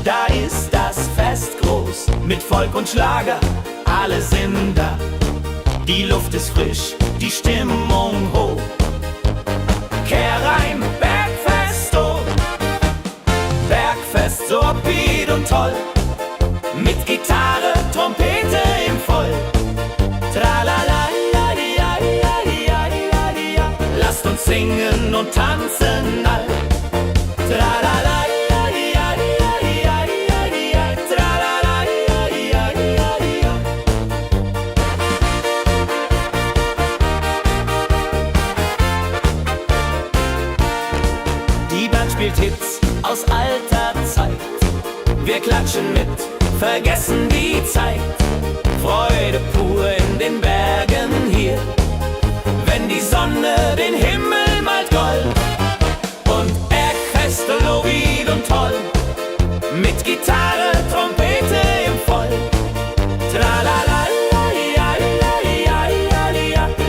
da ist das Fest groß, mit Volk und Schlager, alle sind da. Die Luft ist frisch, die Stimmung hoch. Kehr rein, Bergfest, oh. Bergfest, so upbeat und toll. Mit Gitarre, Trompete im Voll. Tralala, lasst uns singen und tanzen all. Tralala. Die Band spielt Hits aus alter Zeit. Wir klatschen mit, vergessen die Zeit. Freude pur in den Bergen hier, wenn die Sonne den Himmel malt gold. Und Bergfest, Lovid und toll, mit Gitarre, Trompete im Voll. Tralala,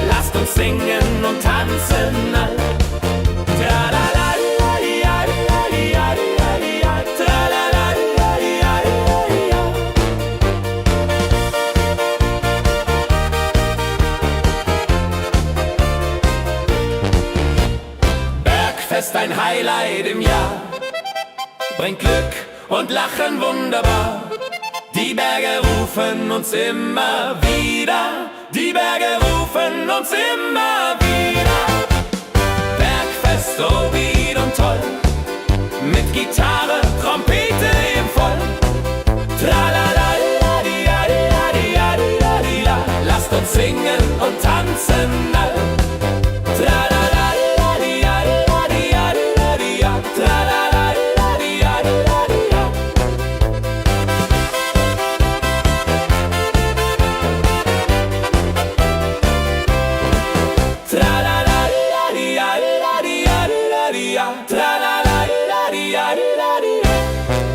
lasst uns singen und tanzen all. Bergfest, ein Highlight im Jahr, bringt Glück und Lachen wunderbar. Die Berge rufen uns immer wieder, die Berge rufen uns immer wieder. Bergfest, so wieder und toll, mit Gitarre, Trompete im Voll. Tralala, lasst uns singen und tanzen all. Tra la la la la la.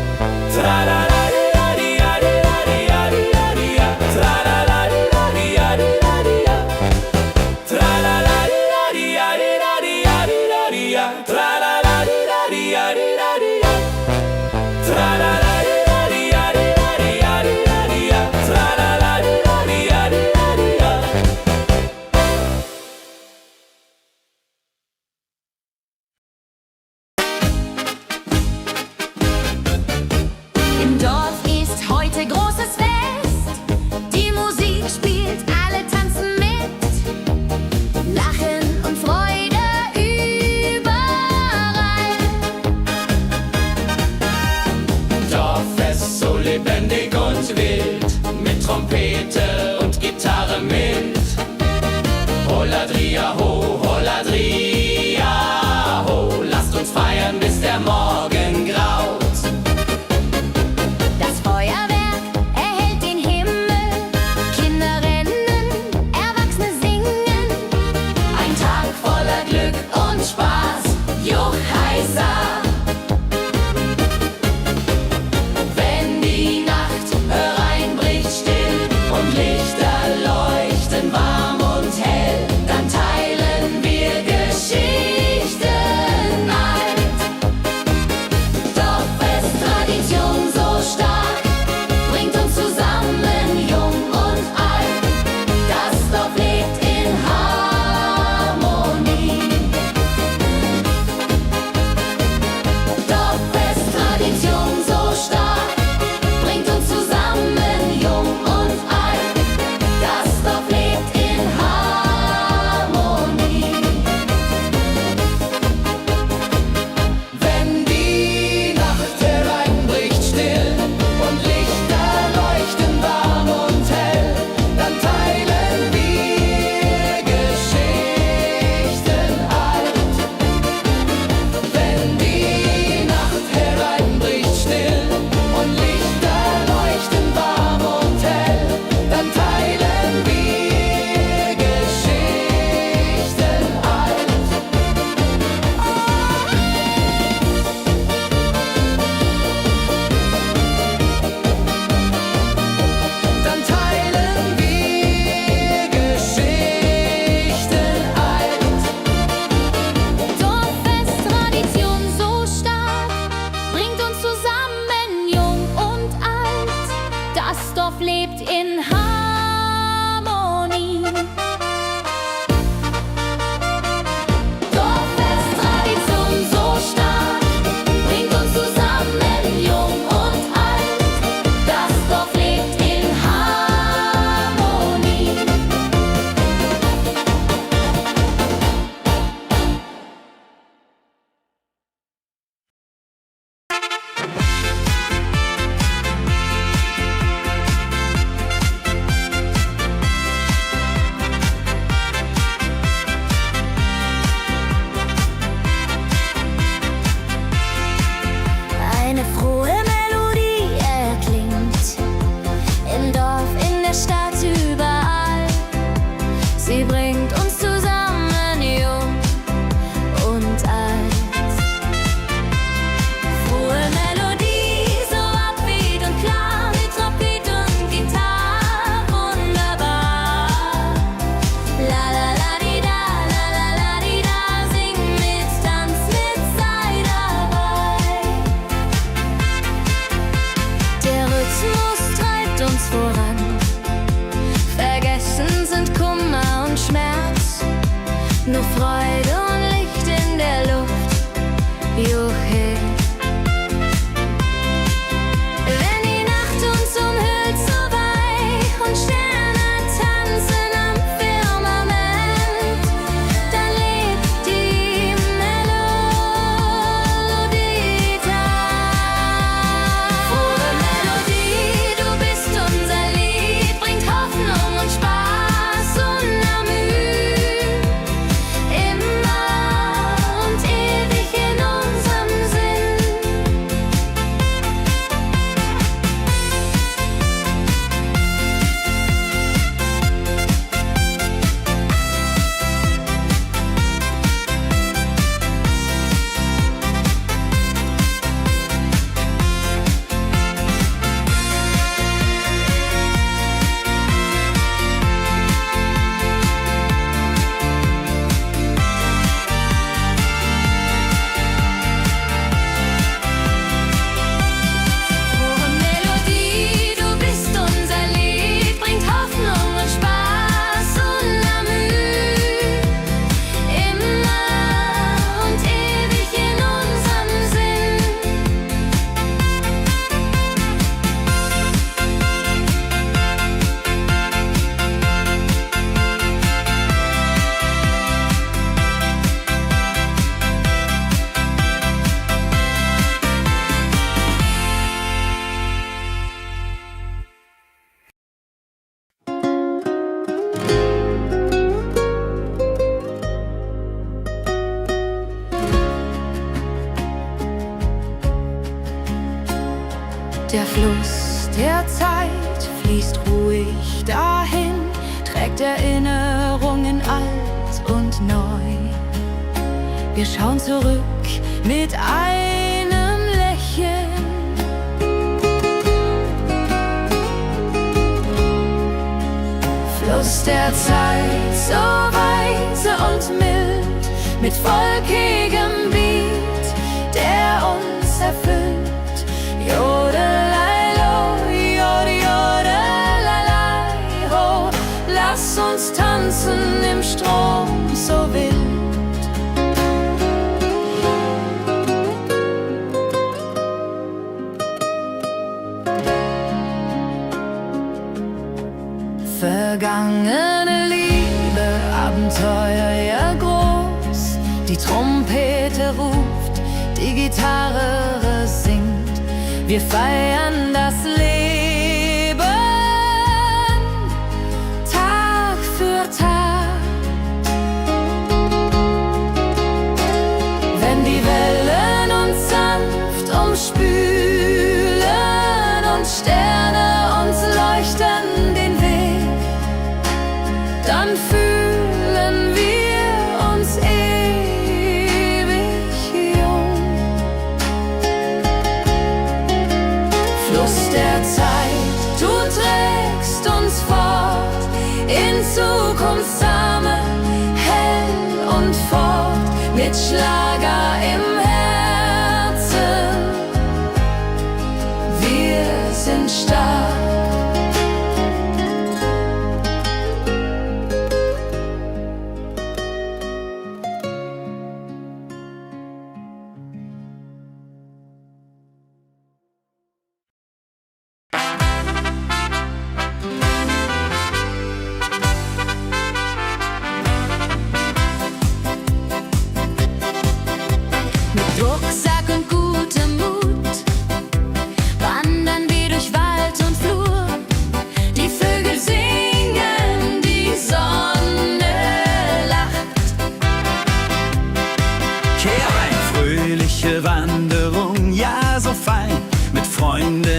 Dorf lebt in Harmonie. Dorffest, Tradition so stark, bringt uns zusammen, jung und alt. Das Dorf lebt in Harmonie. Eine frohe Melodie erklingt im Dorf, in der Stadt, überall. Sie bringt uns zusammen, jung und alt. Frohe Melodie, so upbeat und klar, mit Trompete und Gitarre, wunderbar. La la la di da, la la la di da, sing mit, tanz mit, sei dabei. Der Rhythmus treibt uns voran. Vergessen sind Kummer und Schmerz. Nur Freude und Licht in der Luft. Juche. Wenn die Nacht uns umhüllt so weich und Sterne tanzen am Firmament, dann lebt die Melodie da. Frohe Melodie, du bist unser Lied, bringt Hoffnung und Spaß unermüd. Immer und ewig in unserem Sinn. Frohe Melodie, du bist unser Lied, bringt Hoffnung und Spaß unermüd. Immer und ewig in unserem Sinn. Der Fluss der Zeit fließt ruhig dahin, trägt Erinnerungen alt und neu. Wir schauen zurück mit einem Lächeln. Fluss der Zeit, so weise und mild, mit wolkigem Beat, der uns erfüllt. Jodelei-lo, jodelei-lei, ho, lass uns tanzen im Strom so wild. Vergangene Liebe, Abenteuer ja groß. Die Trompete ruft, die Gitarre singt. Wir feiern das Leben Tag für Tag. Wenn die Wellen uns sanft umspülen und Sterne uns leuchten den Weg, dann fühlen wir uns ewig jung. Fluss der Zeit, du trägst uns fort in Zukunftssame, hell und fort, mit Schlager im Herzen. Wir sind stark.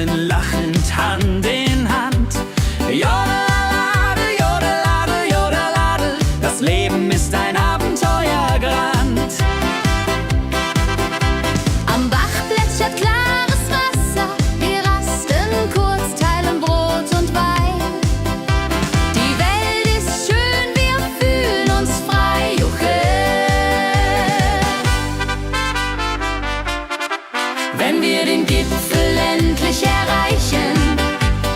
singen lachend Hand in Hand. Jodeladel, jodeladel, jodeladel, das Leben ist ein Abenteuergrand. Am Bach plätschert klares Wasser, wir rasten kurz, teilen Brot und Wein. Die Welt ist schön, wir fühlen uns frei, juche. Wenn wir den Gipfel endlich erreichen,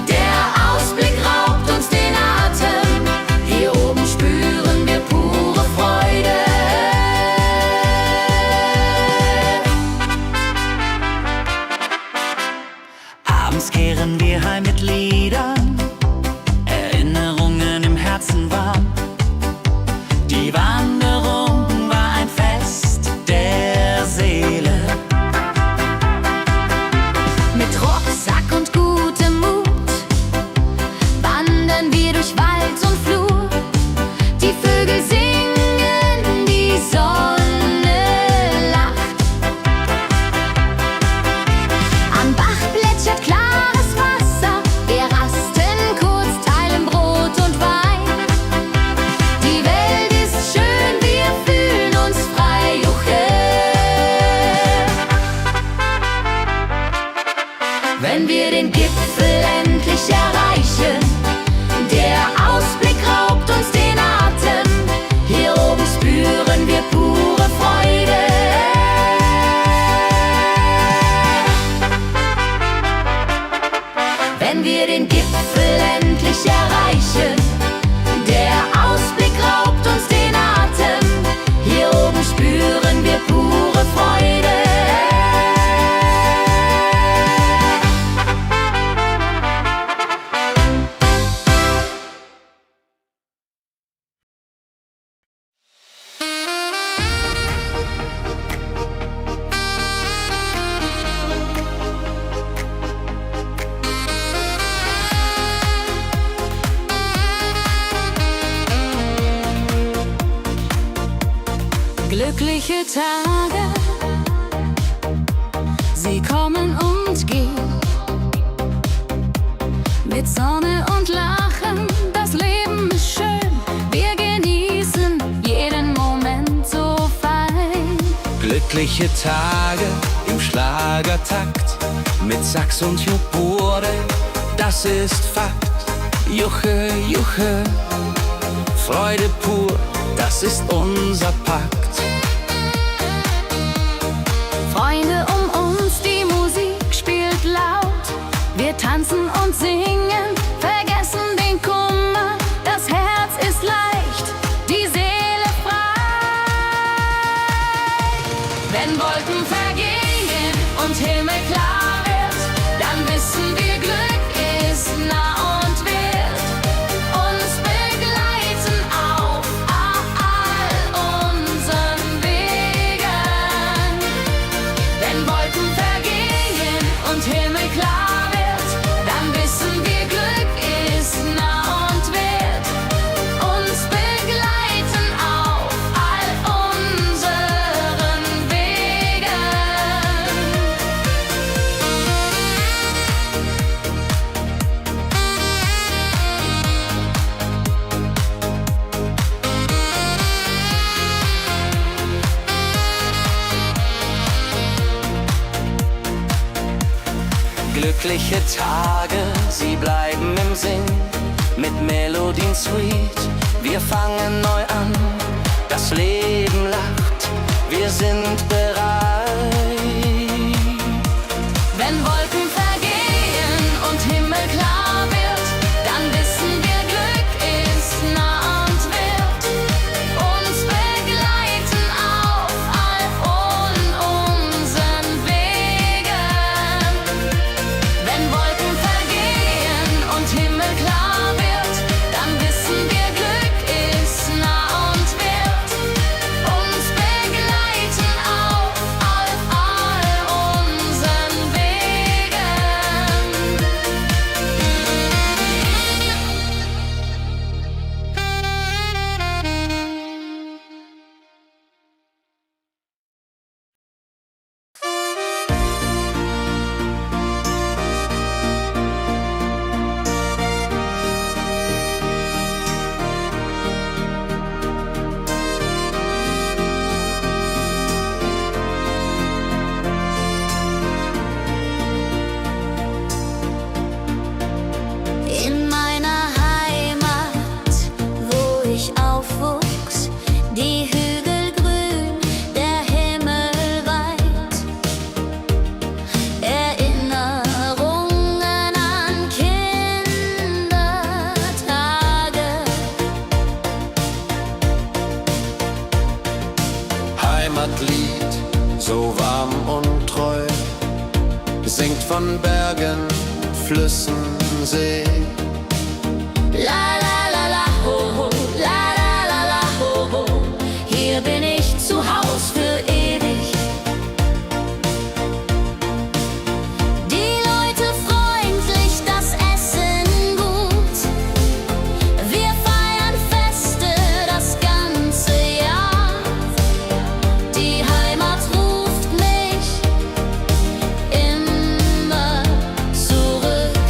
der Ausblick raubt uns den Atem. Hier oben spüren wir pure Freude. Abends kehren wir heim mit Liedern, Erinnerungen im Herzen warm. Die Wanderung war ein Fest der Seele. Mit Rucksack und gutem Mut wandern wir durch Wald und Flur. Die Vögel singen, die Sonne lacht. Am Bach plätschert klares Wasser, wir rasten kurz, teilen Brot und Wein. Die Welt ist schön, wir fühlen uns frei, juche. Wenn wir den Gipfel endlich erreichen, der Ausblick raubt uns den Atem. Hier oben spüren wir pure Freude. Wenn wir den Gipfel endlich erreichen, der Ausblick raubt uns den Atem. Hier oben spüren wir pure Freude. Glückliche Tage, sie kommen und gehen. Mit Sonne und Lachen, das Leben ist schön. Wir genießen jeden Moment so fein. Glückliche Tage im Schlagertakt, mit Sax und Juburde, das ist Fakt. Juche, juche, Freude pur, das ist unser Pakt. Freunde um uns, die Musik spielt laut. Wir tanzen und singen, vergessen den Kummer. Das Herz ist leicht, die Seele frei. Wenn Wolken vergehen und Himmel klar wird, dann wissen wir, Glück ist nah und wird uns begleiten auf all unseren Wegen. Wenn Wolken vergehen und Himmel klar wird, dann wissen wir, Glück ist nah und wird uns begleiten auf all unseren Wegen. Glückliche Tage, sie bleiben im Sinn, mit Melodien sweet. Wir fangen neu an, das Leben lacht, wir sind bereit. Wenn Wolken vergehen und Himmel klar wird, dann wissen wir, Glück ist nah und wird uns begleiten auf all unseren Wegen. Wenn Wolken vergehen und Himmel klar wird, dann wissen wir, Glück ist nah und wird uns begleiten auf all unseren Wegen. von Bergen, Flüssen, See. La la la la ho ho, la la la la ho ho. Hier bin ich zu Haus für ewig. Die Leute freundlich, das Essen gut. Wir feiern Feste das ganze Jahr. Die Heimat ruft mich immer zurück.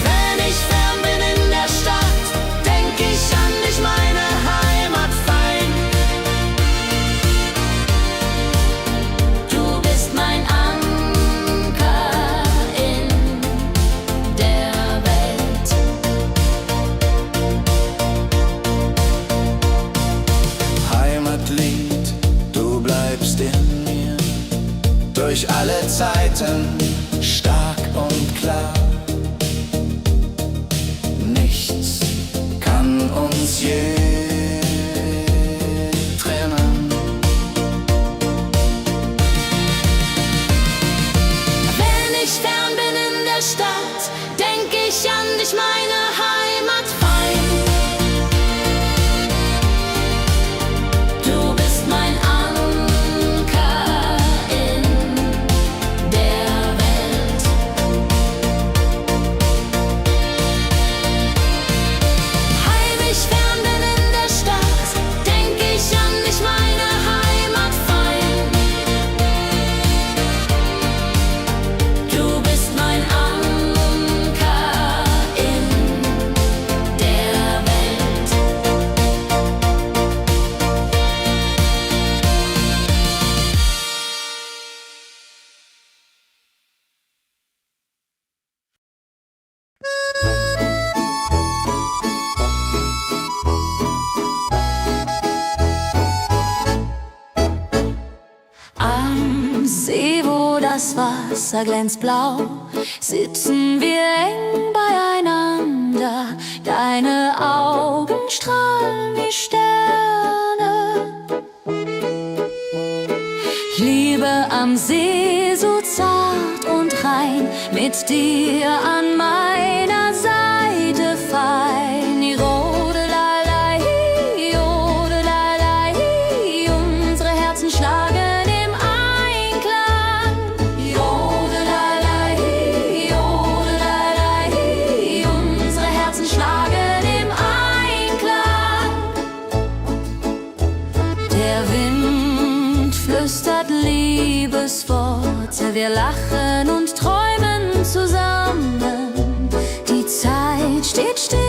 Wenn ich fern bin in der Stadt, denk ich an dich, meine Heimat fein. Du bist mein Anker in der Welt. Heimatlied, du bleibst in mir durch alle Zeiten stark und klar. Nichts kann uns je trennen. Wenn ich fern bin in der Stadt, denk ich an dich, meine Heimat fein. Du bist mein Anker in der Welt. Heim ich fern bin in der Stadt, denk ich an dich, meine Heimat fein. Du bist mein Anker in der Welt. Am See, wo das Wasser glänzt blau, sitzen wir eng beieinander. Deine Augen strahlen wie Sterne. Liebe am See, so zart und rein, mit dir an meiner Seite fein. Jodelei, jodelei, unsere Herzen schlagen im Einklang. Jodelei, jodelei, unsere Herzen schlagen im Einklang. Der Wind flüstert Liebesworte, wir lachen und träumen zusammen. Die Zeit steht still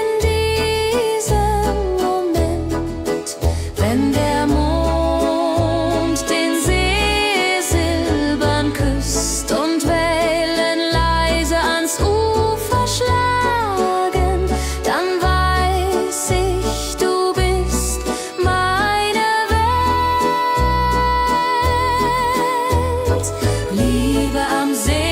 in diesem Moment, wenn der Mond den See silbern küsst und Wellen leise ans Ufer schlagen, dann weiß ich, du bist meine Welt. Liebe am See,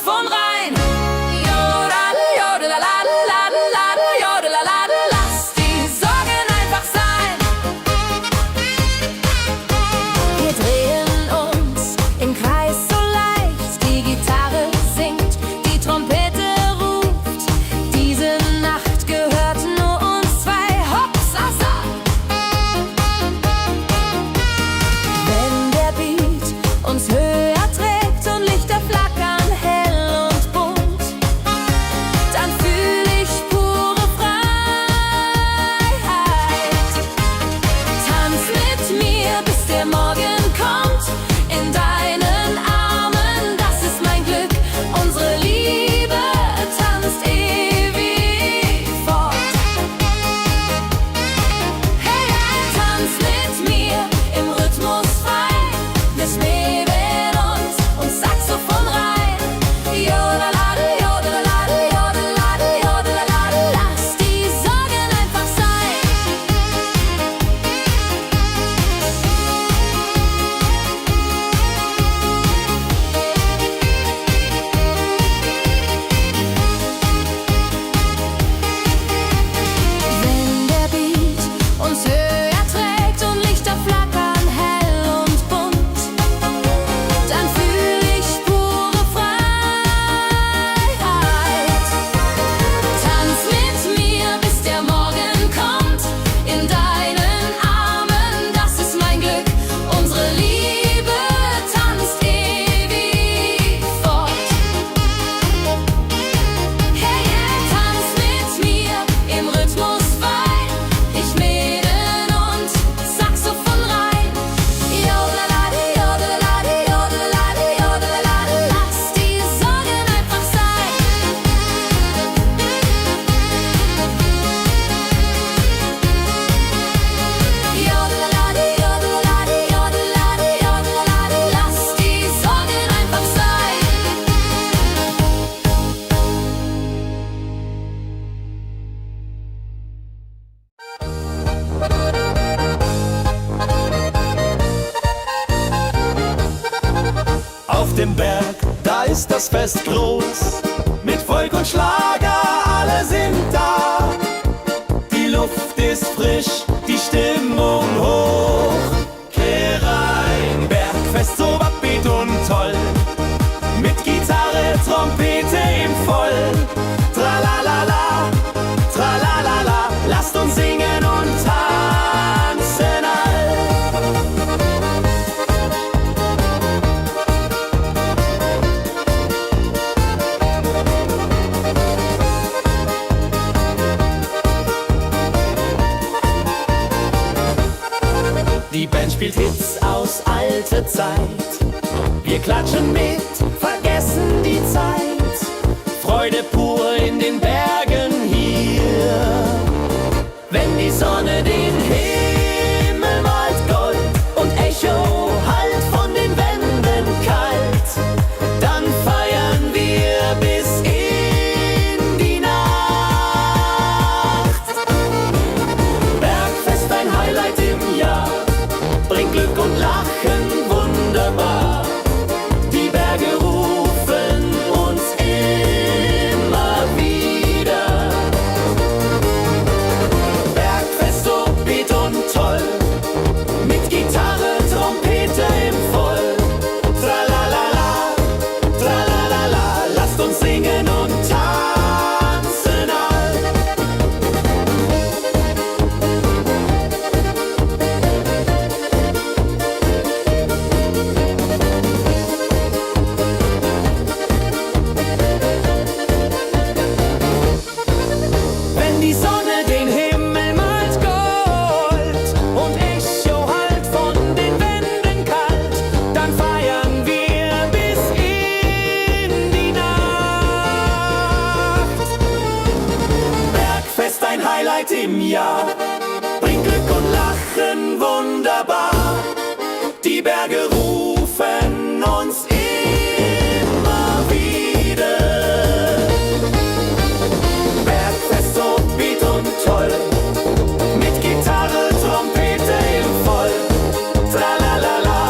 Saxophon rein. Jodel, jodelalalalalal, jodelalal, lass die Sorgen einfach sein. Wir drehen uns im Kreis so leicht, die Gitarre singt, die Trompete ruft. Diese Nacht gehört nur uns zwei, Hopsasa. Wenn der Beat uns höher trägt und Lichter flackern hell und bunt, dann fühl ich pure Freiheit. Tanz mit mir, bis der Morgen kommt, in deinen Armen, das ist mein Glück. Unsere Liebe tanzt ewig fort. Hey, hey, tanz mit mir im Rhythmus frei, bis Nebel und Saxophon rein. Jodeladel, jodeladel, jodeladel, jodeladel, lass die Sorgen einfach sein. Wenn der Beat uns höher trägt und Lichter flackern hell und bunt, dann fühl ich pure Freiheit. Tanz mit mir, bis der Morgen kommt, in deinen Armen, das ist mein Glück. Unsere Liebe tanzt ewig fort. Hey, hey, tanz mit mir im Rhythmus frei, ich Mäden und Saxophon rein. Jodeladi, jodeladi, jodeladi, jodeladi, lass die Sorgen einfach sein. Jodeladi, jodeladi, jodeladi, jodeladi, lass die Sorgen einfach sein. Auf dem Berg, da ist das Fest groß, mit Volk und Schlager, alle sind da. Die Luft ist frisch, die Stimmung hoch. Kehr rein, Bergfest so upbeat und toll, mit Gitarre, Trompete im Voll. Tralalala, tralalala, lasst uns singen und tanzen all. Die Band spielt Hits aus alter Zeit. Wir klatschen mit, vergessen die Zeit. Freude pur in den Bergen hier. Wenn die Sonne den Himmel malt Gold und Echo hallt von den Wänden kalt, dann feiern wir bis in die Nacht. Bergfest, ein Highlight im Jahr, bringt Glück und Lachen wunderbar. Die Berge rufen uns immer wieder. Bergfest so beat und toll, mit Gitarre, Trompete im Voll. Tralalala, tralalala, lasst uns singen und tanzen all. Wenn die Sonne den Himmel malt Gold und Echo hallt von den Wänden kalt, dann feiern wir bis in die Nacht. Bergfest, ein Highlight im Jahr, bringt Glück und Lachen wunderbar. Die Berge rufen uns immer wieder. Bergfest so beat und toll, mit Gitarre, Trompete im Voll. Tralalala,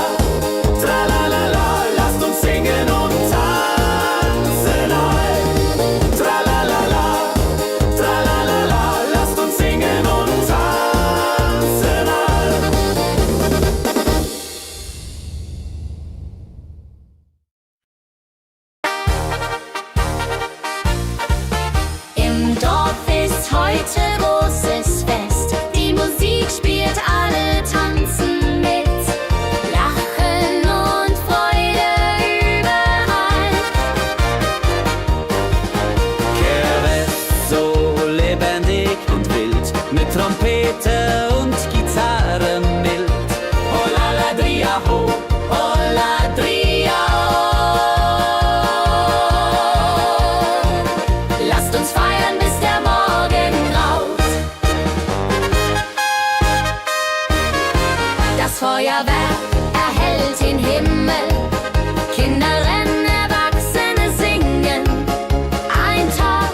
tralalala, lasst uns singen und tanzen. Trompete und Gitarre mild. Oh la la dria ho, oh la dria oh. Lasst uns feiern, bis der Morgen graut. Das Feuerwerk erhellt den Himmel. Kinder rennen, Erwachsene singen. Ein Tag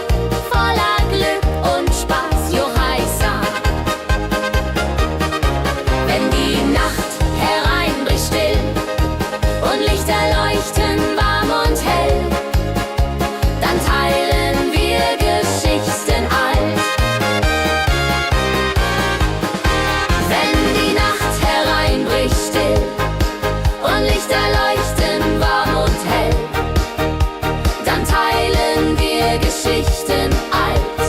voller Glück und Spaß, Johaisa. Wenn die Nacht hereinbricht still und Lichter leuchten warm und hell, dann teilen wir Geschichten alt. Wenn die Nacht hereinbricht still und Lichter leuchten warm und hell, dann teilen wir Geschichten alt.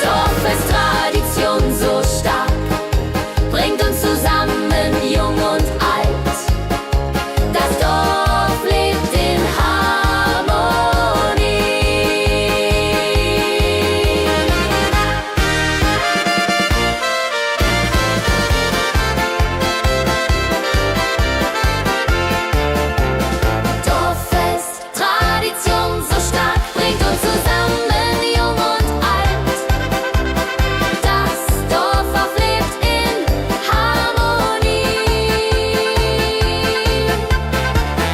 Dorffest-Tradition so stark, bringt uns zusammen, jung und alt. Das Dorf lebt in Harmonie. Dorffest, Tradition so stark, bringt uns zusammen, jung und alt. Das Dorf auflebt in Harmonie.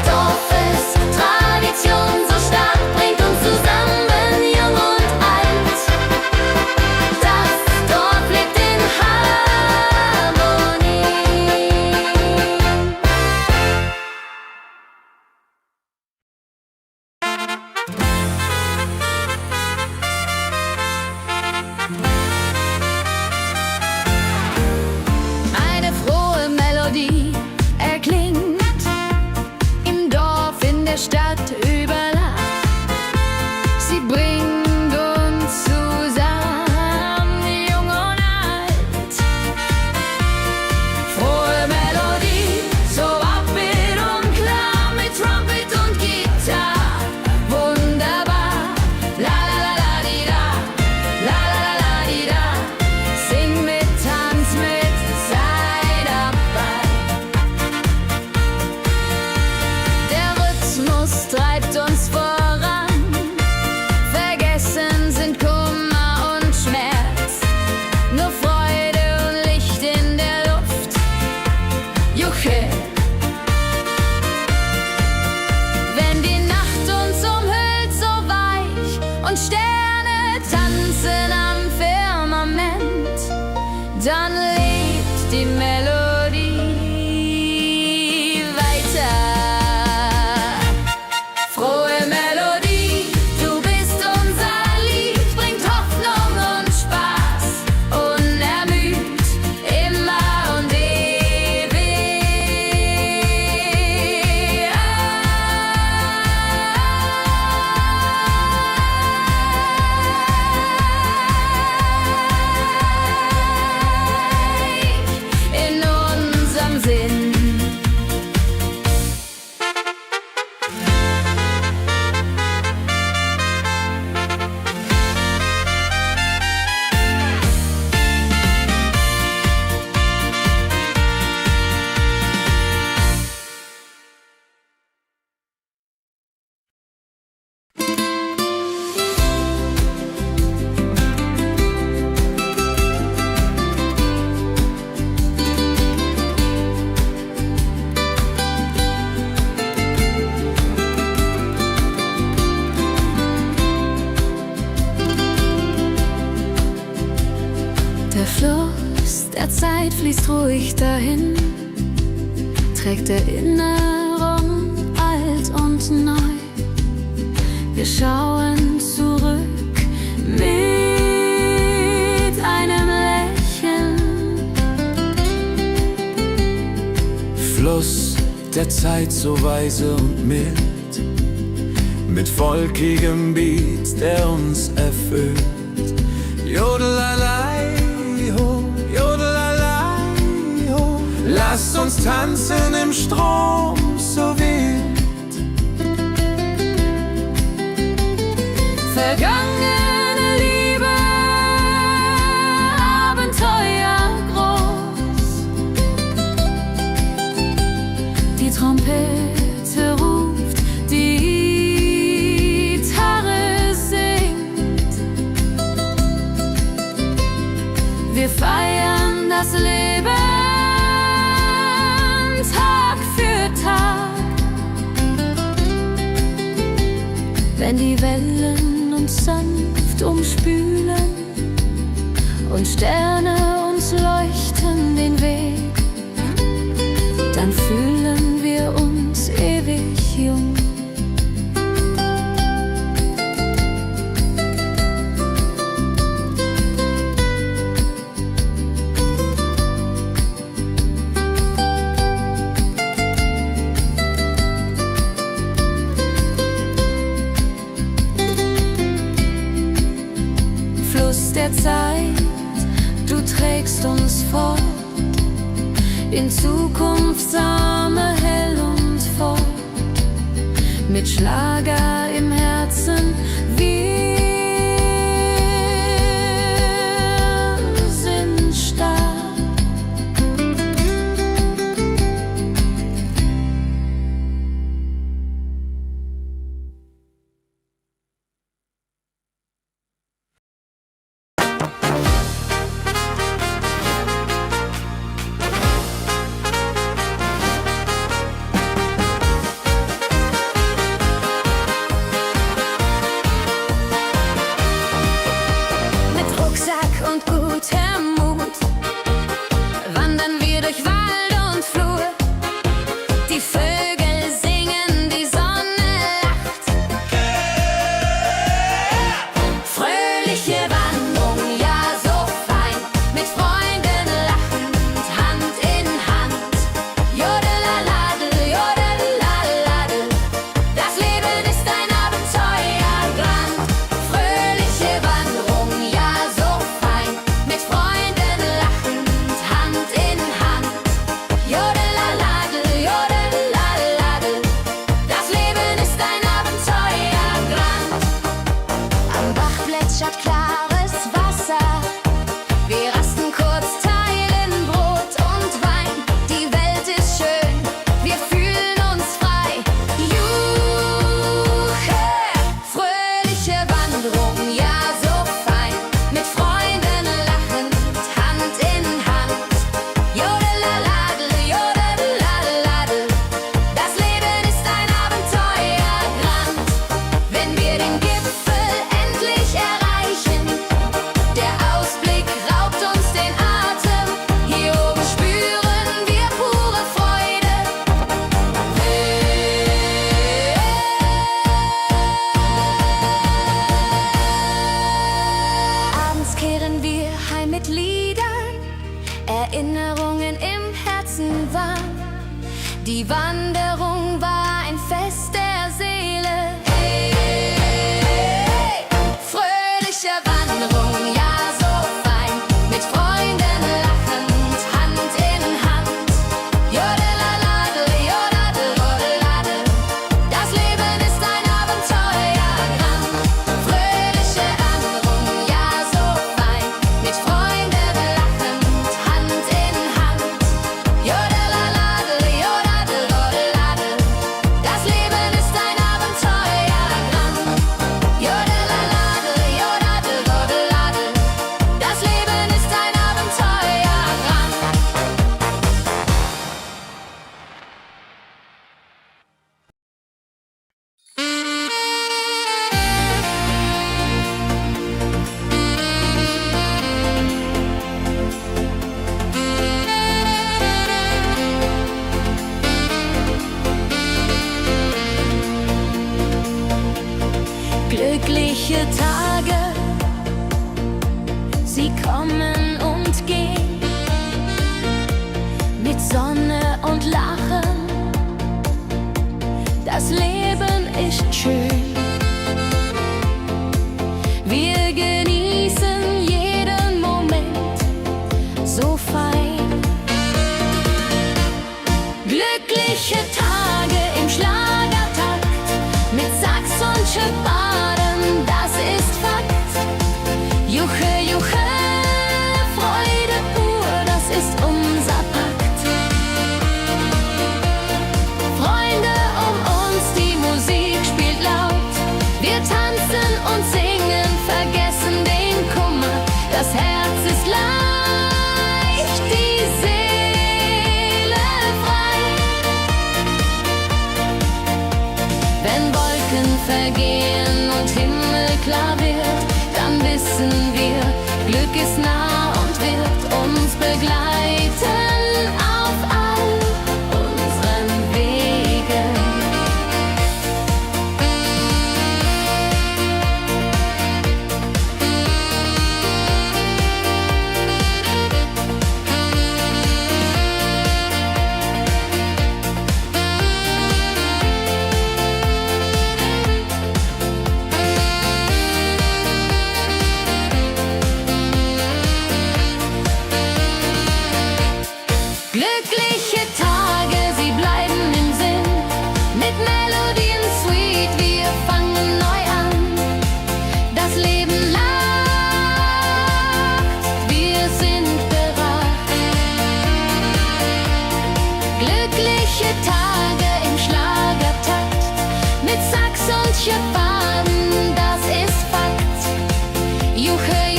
Dorffest, Tradition so stark, bringt uns zusammen, jung und alt. Das Dorf lebt in Harmonie. Eine frohe Melodie erklingt im Dorf, in der Stadt, überall. Sie bringt uns zusammen, jung und alt. Frohe Melodie, so upbeat und klar, mit Trumpet und Gitarre. Wunderbar, la la la la di da, la la la la di da. Sing mit, tanz mit, sei dabei. Der Rhythmus treibt uns voran. Vergessen sind Kummer und Schmerz. Nur Freude und Licht in der Luft. Juche. Wenn die Nacht uns umhüllt, so weich, und Sterne tanzen am Firmament, dann lebt die Melodie weiter. Frohe Melodie, du bist unser Lied, bringt Hoffnung und Spaß, unermüd, immer und ewig. In unserem Sinn. Der Fluss der Zeit fließt ruhig dahin, trägt Erinnerung alt und neu. Wir schauen zurück mit einem Lächeln. Fluss der Zeit so weise und mild, mit volkigem Beat, der uns erfüllt. Jodelalei ho, jodelalei ho. Lasst uns tanzen im Strom so wild. Vergangene Liebe Wir feiern das Leben Tag für Tag. Wenn die Wellen uns sanft umspülen und Sterne uns leuchten den Weg, dann fühlen wir uns ewig jung. Fluss der Zeit, du trägst uns fort in Zukunftssame hell und fort, mit Schlager im Herzen. Wir sind stark. Und gutem Mut wandern wir durch Wald und Flur. Die Vögel singen, die Sonne lacht. Fröhliche Wanderung, ja so fein, mit Freunden lachend, Hand in Hand. Jodelaladel, jodelaladel, das Leben ist ein Abenteuerland. Fröhliche Wanderung, ja so fein, mit Freunden lachend, Hand in Hand. Jodelaladel, jodelaladel, das Leben ist ein Abenteuerland. Am Bach plätschert klares Wasser, wir rasten kurz, teilen Brot und Wein. Die Welt ist schön, wir fühlen uns frei. Juche, fröhliche Wanderung, ja so fein, mit Freunden lachend, Hand in Hand. Jodelaladel, jodelaladel, das Leben ist ein Abenteuerland. Wenn wir den Gipfel endlich erreichen, der Ausblick raubt uns den Atem. Hier oben spüren wir pure Freude. Abends kehren wir heim mit Liedern, Erinnerungen im Herzen warm. Die Wanderung war ein Fest der Seele. Hey, fröhliche Wanderung, ja so fein, mit Freunden lachend, Hand in Hand. Jodelaladel, jodadel, jodeladel, das Leben ist ein Abenteuerland. Fröhliche Wanderung, ja so fein, mit Freunden lachend, Hand in Hand. Jodelaladel, jodadel, jodeladel, das Leben ist ein Abenteuerland. Jodelaladel, jodadel, jodeladel, das Leben ist ein Abenteuerland. Glückliche Tage, sie kommen und gehen, mit Sonne und Lachen. Das Leben ist schön. Wir genießen jeden Moment so fein. Glückliche Tage im Schlagertakt, mit Sax und Schöpbaden, das ist Fakt. Juche, juche, Freude pur, das ist unser Pakt. Freunde um uns, die Musik spielt laut. Wir tanzen und singen, vergessen den Kummer, das Herz ist laut.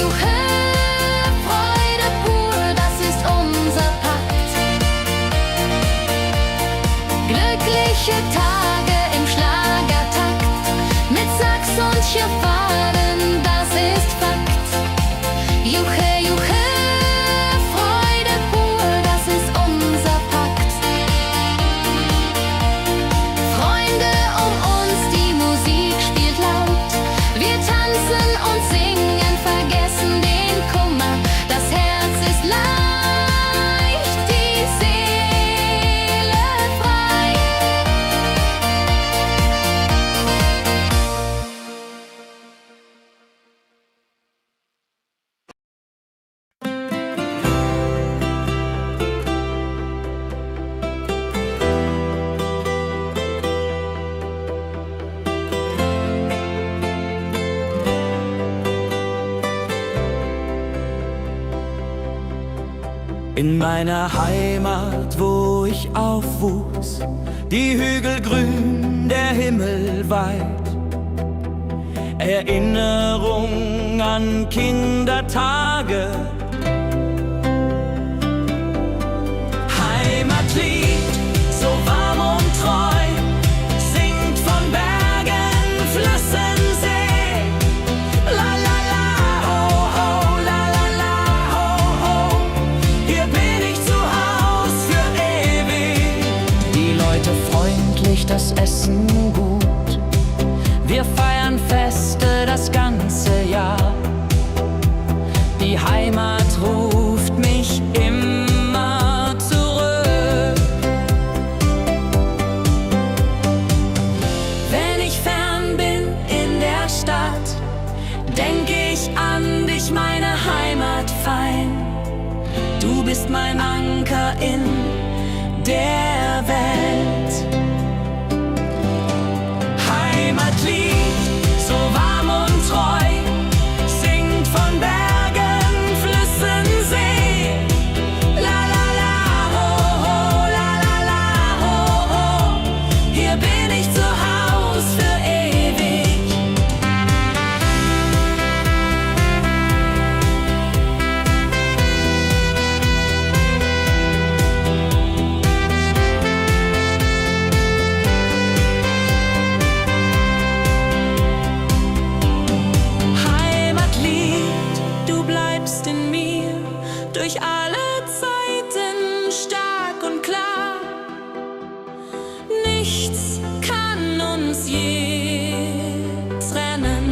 juche, Freude pur, das ist unser Pakt. Glückliche Tage im Schlagertakt, mit Sax und Schirrfaden, das ist Fakt. Juche, juche, Freude pur, das ist unser Pakt. Freunde um uns, die Musik spielt laut. Wir tanzen und singen, vergessen den Kummer. Das Herz ist leicht, die Seele frei. In meiner Heimat, wo ich aufwuchs, die Hügel grün, der Himmel weit. Erinnerung an Kindertage. Heimatlied, so warm und treu, singt von Bergen, Flüssen, See. La la la, ho ho, la la la, ho ho. Hier bin ich zu Haus für ewig. Die Leute freundlich, das Essen gut. Wir feiern Feste das ganze Jahr. Die Heimat ruft mich immer zurück. Wenn ich fern bin in der Stadt, denk ich an dich, meine Heimat fein. Du bist mein Anker in der Welt. Heimatlied, so warm und treu, singt von Bergen, Flüssen, See. La la la, ho ho, la la la, ho ho. Hier bin ich zu Haus für ewig. Heimatlied, du bleibst in mir durch alle Zeiten stark und klar. Nichts kann uns je trennen.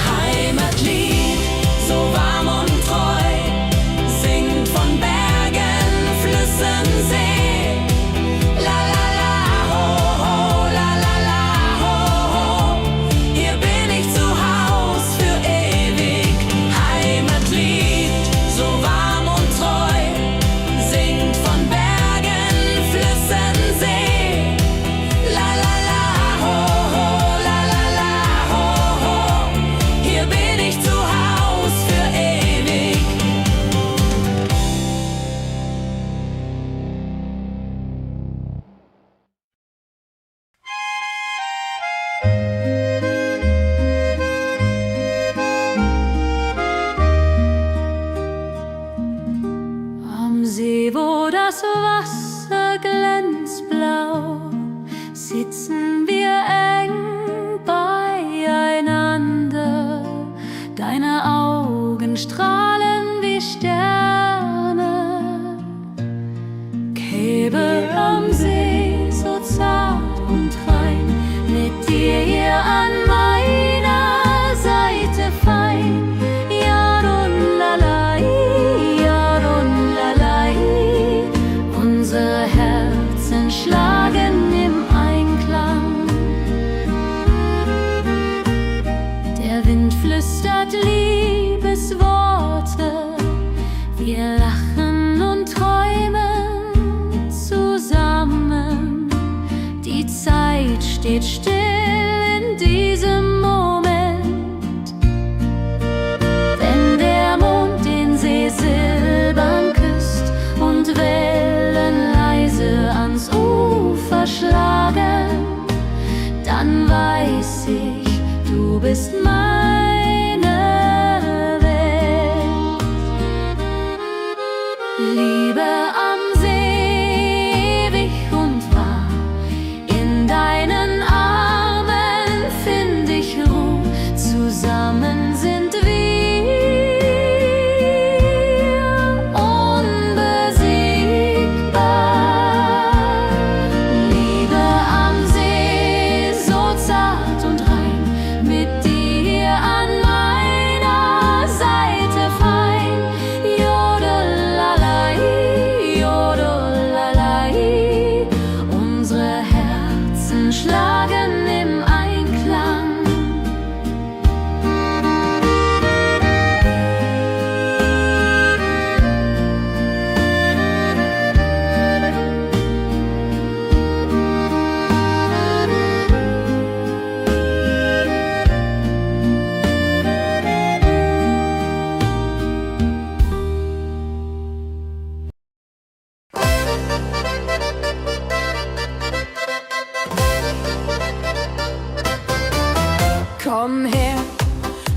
Heimatlied, so warm und treu, singt von Bergen, Flüssen, See. La la la, ho ho, la la la, ho ho. Hier bin ich zu Haus für ewig. Heimatlied, so warm und treu, singt von Bergen, Flüssen, See. La la la, ho ho, la la la, ho ho. Hier bin ich zu Haus für ewig. Am See, wo das Wasser glänzt blau, sitzen wir eng beieinander. Deine Augen strahlen wie Sterne. Käbe am See, so zart und rein, mit dir hier an meiner Seite fein. Yarun-lalai, unsere Herzen schlagen im Einklang. Der Wind flüstert Liebesworte, wir lachen und träumen zusammen. Die Zeit steht still in diesem Moment. Wenn der Mond den See silbern küsst und Wellen leise ans Ufer schlagen, dann weiß ich, du bist mein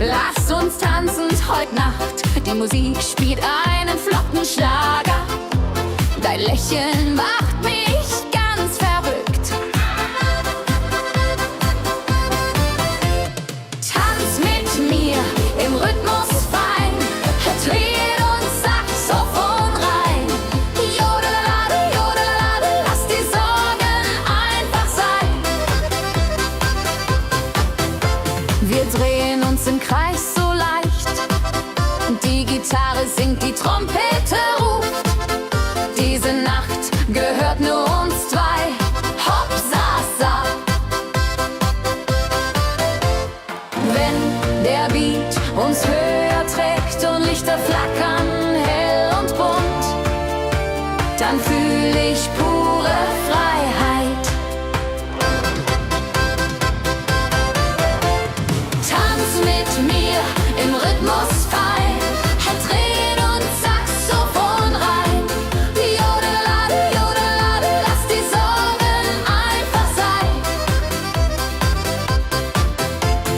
Lass uns tanzen heut Nacht. Die Musik spielt einen flotten Schlager. Dein Lächeln macht mich ganz verrückt. Tanz mit mir im Rhythmus fein. Tritt und Saxophon rein. Jodelade, jodelade, lass die Sorgen einfach sein. Wir drehen uns im Kreis so leicht. Die Gitarre singt, die Trompete ruft. Diese Nacht gehört nur uns zwei. Hopp, sa, sa. Wenn der Beat uns höher trägt und Lichter flackern hell und bunt, dann fühl ich pure Freiheit. Tanz mit mir im Rhythmus fein. Dreh und Saxophon rein. Jodelade, jodelade, lass die Sorgen einfach sein.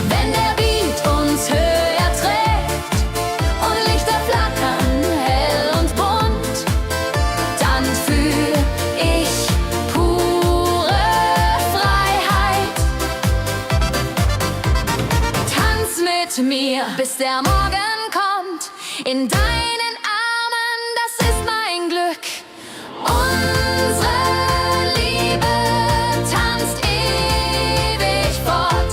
Wenn der Beat uns höher trägt und Lichter flackern hell und bunt, dann fühl ich pure Freiheit. Tanz mit mir, bis der Morgen kommt. In deinen Armen, das ist mein Glück. Unsere Liebe tanzt ewig fort.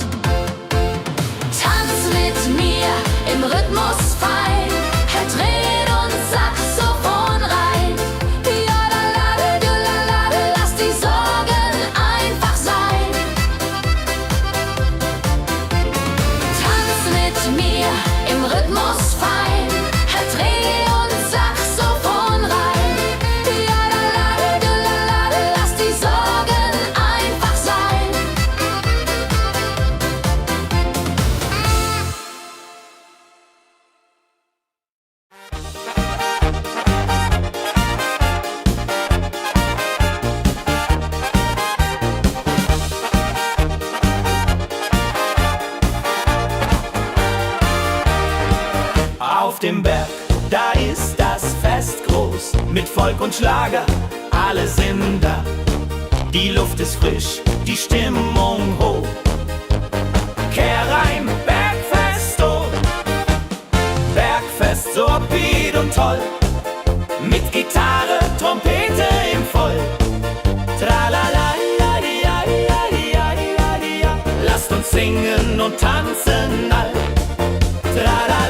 Tanz mit mir im Rhythmus fein. Dreh und Saxophon rein. Jodelade, jodelade, lass die Sorgen einfach sein. Tanz mit mir im Rhythmus fein. Dreh und Saxophon rein. Jodelade, jodelade, lass die Sorgen einfach sein. Auf dem Berg, da ist das Fest groß, mit Volk und Schlager, alle sind da. Die Luft ist frisch, die Stimmung hoch. Kehr rein, Bergfest, oh. Bergfest, so upbeat und toll. Mit Gitarre, Trompete im Voll. Tralala, ja, ja, ja, ja, ja, ja. Lasst uns singen und tanzen all. Tralala.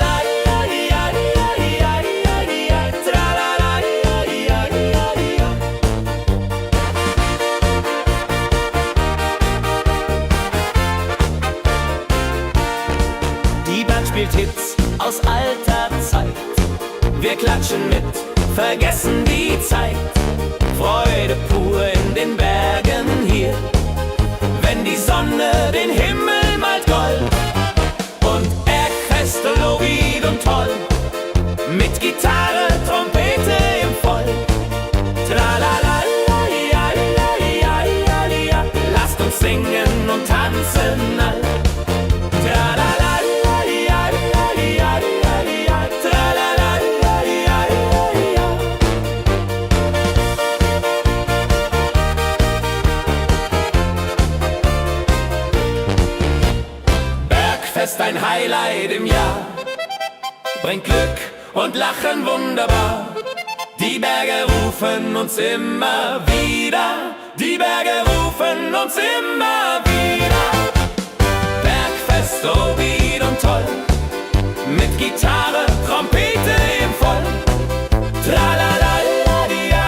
Spielt Hits aus alter Zeit. Wir klatschen mit, vergessen die Zeit. Freude pur in den Bergen hier. Wenn die Sonne den Himmel malt gold. Und Bergfest, Lovid und toll. Mit Gitarre, Trompete im Voll. Tralala, ja, ja, ja, ja, ja. Lasst uns singen und tanzen all. Tralala. Bergfest, ein Highlight im Jahr, bringt Glück und Lachen wunderbar. Die Berge rufen uns immer wieder, die Berge rufen uns immer wieder. Bergfest, so wied und toll, mit Gitarre, Trompete im Voll. Tralala, ja, ja,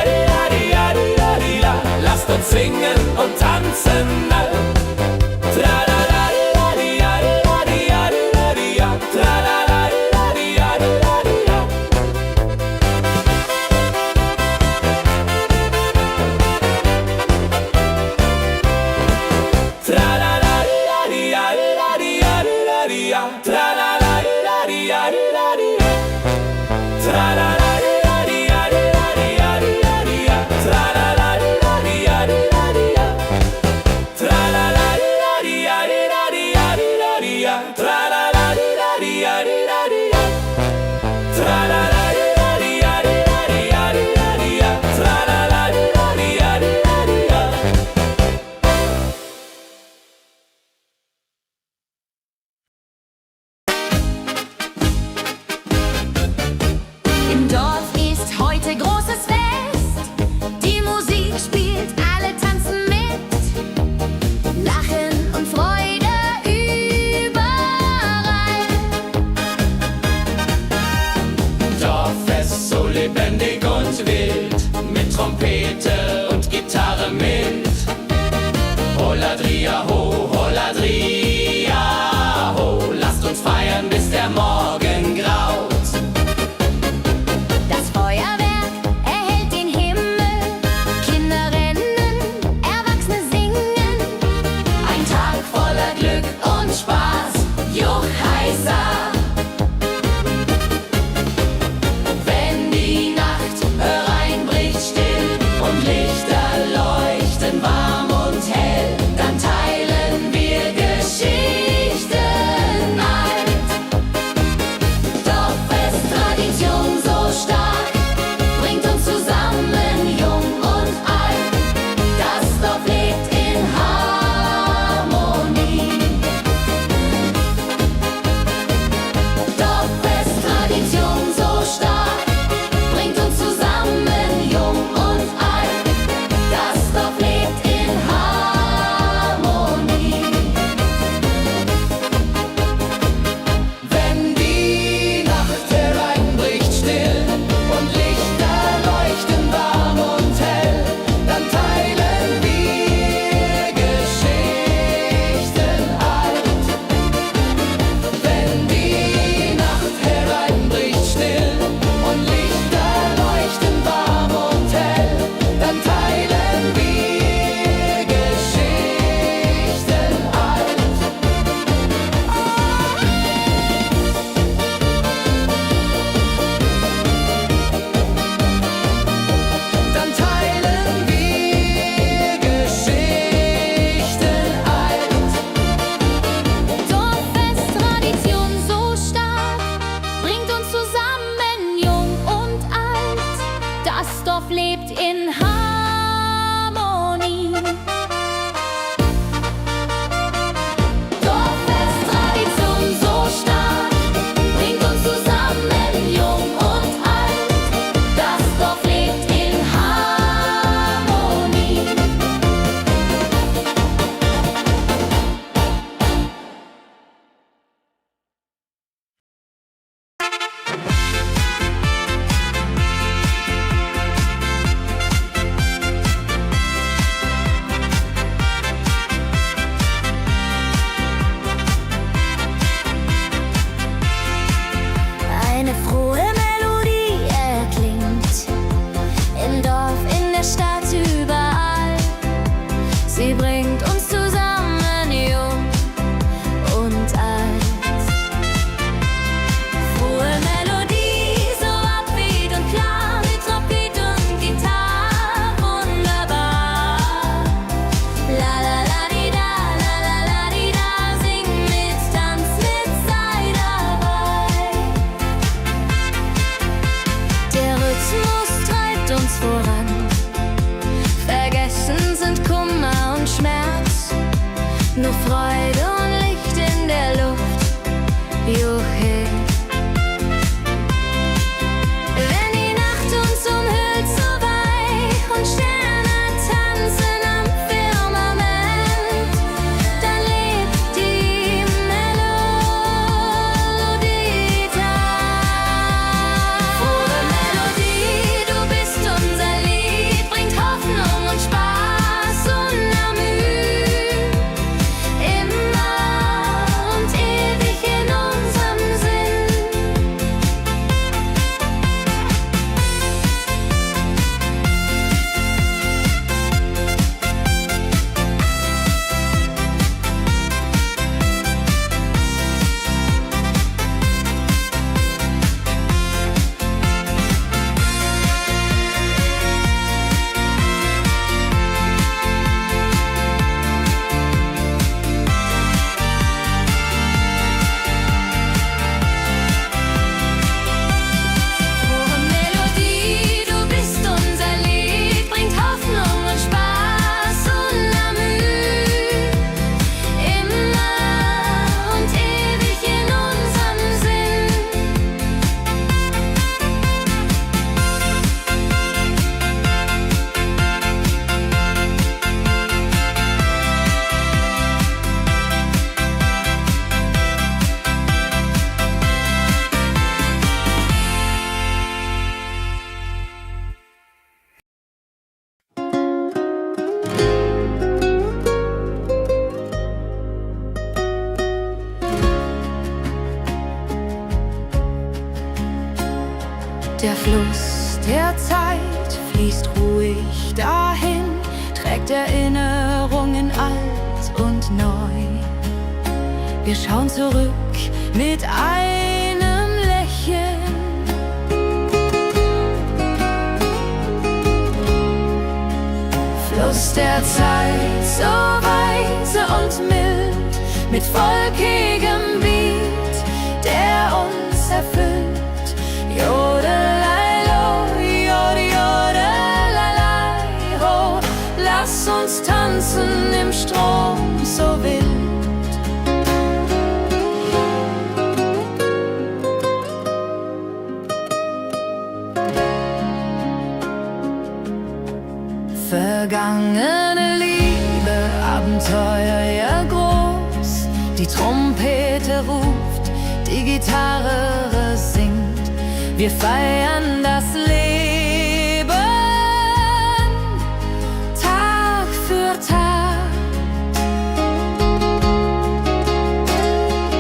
ja, ja, ja. Lasst uns singen und tanzen all. Tralala. wohin. Wenn die Nacht uns umhüllt so weich und Sterne tanzen am Firmament, dann lebt die Melodie da. Frohe Melodie, du bist unser Lied, bringt Hoffnung und Spaß unermüht, immer und ewig in unserem Sinn. Frohe Melodie, du bist unser Lied, bringt Hoffnung und Spaß unermüht, immer und ewig in unserem Sinn. Der Fluss der Zeit fließt ruhig dahin, trägt Erinnerungen alt und neu. Wir schauen zurück mit einem Lächeln. Fluss der Zeit, so weise und mild, mit volkigem Beat, der uns erfüllt. Jodelailo, jodelelei, ho, lass uns tanzen im Strom so wild. Vergangene Liebe, Abenteuer ja groß, die Trompete ruft, die Gitarre singt, wir feiern das Leben, Tag für Tag.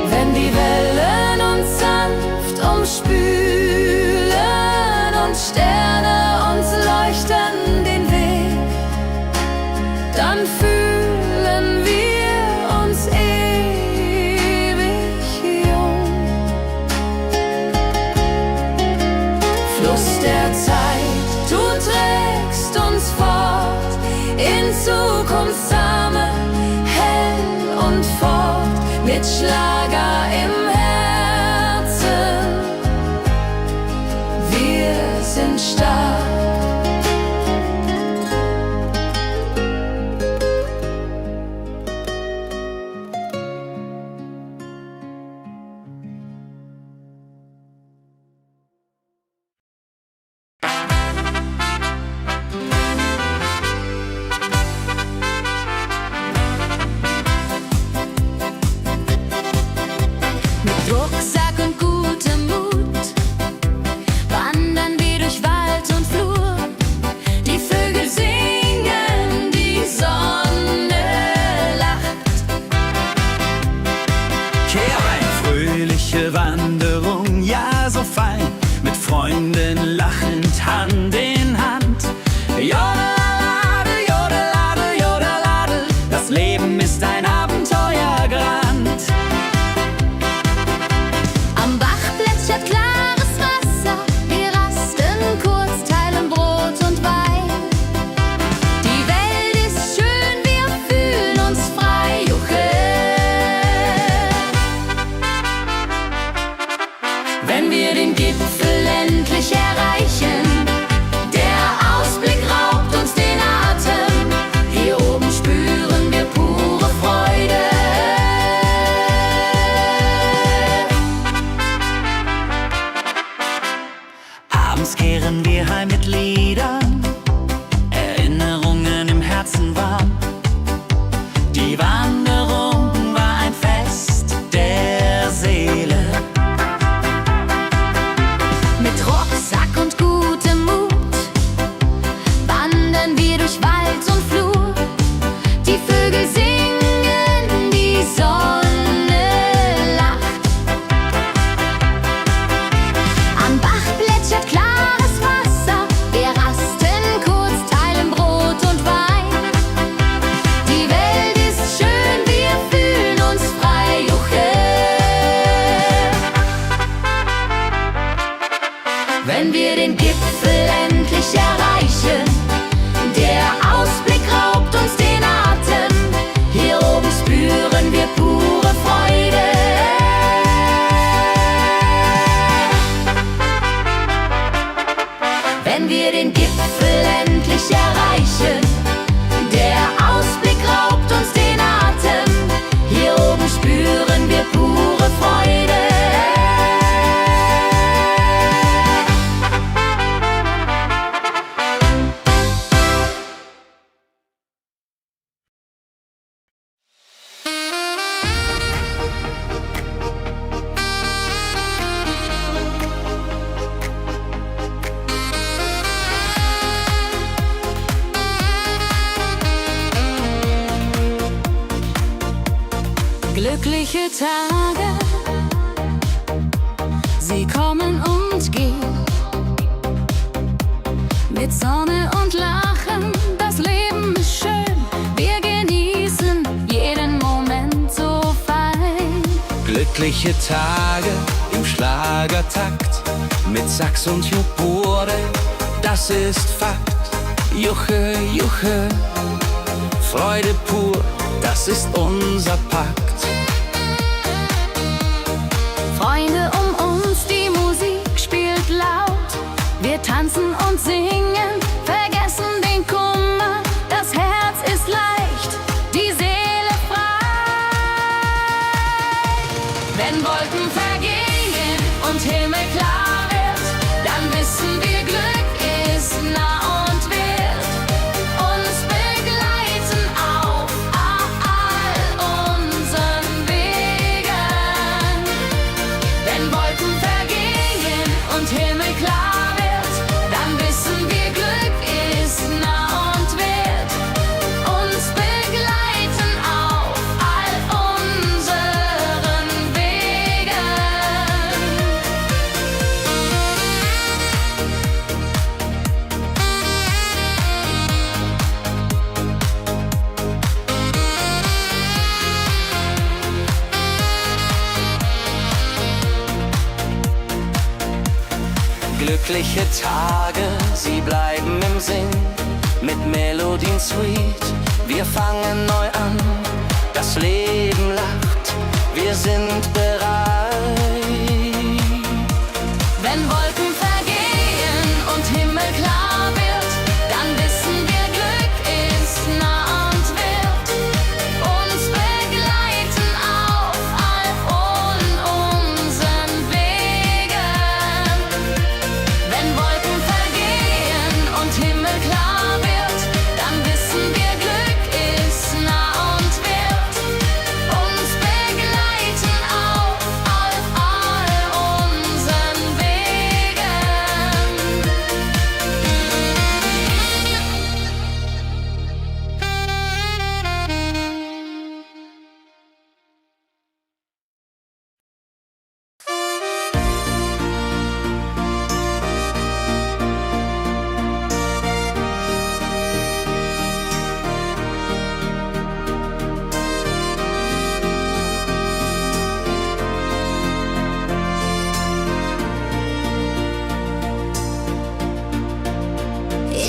Wenn die Wellen uns sanft umspülen und Sterne uns leuchten den Weg, dann fühlen wir uns ewig jung. Fluss der Zeit, du trägst uns fort in Zukunftssame, hell und fort, mit Schlager im Herzen. Wir sind stark. Rucksack und gutem Mut wandern wir durch Wald und Flur. Die Vögel singen, die Sonne lacht. Kehr ein, fröhliche Wanderung, ja so fein, mit Freunden lachend Hand in Hand. Jodelade, jodelade, jodelade, das Leben ist ein Abenteuergrand. Am Bach plätschert klares Wasser, wir rasten kurz, teilen Brot und Wein. Die Welt ist schön, wir fühlen uns frei, juchhe. Wenn wir den Gipfel endlich erreichen, der Ausblick raubt uns den Atem. Hier oben spüren wir pure Freude. wenn wir den Gipfel endlich erreichen. Der Ausblick raubt uns den Atem, hier oben spüren wir pure Freude. Wenn wir den Gipfel endlich erreichen, der Ausblick raubt uns den Atem, hier oben spüren wir pure Freude. Glückliche Tage, sie kommen und gehen, mit Sonne und Lachen, das Leben ist schön, wir genießen jeden Moment so fein. Glückliche Tage im Schlagertakt, mit Sax und Jubore, das ist Fakt. Juche, Juche, Freude pur, das ist unser Pakt. Freunde um uns, die Musik spielt laut. Wir tanzen und singen, vergessen den Kummer. Das Herz ist leicht, die Seele frei. Wenn Wolken vergehen und Himmel klar wird, dann wissen wir, Glück ist nah und wird uns begleiten auf all unseren Wegen. Wenn Wolken vergehen und Himmel klar wird, dann wissen wir, Glück ist nah und wird uns begleiten auf all unseren Wegen. Glückliche Tage, sie bleiben im Sinn, mit Melodien sweet. Wir fangen neu an, das Leben lacht, wir sind bereit. Wenn Wolken vergehen und Himmel klar wird, dann wissen wir, Glück ist nah und wird uns begleiten auf all unseren Wegen. Wenn Wolken vergehen und Himmel klar wird, dann wissen wir, Glück ist nah und wird uns begleiten auf all unseren Wegen.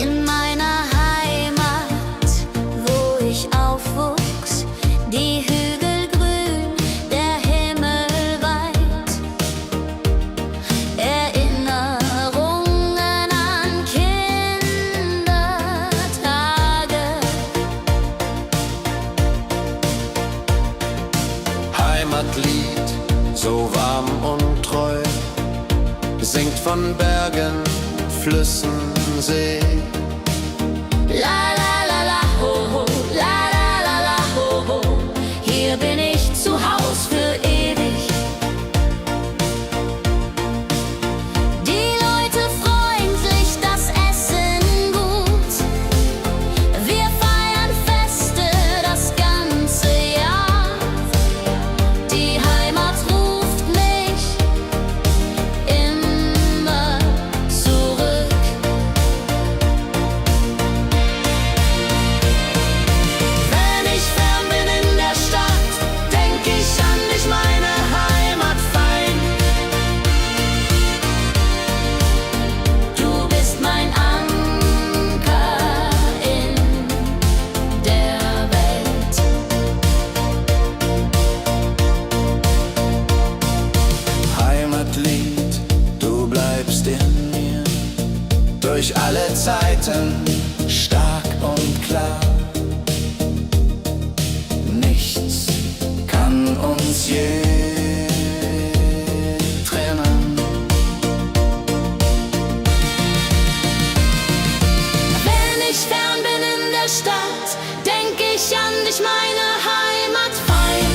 In meiner Heimat, wo ich aufwuchs, die Hügel grün, der Himmel weit. Erinnerungen an Kindertage. Heimatlied, so warm und treu, singt von Bergen, Flüssen, See. La la la la ho ho, la la la la ho ho. Hier bin ich zu Haus für ewig. Die Leute freundlich, das Essen gut. Wir feiern Feste das ganze Jahr. Die Heimat ruft mich immer zurück. durch alle Zeiten, stark und klar. Nichts kann uns je trennen. Wenn ich fern bin in der Stadt, denk ich an dich, meine Heimat fein.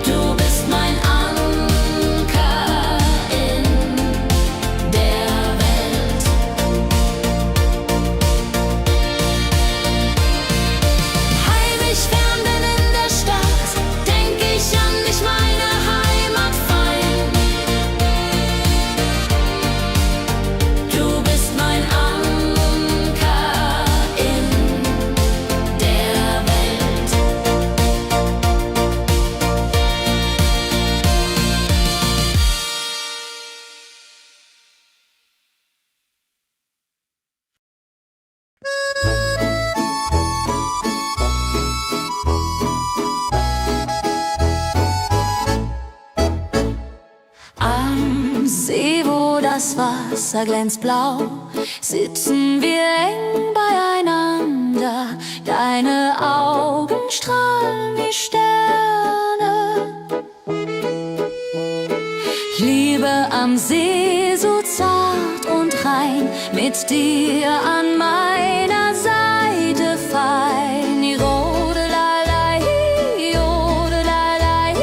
Du bist mein Anker in der Welt. Heimlich fern bin in der Stadt, denk ich an dich, meine Heimat fein. Du bist mein Anker in der Welt. Am See, wo das Wasser glänzt blau, sitzen wir eng beieinander. Deine Augen strahlen wie Sterne. Liebe am See, so zart und rein, mit dir an meiner Seite fein. Jodelalei, jodelalei,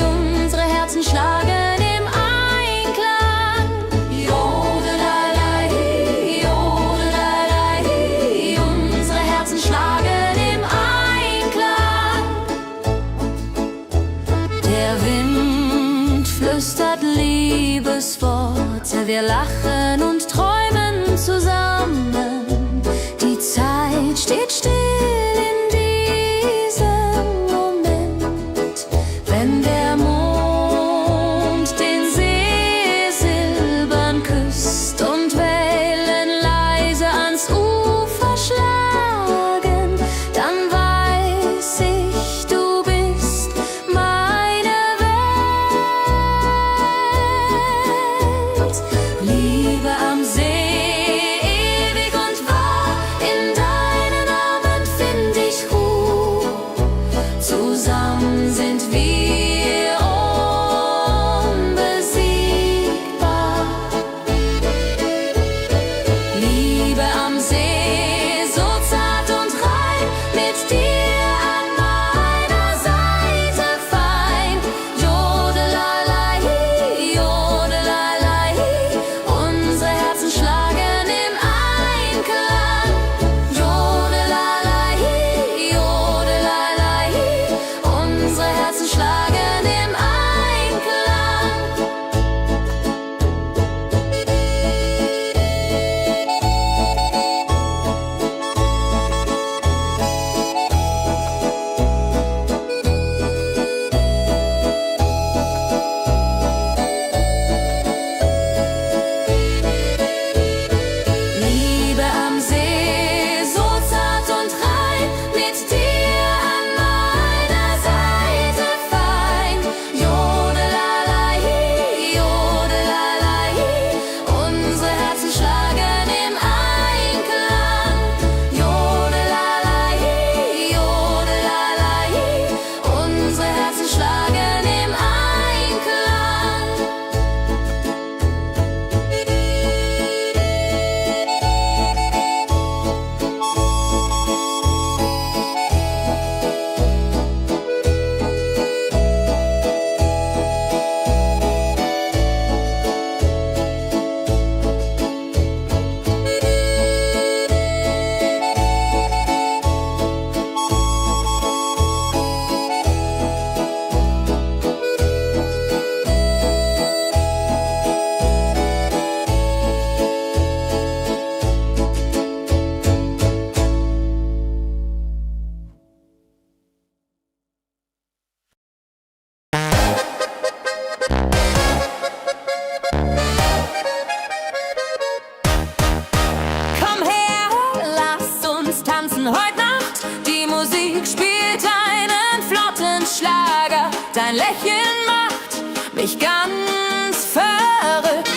unsere Herzen schlagen im Einklang. Jodelalei, jodelalei, unsere Herzen schlagen im Einklang. Der Wind flüstert Liebesworte, wir lachen und träumen zusammen. Die Zeit steht still in diesem Moment, wenn der Mond den See silbern küsst und Wellen leise ans Ufer schlagen, dann weiß ich, du bist meine Welt. Liebe am See, ewig und wahr, in deinen Armen find ich Ruhe. Zusammen sind wir unbesiegbar. Liebe am See, so zart und rein, mit dir an meiner Seite fein. Jodelalei, jodelalei, unsere Herzen schlagen im Einklang. Jodelalei, jodelalei, unsere Herzen schlagen im Einklang. Liebe am See, so zart und rein, mit dir an meiner Seite fein. Jodelalei, jodelalei, unsere Herzen schlagen im Einklang. Jodelalei, jodelalei, unsere Herzen schlagen im Einklang. Komm her, lass uns tanzen heute Nacht. Die Musik spielt einen flotten Schlager. Dein Lächeln macht mich ganz verrückt.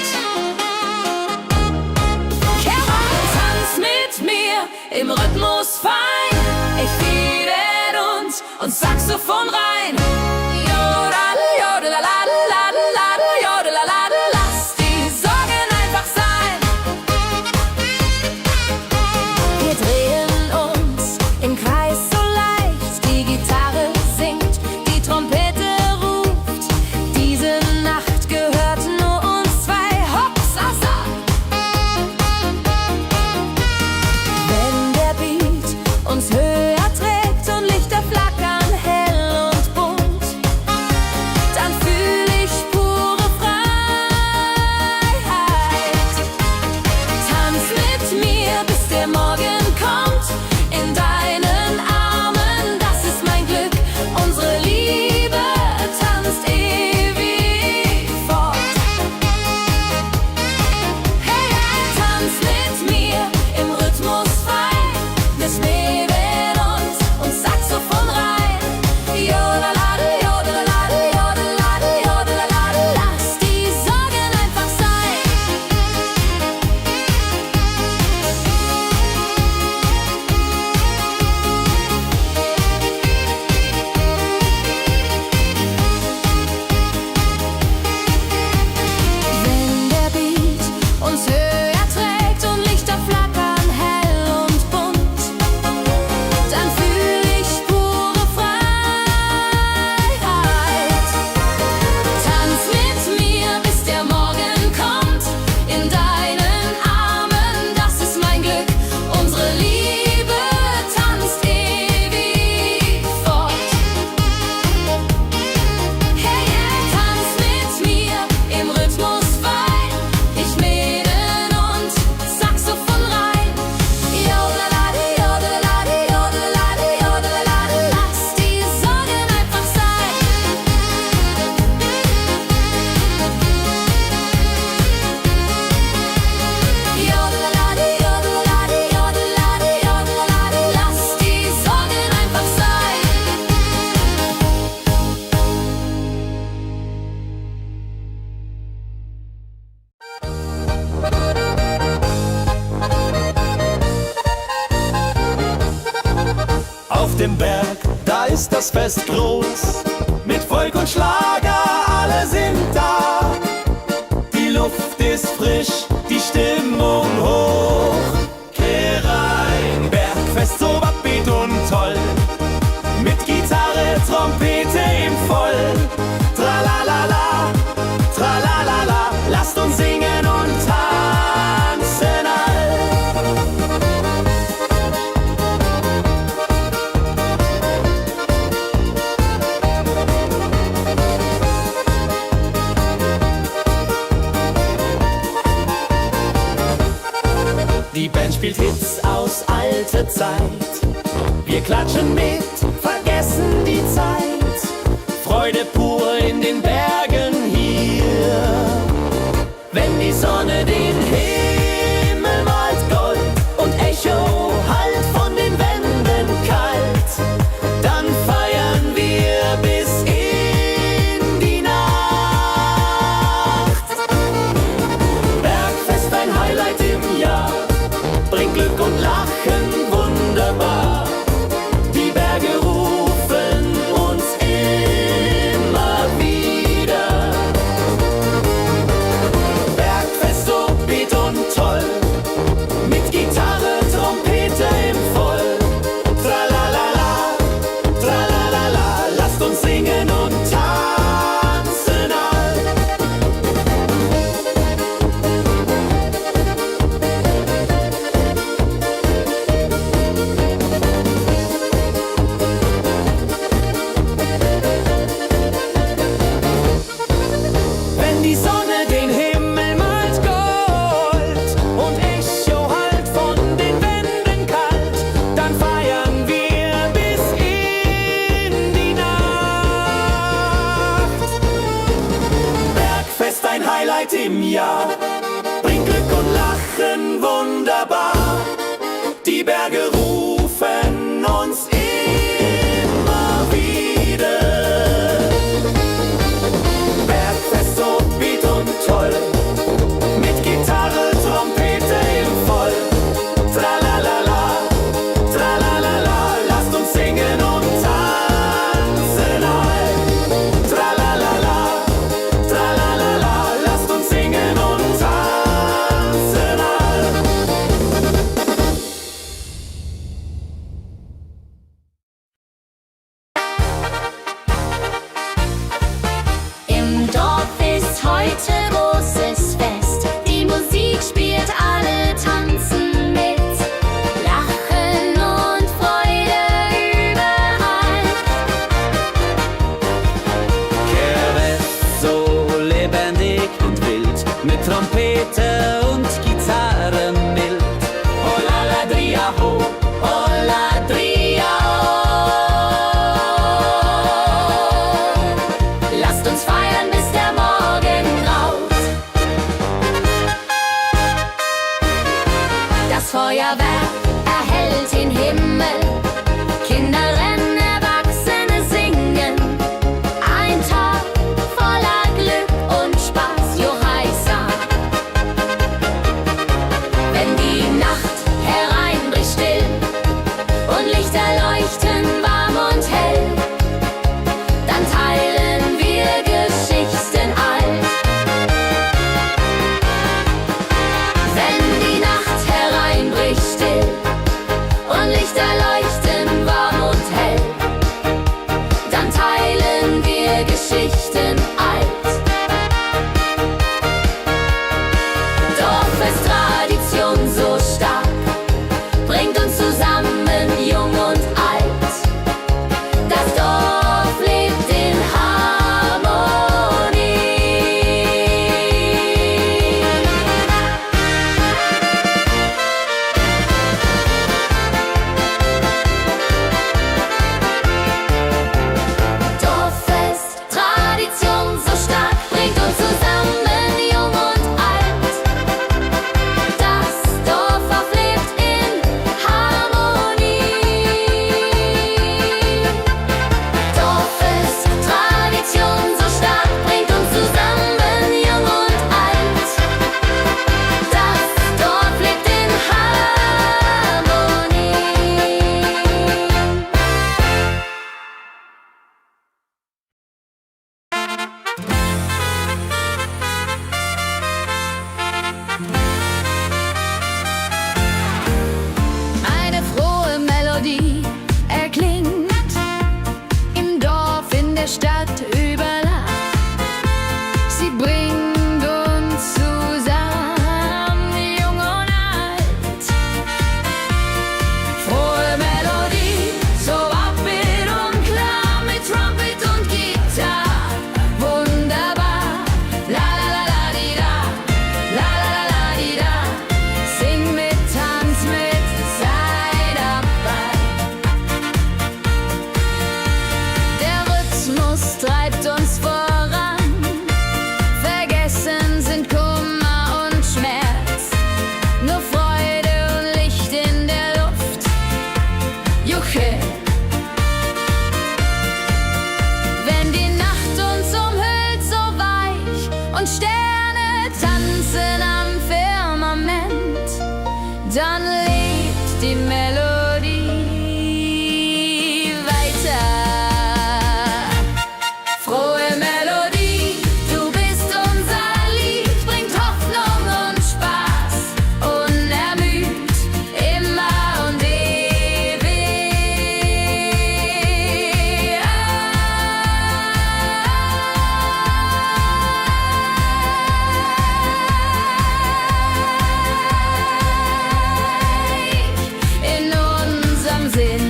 Bergfest groß, mit Volk und Schlager, alle sind da. Die Luft ist frisch, die Stimmung hoch. Kehr rein, Bergfest so upbeat und toll, mit Gitarre, Trompete im Voll. Tralalala, tralalala, lasst uns singen und tanzen all. Die Band spielt Hits aus alter Zeit. Wir klatschen mit, vergessen die Zeit. Freude pur in den Bergen hier. Wenn die Sonne den Himmel malt Gold und Echo hallt von den Wänden kalt, dann feiern wir bis in die Nacht. Bergfest, ein Highlight im Jahr, bringt Glück und Lachen wunderbar. Die Berge rufen uns immer wieder. Bergfest so beat und toll, mit Gitarre, Trompete im Voll. Tralalala, tralalala, lasst uns singen und tanzen all. Wenn die Sonne den Himmel malt Gold und Echo hallt von den Wänden kalt, dann feiern wir bis in die Nacht. Bergfest, ein Highlight im Jahr, bringt Glück und Lachen wunderbar. Die Berge rufen uns immer wieder. Bergfest so beat und toll, mit Gitarre, Trompete im Voll. Tralalala, tralalala, lasst uns singen und tanzen all. Tralalala, tralalala, lasst uns singen und tanzen all. Im Dorf ist heute großes Fest. Die Musik spielt, alle tanzen mit. Lachen und Freude überall. Kerwest so lebendig und wild, mit Trompete und Gitarre mild. Oh la la dria ho, oh la dria Oh, lasst uns feiern, bis der Morgen graut. Das Feuerwerk erhellt den Himmel. Kinder rennen, Erwachsene singen. Ein Tag voller Glück und Spaß, Johaisa. Wenn die Nacht hereinbricht still und Lichter leuchten warm und hell, dann teilen wir Geschenke und Sterne tanzen am Firmament. Dann lebt die Melodie weiter. Frohe Melodie, du bist unser Lied, bringt Hoffnung und Spaß, unermüd, immer und ewig in unserem Sinn.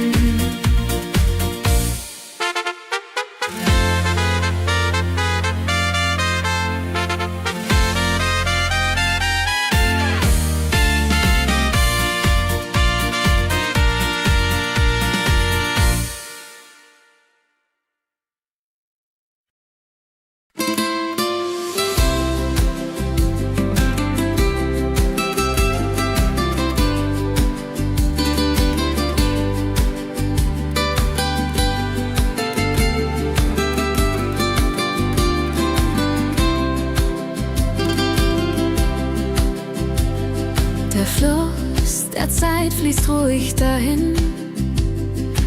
Der Fluss der Zeit fließt ruhig dahin,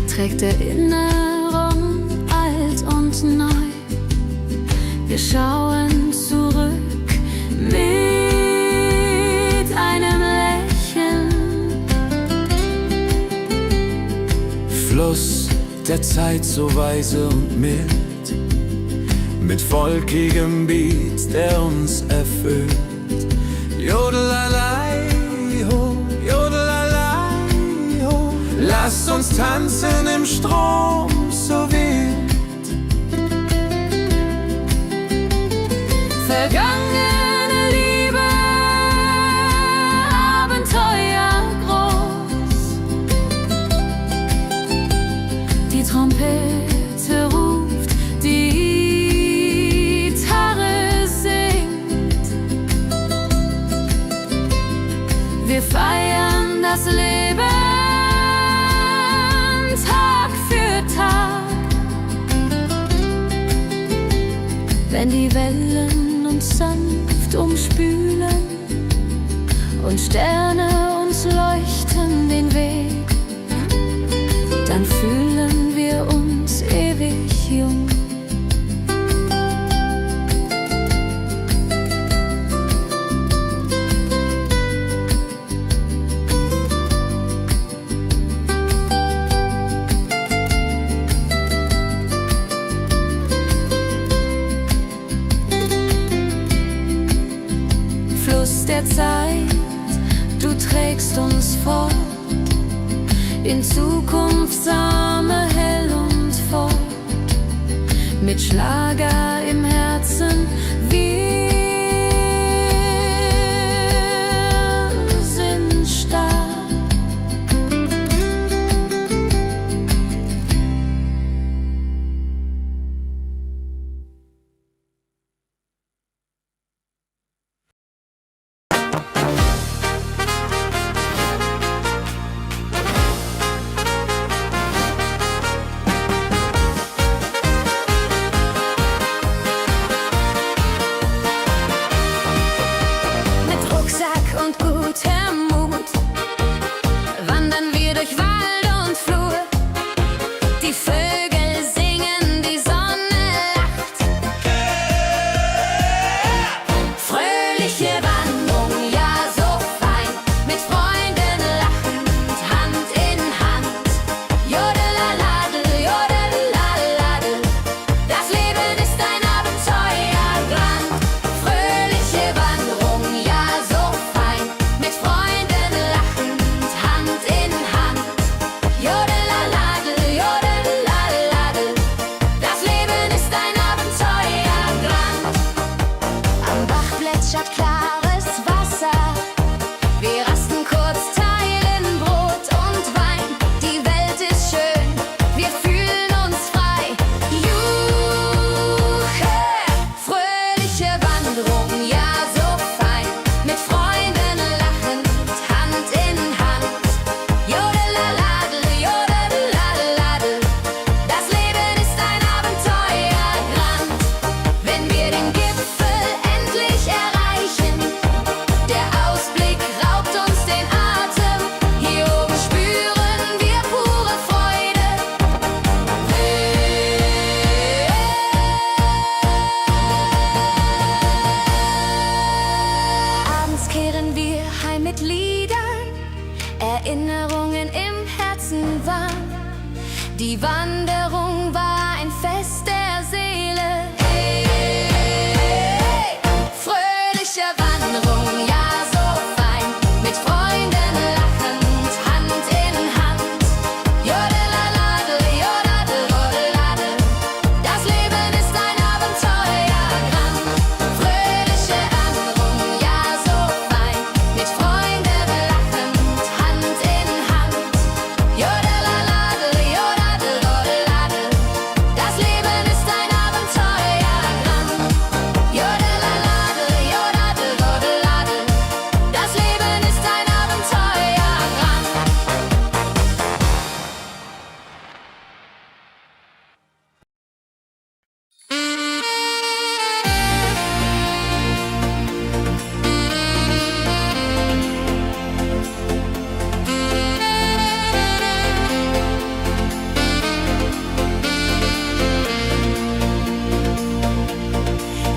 trägt Erinnerung alt und neu. Wir schauen zurück mit einem Lächeln. Fluss der Zeit so weise und mild, mit volkigem Beat, der uns erfüllt. Jodelalei, ho, jodelalei, ho. Lasst uns tanzen im Strom so wild. Vergangene Liebe, Abenteuer groß. Die Trompete ruft, die Gitarre singt. Wir feiern das Leben Tag für Tag. Wenn die Wellen uns sanft umspülen und Sterne uns leuchten den Weg, dann fühlen wir uns ewig jung. Fluss der Zeit, du trägst uns fort in Zukunftssame hell und fort, mit Schlager im Herzen. Wir sind stark.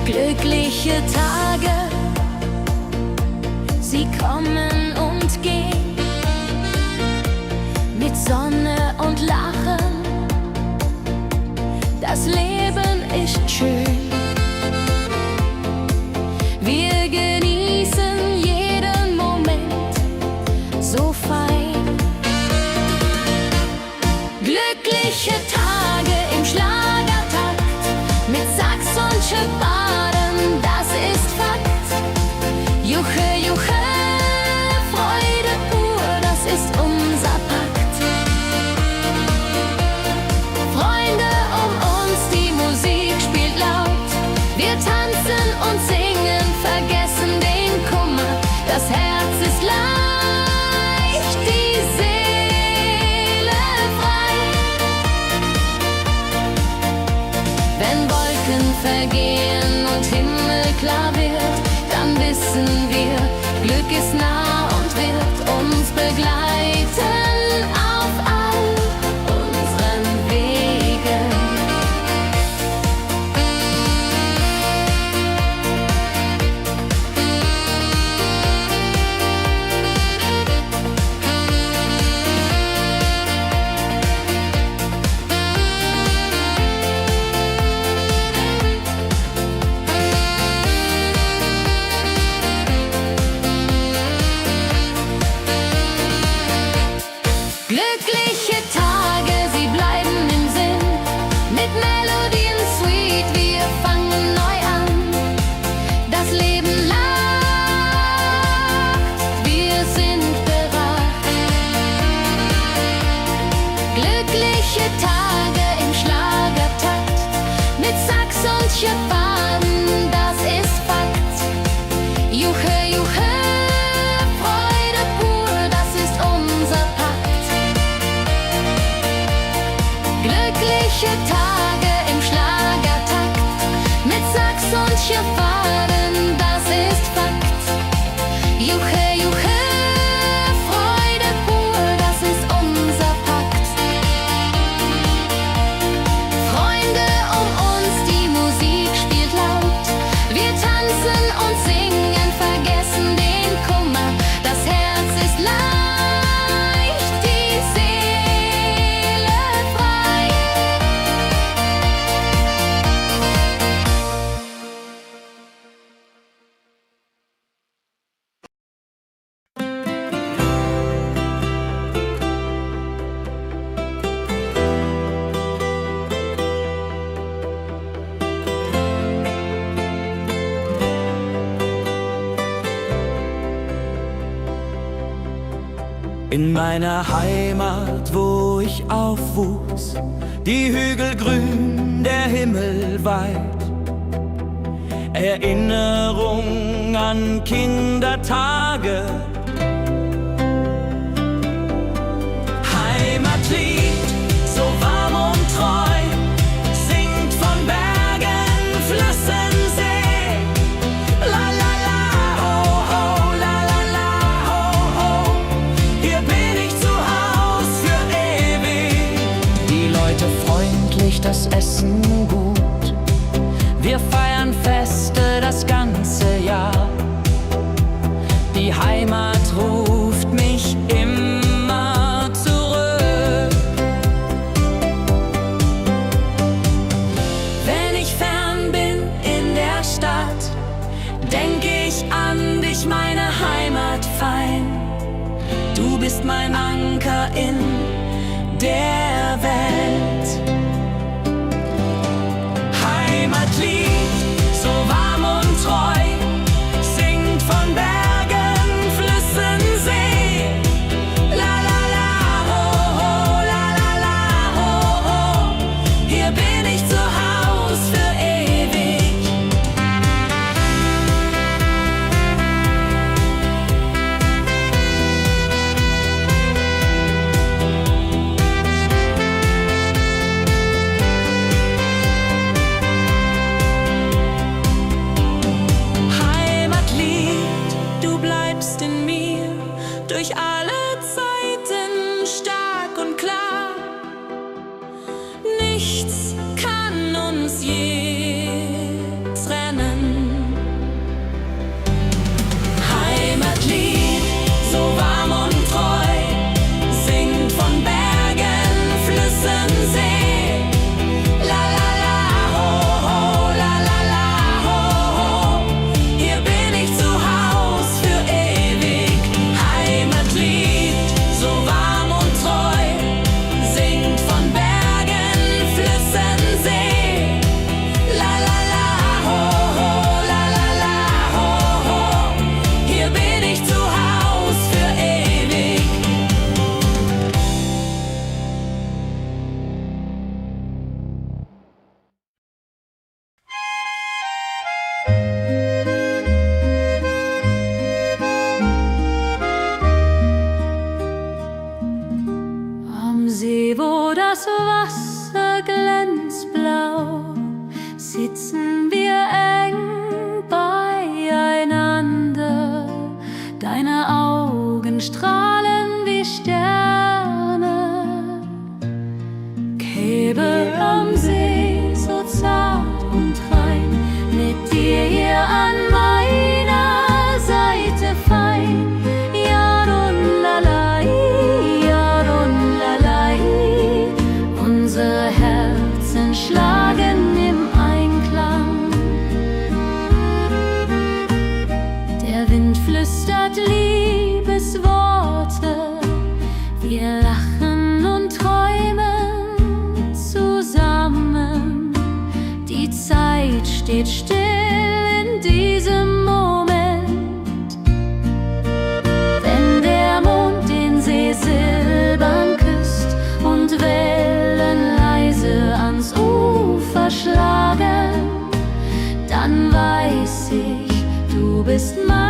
Glückliche Tage, sie kommen und gehen, mit Sonne und Lachen, das Leben ist schön. Wir genießen jeden Moment so fein. Glückliche Tage im Schlagertakt, mit Sax und Schöpfaden, das ist Fakt. Juche, Juche, Freude pur, das ist unser Pakt. Freunde um uns, die Musik spielt laut. Wir tanzen und singen, vergessen den Kummer. Das Herz ist leicht, die Seele frei. Wenn Wolken vergehen und Himmel klar wird, dann wissen wir, Glück ist nah und wird uns begleiten auf all unseren Wegen. Glückliche Tage, sie bleiben im Sinn, mit Melodien sweet, wir fangen neu an. Das Leben lacht, wir sind bereit. Glückliche Tage im Schlagertakt, mit Sax und Schöpfaden, das ist Fakt. Juche, Juche, Freude pur, das ist unser Pakt. Glückliche Tage im Schlagertakt, mit Sax und Schöpfaden, das ist Fakt. Juche, Juche, Freude pur, das ist unser Pakt. Freunde um uns, die Musik spielt laut. Wir tanzen und singen, vergessen den Kummer. Das Herz ist leicht, die Seele frei. In meiner Heimat, wo ich aufwuchs, die Hügel grün, der Himmel weit. Erinnerung an Kindertage. Heimatlied, so warm und treu, singt von Bergen, Flüssen, See. La la la, ho ho, la la la, ho ho. Hier bin ich zu Haus für ewig. Die Leute freundlich, das Essen gut. Wir feiern Feste das ganze Jahr. Die Heimat ruft mich immer zurück. Wenn ich fern bin in der Stadt, denk ich an dich, meine Heimat fein. Du bist mein Anker in der Welt. Heimatlied, so warm und treu, singt von Bergen, Flüssen, See. La la la, ho ho, la la la, ho ho. Hier bin ich zu Haus für ewig. flüstert Liebesworte. Wir lachen und träumen zusammen. Die Zeit steht still in diesem Moment. Wenn der Mond den See silbern küsst und Wellen leise ans Ufer schlagen, dann weiß ich, du bist meine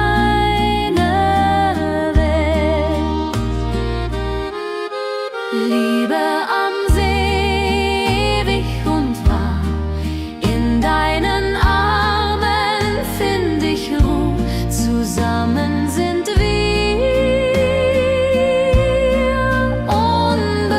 Welt. Liebe am See, ewig und wahr, in deinen Armen find ich Ruhe, zusammen sind wir unbesiegbar.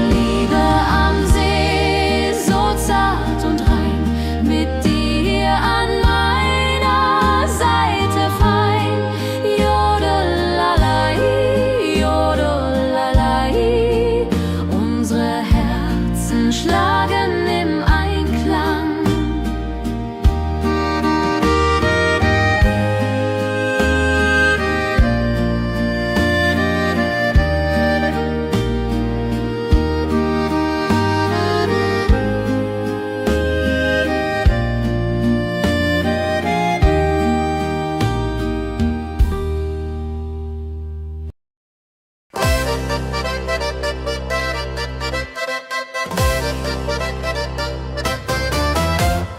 Liebe am See, so zart und rein, mit dir an meiner Seite fein. Jodelalai, jodelalai, unsere Herzen schlagen im Einklang.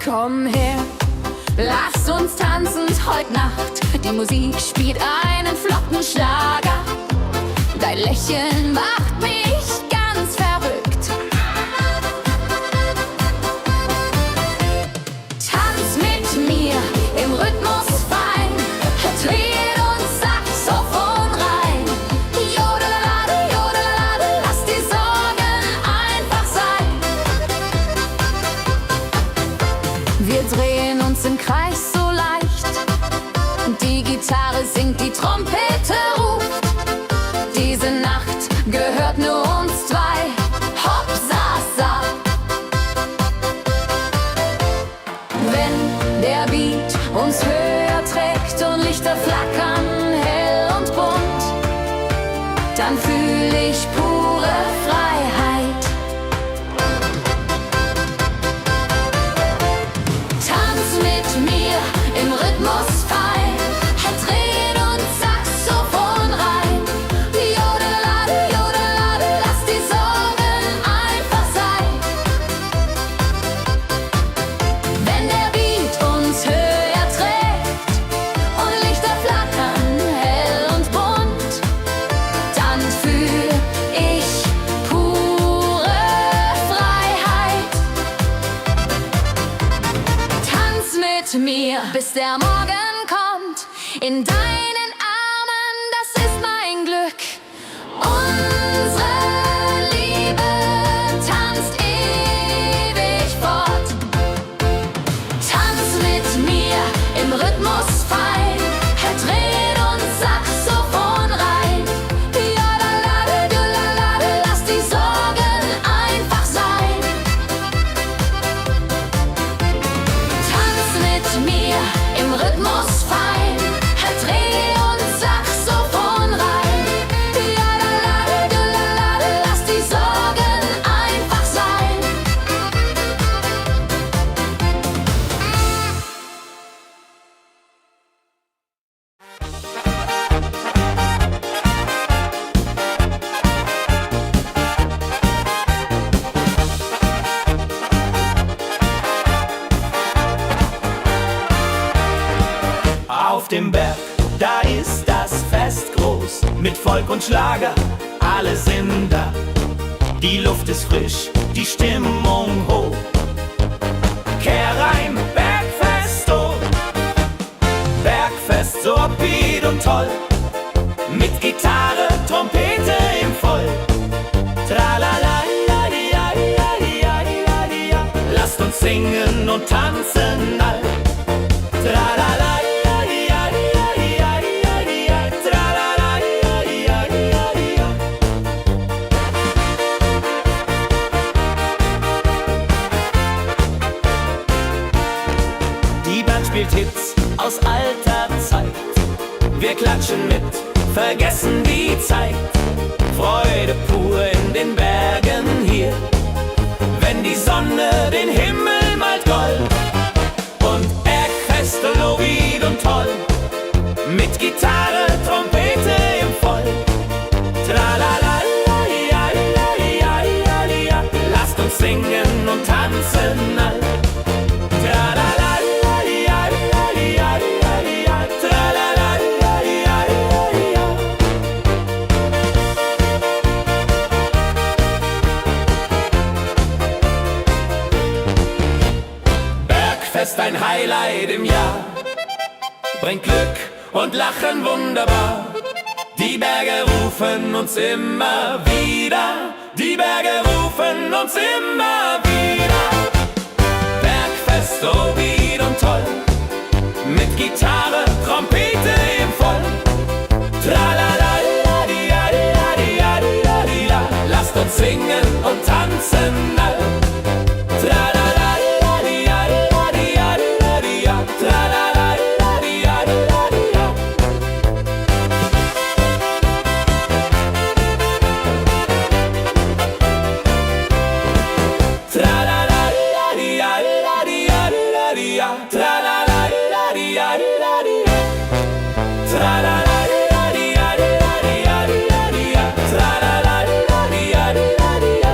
Komm her, lass uns tanzen heute Nacht. Die Musik spielt einen flotten Schlager. Dein Lächeln macht mich ganz verrückt. Tanz mit mir im Rhythmus fein, Tritt und Saxophon rein. Jodelade, jodelade, lass die Sorgen einfach sein. Wir drehen uns im Kreis so leicht. Die Gitarre singt, die Trompete ruft. Diese Nacht gehört nur uns zwei. Hopp, sa, sa. Wenn der Beat uns höher trägt und Lichter flackern hell und bunt, dann fühl ich pure Freiheit. Tanz mit mir im Rhythmus fein, Tritt und Saxophon rein. Jodelade, jodelade, lass die Sorgen einfach sein. Wenn der Beat uns höher trägt und Lichter flackern hell und bunt, dann fühl ich pure Freiheit. Tanz mit mir, bis der Morgen kommt. In deinen Armen, das ist mein Glück. Unsere Liebe tanzt ewig fort. Tanz mit mir im Rhythmus fein, Tritt und Saxophon rein. Jodelade, jodelade, lass die Sorgen einfach sein. Tanz mit mir im Rhythmus fein, Tritt und Saxophon rein. Jodelade, jodelade, lass die Sorgen einfach sein. Auf dem Berg, da ist das Fest groß, mit Volk und Schlager, alle sind da. Die Luft ist frisch, die Stimmung hoch. Kehr rein, Bergfest, oh. Bergfest, so upbeat und toll. Mit Gitarre, Trompete im Voll. Tralala, ja, ja, ja, ja, ja, ja. Lasst uns singen und tanzen all. Tralala, ja, ja, ja, ja, ja, ja. Tralala, ja, ja, ja, ja. Die Band spielt spielt Hits aus alter Zeit. Wir klatschen mit, vergessen die Zeit. Freude pur in den Bergen hier, wenn die Sonne den Himmel malt gold. Und Bergfest, Lovid und toll, mit Gitarre, Trompete im Voll. Tralalalaiaiaiaiaia, lasst uns singen und tanzen all. Tralalalaiaiaiaia, tralalalaiaiaia. Bergfest, ein Highlight im Jahr, bringt Glück und Lachen wunderbar. Die Berge rufen uns immer wieder, die Berge rufen uns immer wieder. Bergfest, Lovid und toll, mit Gitarre, Trompete im Voll. Tralalalaiaiaiaia, lasst uns singen und tanzen all. Tralalalaiaiaia, tralalalaiaiaia. Tralalalaiaiaia, tralalalaiaiaia. Tralalalaiaiaia, tralalalaiaiaia.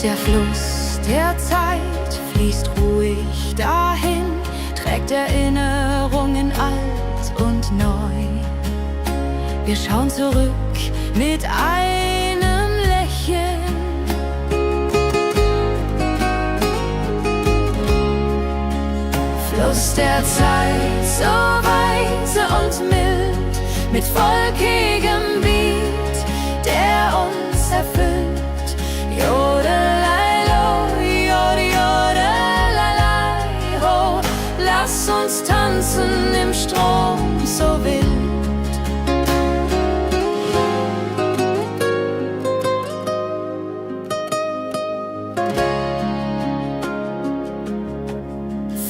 Der Fluss der Zeit fließt ruhig dahin, trägt Erinnerungen alt und neu. Wir schauen zurück mit einem Lächeln. Fluss der Zeit, so weise und mild, mit volkigem Beat, der uns erfüllt. Jodelailo, jodelalailai, ho, lass uns tanzen im Strom so wild.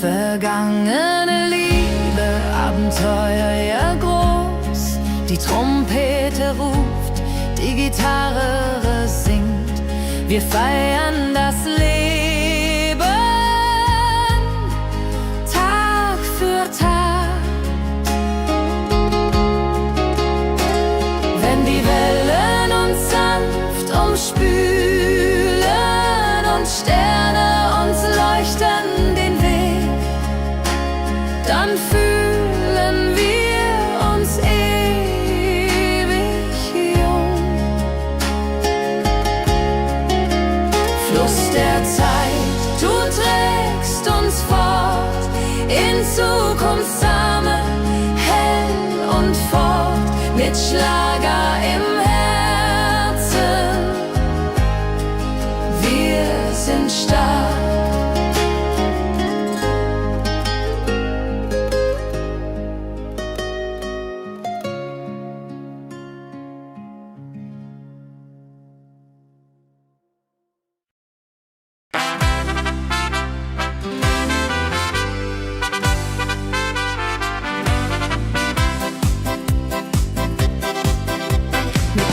Vergangene Liebe, Abenteuer ja groß. Die Trompete ruft, die Gitarre singt. Wir feiern das Leben Tag für Tag. Wenn die Wellen uns sanft umspülen und Sterne uns leuchten den Weg, dann fühlen wir uns ewig jung. Fluss der Zeit, du trägst uns fort in Zukunftssame, hell und fort, mit Schlager im Herzen. Wir sind stark.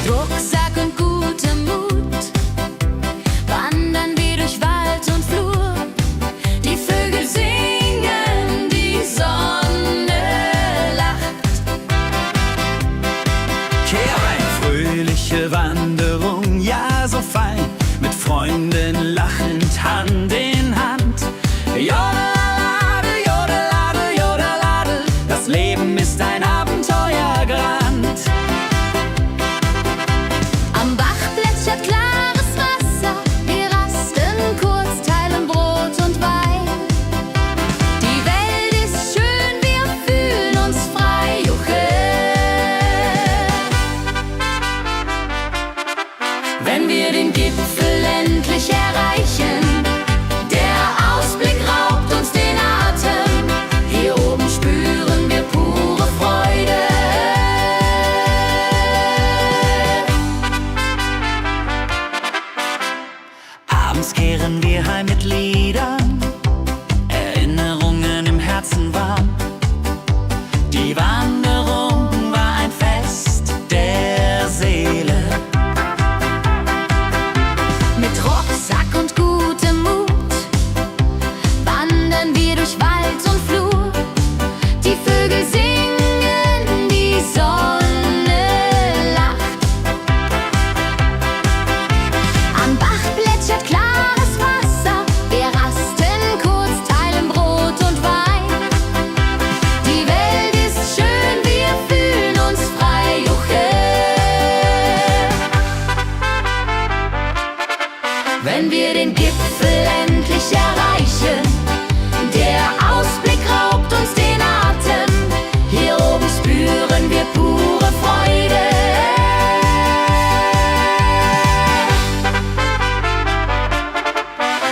Rucksack und gutem Mut wandern wir durch Wald und Flur. Die Vögel singen, die Sonne lacht. Kehr ein, fröhliche Wanderung, ja so fein, mit Freunden lachend Hand in Hand. Jodeladel, jodeladel, jodeladel, das Leben ist ein Abenteuergrand. Am Bach plätschert klares Wasser, wir rasten kurz, teilen Brot und Wein. Die Welt ist schön, wir fühlen uns frei, juche. Wenn wir den Gipfel endlich erreichen, der Ausblick raubt uns den Atem. Hier oben spüren wir pure Freude. Abends kehren wir heim mit Liedern, Erinnerungen im Herzen warm. Die Wanderung war ein Fest der Seele. Mit Rucksack und gutem Mut wandern wir durch Wald und Flur. Die Vögel singen, die Sonne lacht. Am Bach plätschert klares Wasser, wir rasten kurz, teilen Brot und Wein. Die Welt ist schön, wir fühlen uns frei, juche. Wenn wir den Gipfel endlich erreichen, der Ausblick raubt uns den Atem. Hier oben spüren wir pure Freude.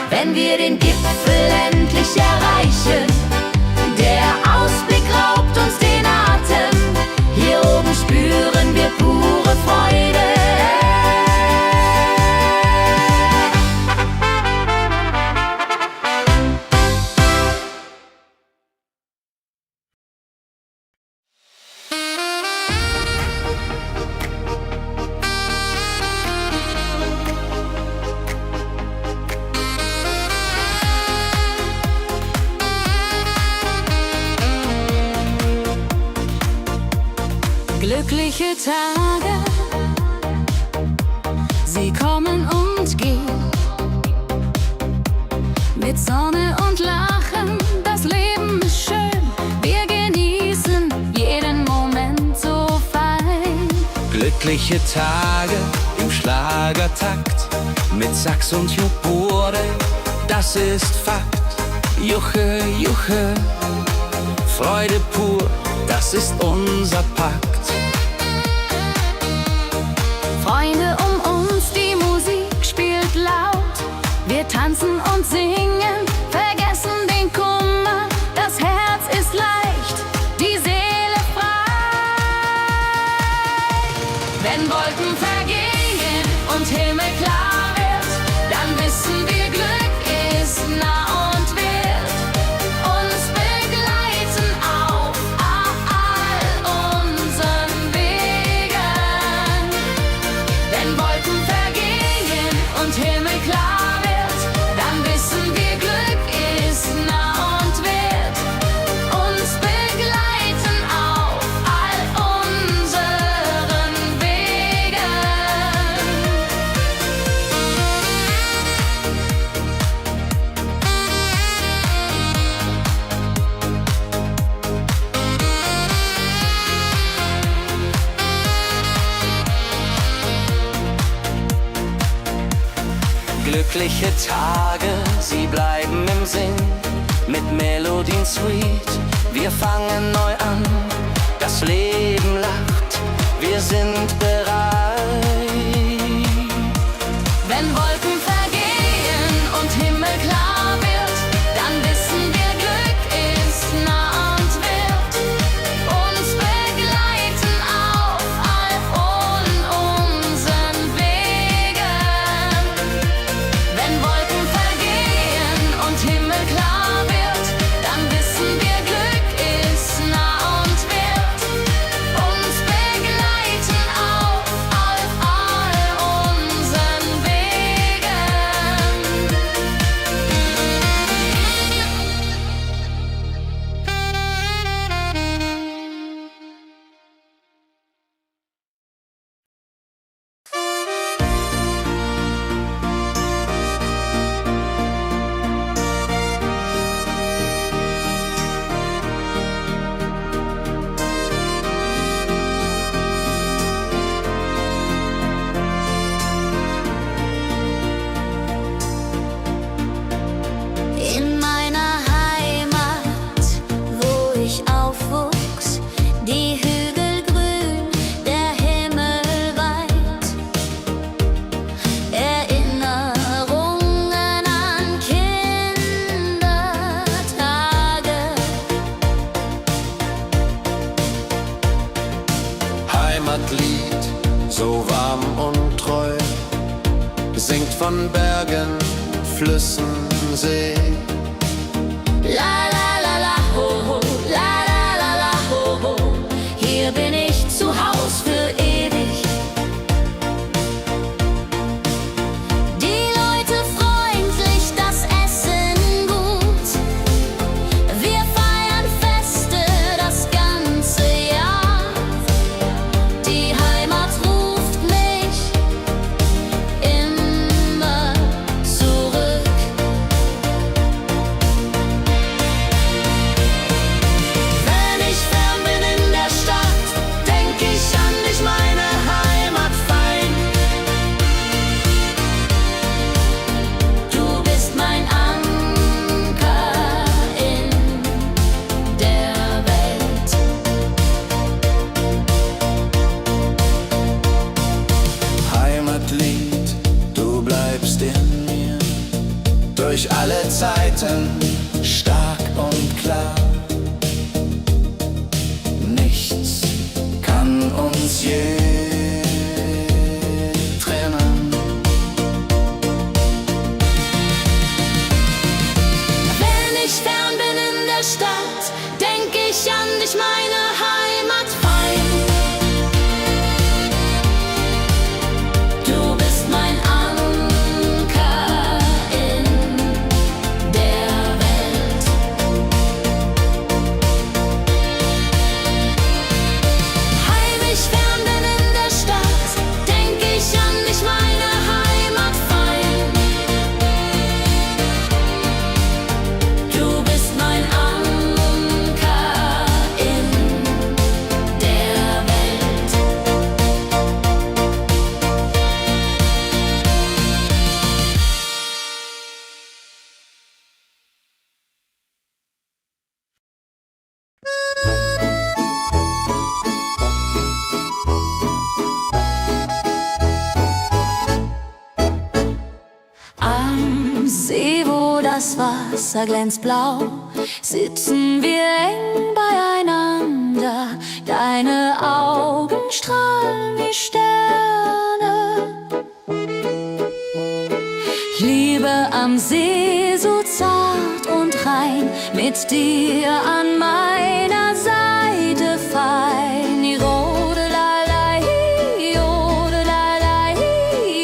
Wenn wir den Gipfel endlich erreichen, der Ausblick raubt uns den Atem. Hier oben spüren wir pure Freude. Glückliche Tage, sie kommen und gehen. mit Sonne und Lachen. Das Leben ist schön, wir genießen jeden Moment so fein. Glückliche Tage im Schlagertakt mit Sax und Juborde, das ist Fakt. Juche, Juche, Freude pur, das ist unser Pakt. Freunde um uns, die Musik spielt laut. Wir tanzen und singen, vergessen den Kummer. Das Herz ist leicht, die Seele frei. Wenn Wolken vergehen und Himmel klar wird, dann wissen wir, Glück ist nah und wird uns begleiten auf all unseren Wegen. Wenn Wolken vergehen und Himmel klar wird, dann wissen wir, Glück ist nah und wird uns begleiten auf all unseren Wegen. Glückliche Tage, sie bleiben im Sinn, mit Melodien sweet. Wir fangen neu an, das Leben lacht, wir sind bereit. Wenn Wolken vergehen und Himmel klar wird, dann wissen wir, Glück ist nah und wird uns begleiten auf all unseren Wegen. Wenn Wolken vergehen und Himmel klar wird, dann wissen wir, Glück ist nah und wird uns begleiten auf all unseren Wegen. In meiner Heimat, wo ich aufwuchs, die Hügel grün, der Himmel weit. Erinnerungen an Kindertage. Heimatlied, so warm und treu, singt von Bergen, Flüssen, See. La la la la ho ho, la la la la ho ho. Hier bin ich zu Haus für ewig. Die Leute freundlich, das Essen gut. Wir feiern Feste das ganze Jahr. Die Heimat ruft mich immer zurück. Wenn ich fern bin in der Stadt, denk ich an dich, meine Heimat fein. Du bist mein Anker in der Welt. Heimatlied, du bleibst in mir, durch alle Zeiten stark und klar. Nichts kann uns je trennen. Wenn ich fern bin in der Stadt, denk ich an dich, meine Heimat fein. Du bist mein Anker in der Welt. das Wasser glänzt blau, sitzen wir eng beieinander. Deine Augen strahlen wie Sterne. Liebe am See, so zart und rein, mit dir an meiner Seite fein. Jodelalei, jodelalei,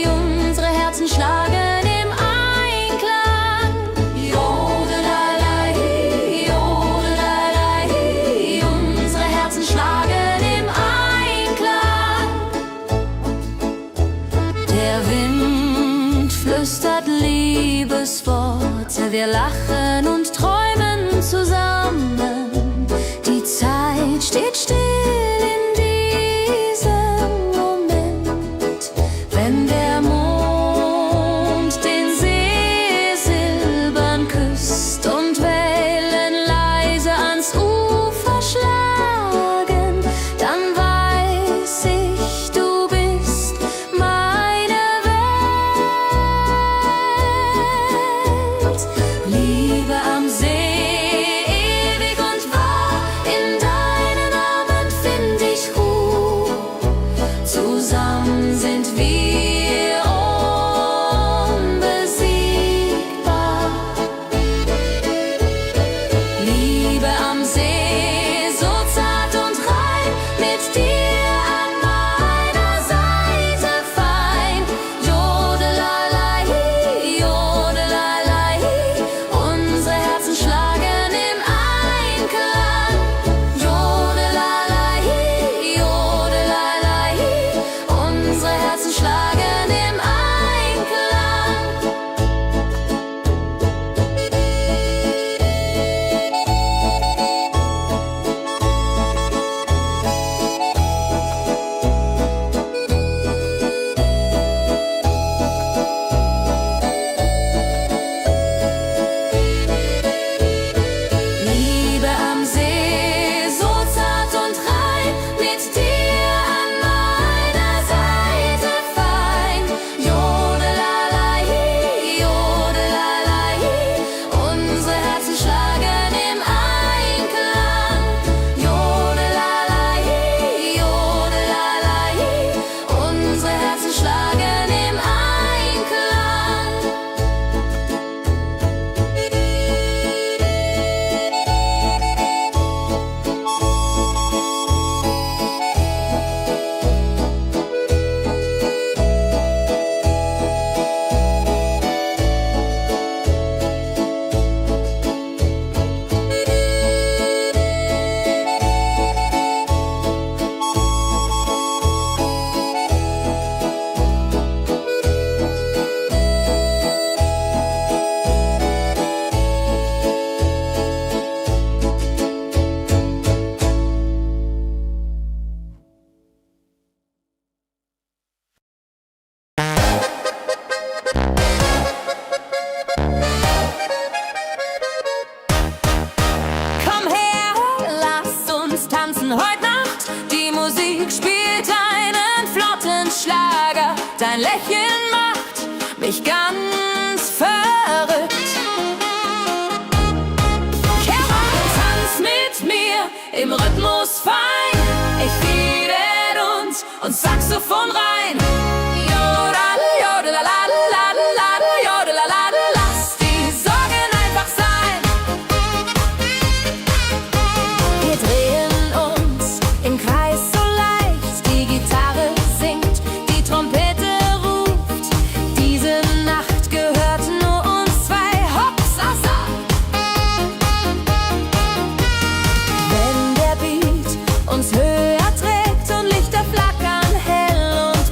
unsere Herzen schlagen im Einklang. Jodelalei, jodelalei, unsere Herzen schlagen im Einklang. Der Wind flüstert Liebesworte, wir lachen und träumen zusammen. Die Zeit steht still in diesem Moment, wenn der Mond den See silbern küsst und Wellen leise ans Ufer schlagen, dann weiß ich, du bist meine Welt. Liebe am See, ewig und wahr, in deinen Armen find ich Ruhe. Zusammen sind wir unbesiegbar. Liebe am See, so zart und rein, mit dir an meiner Seite fein. Jodelalei, jodelalei, unsere Herzen schlagen im Einklang. Jodelalei, jodelalei, unsere Herzen schlagen im Einklang. Liebe am See, so zart und rein, mit dir an meiner Seite fein. Jodelalei, jodelalei, unsere Herzen schlagen im Einklang. Jodelalei, jodelalei, unsere Herzen schlagen im Einklang. Komm her, lass uns tanzen heute Nacht. Die Musik spielt einen flotten Schlager. Dein Lächeln macht mich ganz verrückt. Kehr rein, tanz mit mir im Rhythmus fein. Ich liebe uns und Saxophon rein. Jodel, jodelalalalalala, jodelalala, lass die Sorgen einfach sein. Wir drehen uns im Kreis so leicht, die Gitarre singt, die Trompete ruft. Diese Nacht gehört nur uns zwei, Hopsasa. Wenn der Beat uns höher trägt und Lichter flackern hell und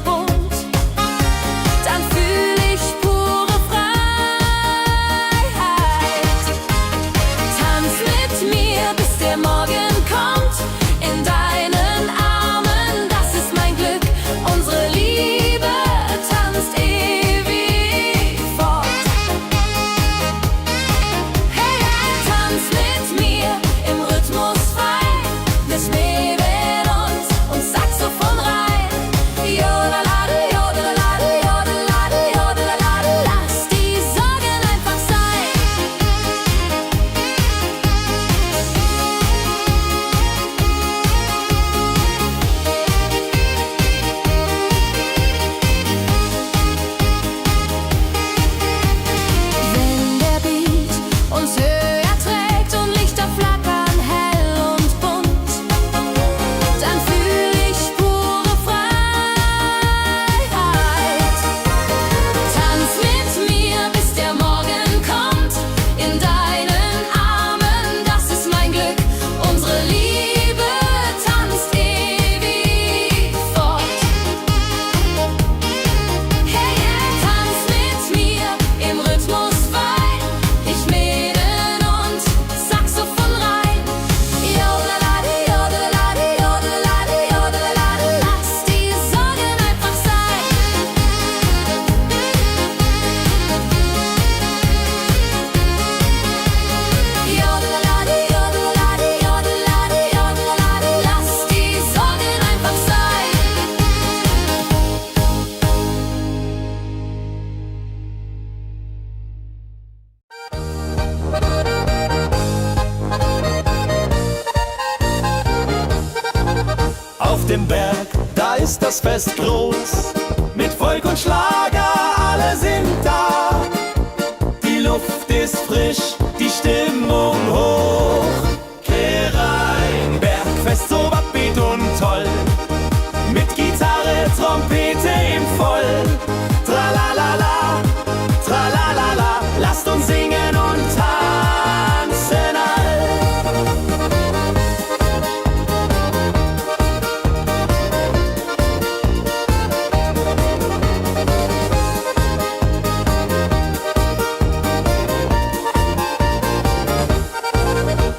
groß. Mit Volk und Schlager, alle sind da. Die Luft ist frisch, die Stimmung hoch. Kerein, Bergfest, so upbeat und toll. Mit Gitarre, Trompete im Voll. Tralalala, tralalala, lasst uns singen und tanzen all.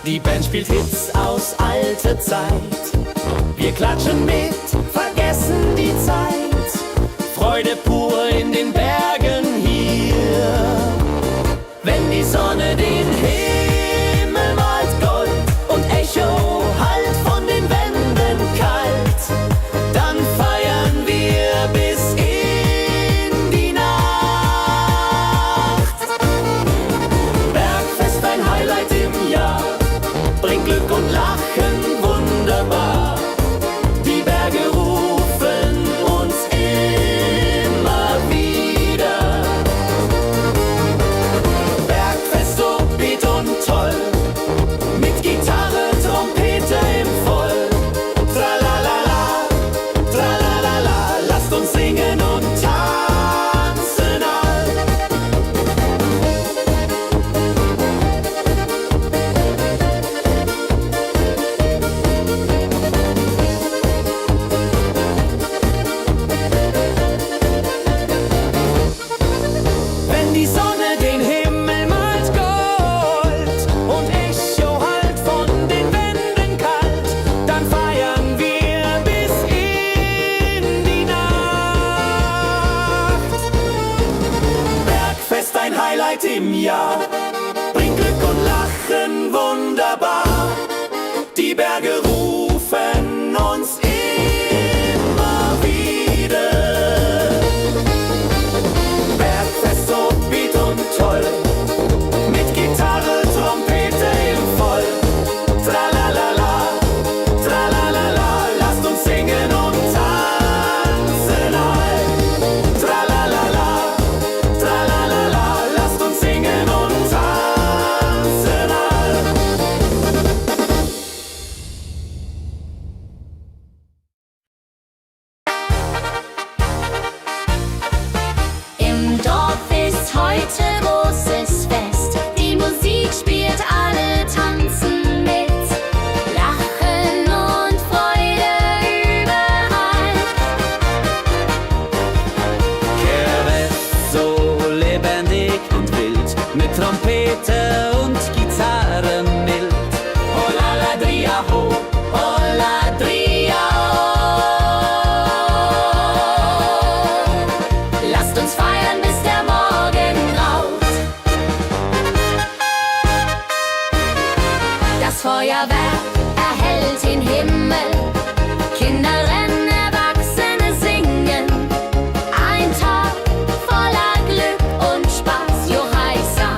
Die Band spielt Hits aus alter Zeit. Wir klatschen mit, vergessen die Zeit. Freude pur in den Bergen hier. Wenn die Sonne den Himmel malt Gold und Echo hallt von den Wänden kalt, dann feiern wir bis in die Nacht. Bergfest, ein Highlight im Jahr, bringt Glück und Lachen wunderbar. Die Berge rufen uns immer wieder. Bergfest, so beat und toll, mit Gitarre, Trompete im Voll. Tralalala, tralalala, lasst uns singen und tanzen all. Wenn die Sonne den Himmel malt Gold und Echo hallt von den Wänden kalt, dann feiern wir bis in die Nacht. Bergfest, ein Highlight im Jahr, bringt Glück und Lachen wunderbar. Die Berge rufen uns immer wieder. Bergfest, so beat und toll, mit Gitarre, Trompete im Voll. Tralalala, tralalala, lasst uns singen und tanzen all. Tralalala, tralalala, lasst uns singen und tanzen all. Im Dorf ist heute großes Fest. Die Musik spielt, alle tanzen mit. Lachen und Freude überall. Kehrwest, so lebendig und wild, mit Trompete und Gitarre mild. Hola ladria ho, hola ladria ho. Lasst uns feiern, bis der Morgen graut. Das Feuerwerk erhellt den Himmel. Kinder rennen, Erwachsene singen. Ein Tag voller Glück und Spaß, Johaisa.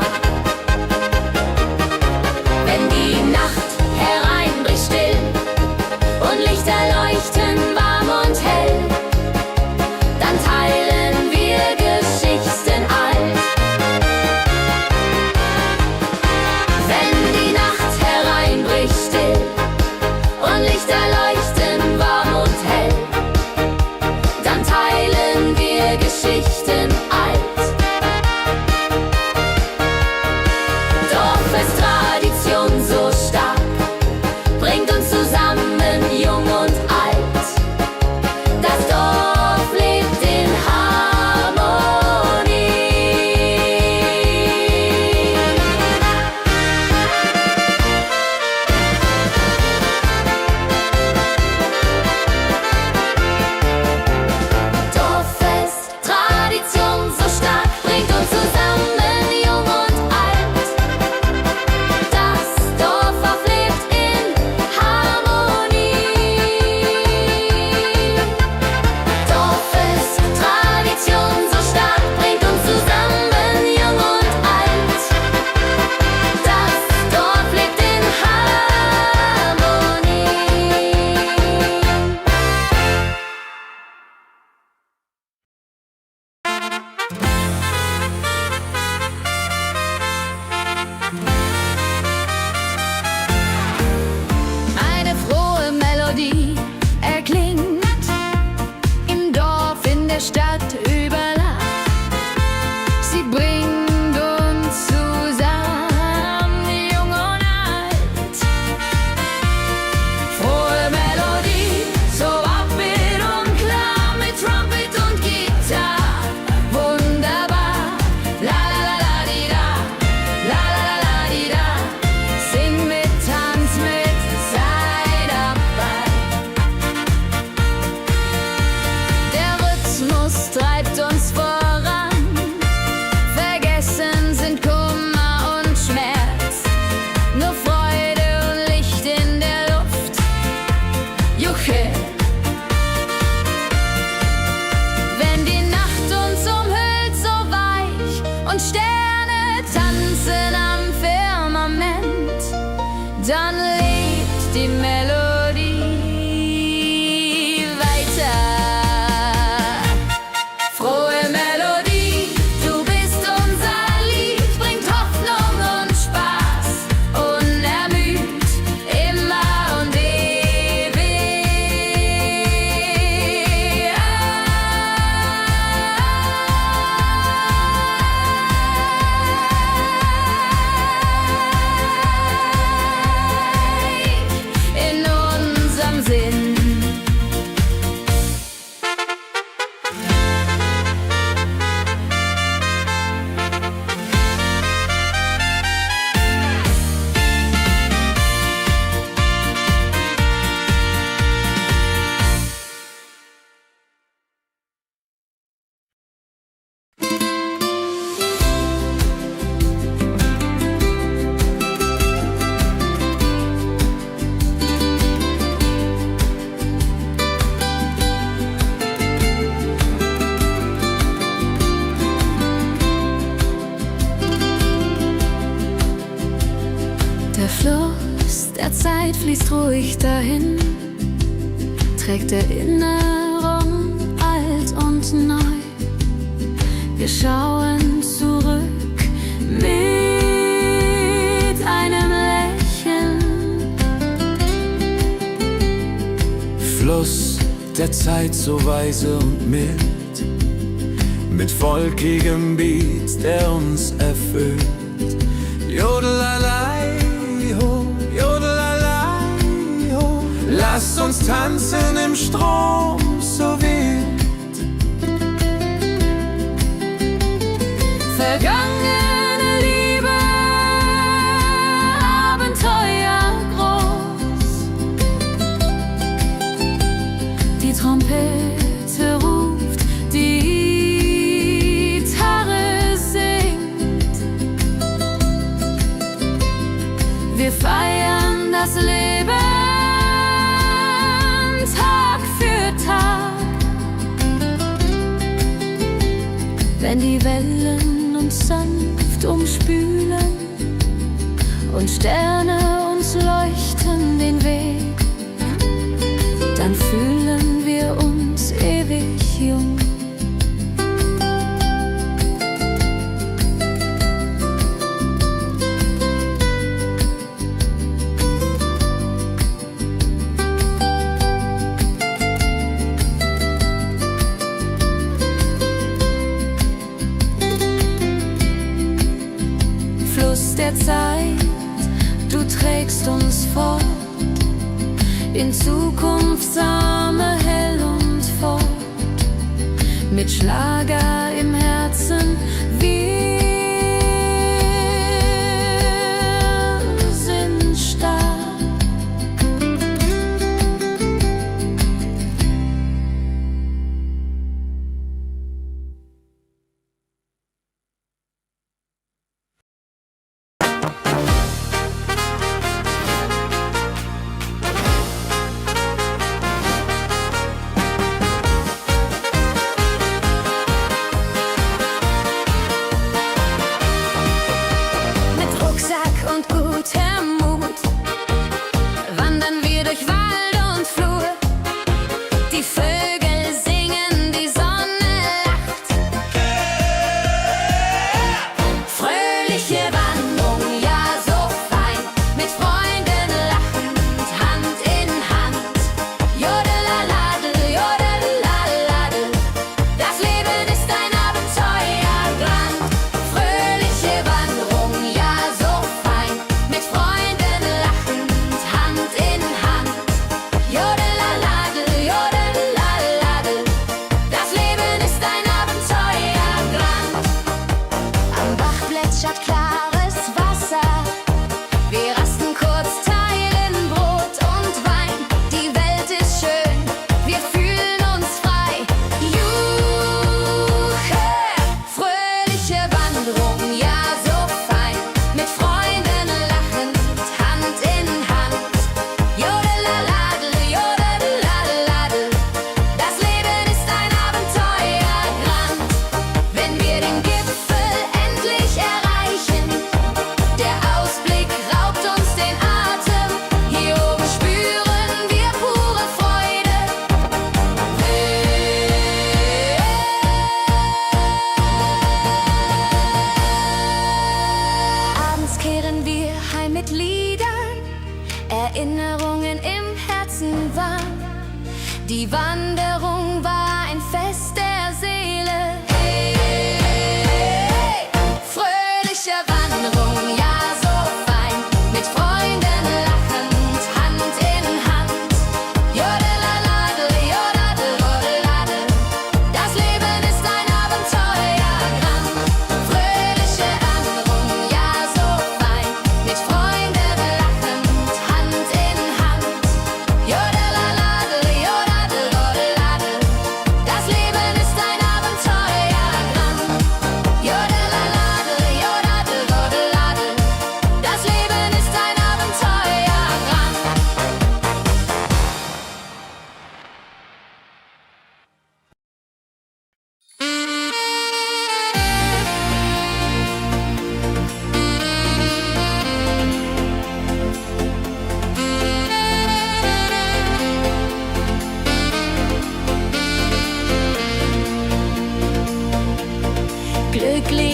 der Stadt über Land. Sie bringt uns zusammen, jung und alt. Frohe Melodie, so upbeat und klar, mit Trumpet und Gitarre. Wunderbar, la la la la di da, la la la la di da. Sing mit, tanz mit, sei dabei. Der Rhythmus treibt uns voran. Vergessen sind Kummer und Schmerz. Nur Freude und Licht in der Luft. Juche. Wenn die Nacht uns umhüllt, so weich und Sterne tanzen am Firmament, dann lebt die Melodie weiter. Frohe Melodie, du bist unser Lied, bringt Hoffnung und Spaß, unermüd, immer und ewig in unserem Sinn. Der Fluss der Zeit fließt ruhig dahin, trägt Erinnerung alt und neu. Wir schauen zurück mit einem Lächeln. Fluss der Zeit so weise und mild, mit volkigem Beat, der uns erfüllt. Jodelalei, ho, jodelalei, ho. Lasst uns tanzen im Strom so wild. Vergangene Liebe, Abenteuer groß. Die Trompete ruft, die Gitarre singt. Wir feiern das Leben Tag für Tag. Wenn die Wellen uns sanft umspülen und Sterne uns leuchten den Weg, dann fühlen wir uns ewig jung. Fluss der Zeit, du trägst uns fort in Zukunftsarme hell und fort, mit Schlager im Herzen. Wir sind stark.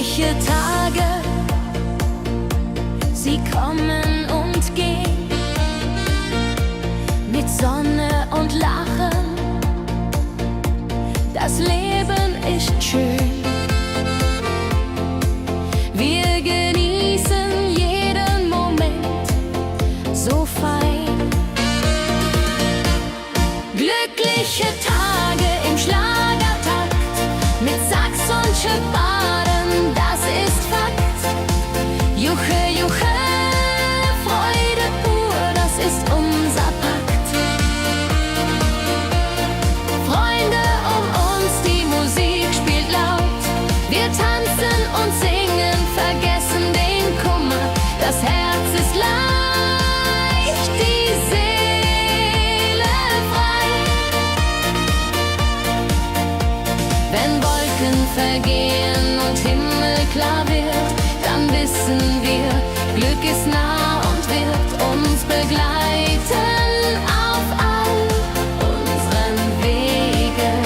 Glückliche Tage, sie kommen und gehen, mit Sonne und Lachen, das Leben ist schön. Wir genießen jeden Moment so fein. Glückliche Tage im Schlagertakt, mit Sax und Schöpfaden, das ist Fakt. Juche, Juche, Freude pur, das ist unser Pakt. Freunde um uns, die Musik spielt laut. Wir tanzen und singen, vergessen den Kummer. Das Herz ist leicht, die Seele frei. Wenn Wolken vergehen und Himmel klar wird, dann wissen wir, Glück ist nah und wird uns begleiten auf all unseren Wegen.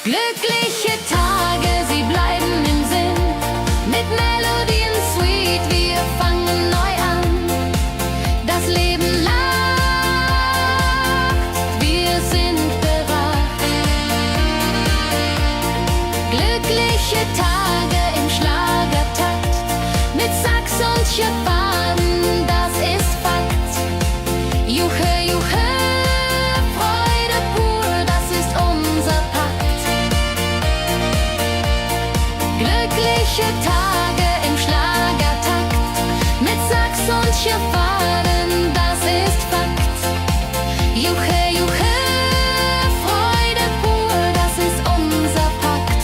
Glückliche Tage, sie bleiben im Sinn, mit Melodien sweet, wir fangen neu an. Das Leben lacht, wir sind bereit. Glückliche Tage im Schlagertakt, mit Sax und Schöpfaden, das ist Fakt. Juche, Juche, Freude pur, das ist unser Pakt. Glückliche Tage im Schlagertakt, mit Sax und Schöpfaden, das ist Fakt. Juche, Juche, Freude pur, das ist unser Pakt.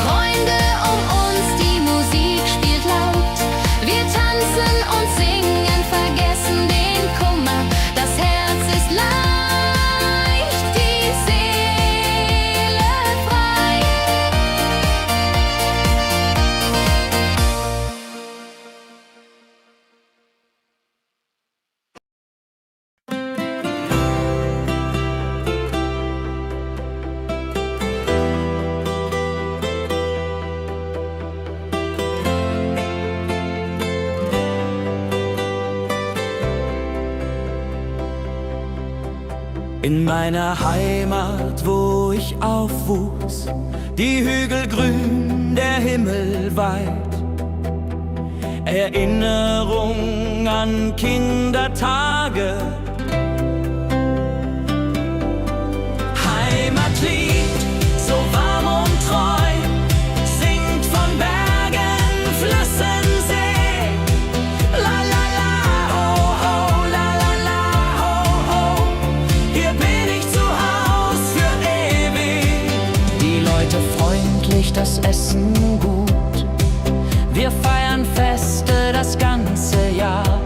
Freunde um uns, die Musik spielt laut. Wir tanzen und singen, vergessen den Kummer. Das Herz ist leicht, die Seele frei. In meiner Heimat, wo ich aufwuchs, die Hügel grün, der Himmel weit. Erinnerung an Kindertage. Heimatlied, so warm und treu, singt von Bergen, Flüssen, See. La la la, ho ho, la la la, ho ho. Hier bin ich zu Haus für ewig. Die Leute freundlich, das Essen gut. Wir feiern Feste das ganze Jahr.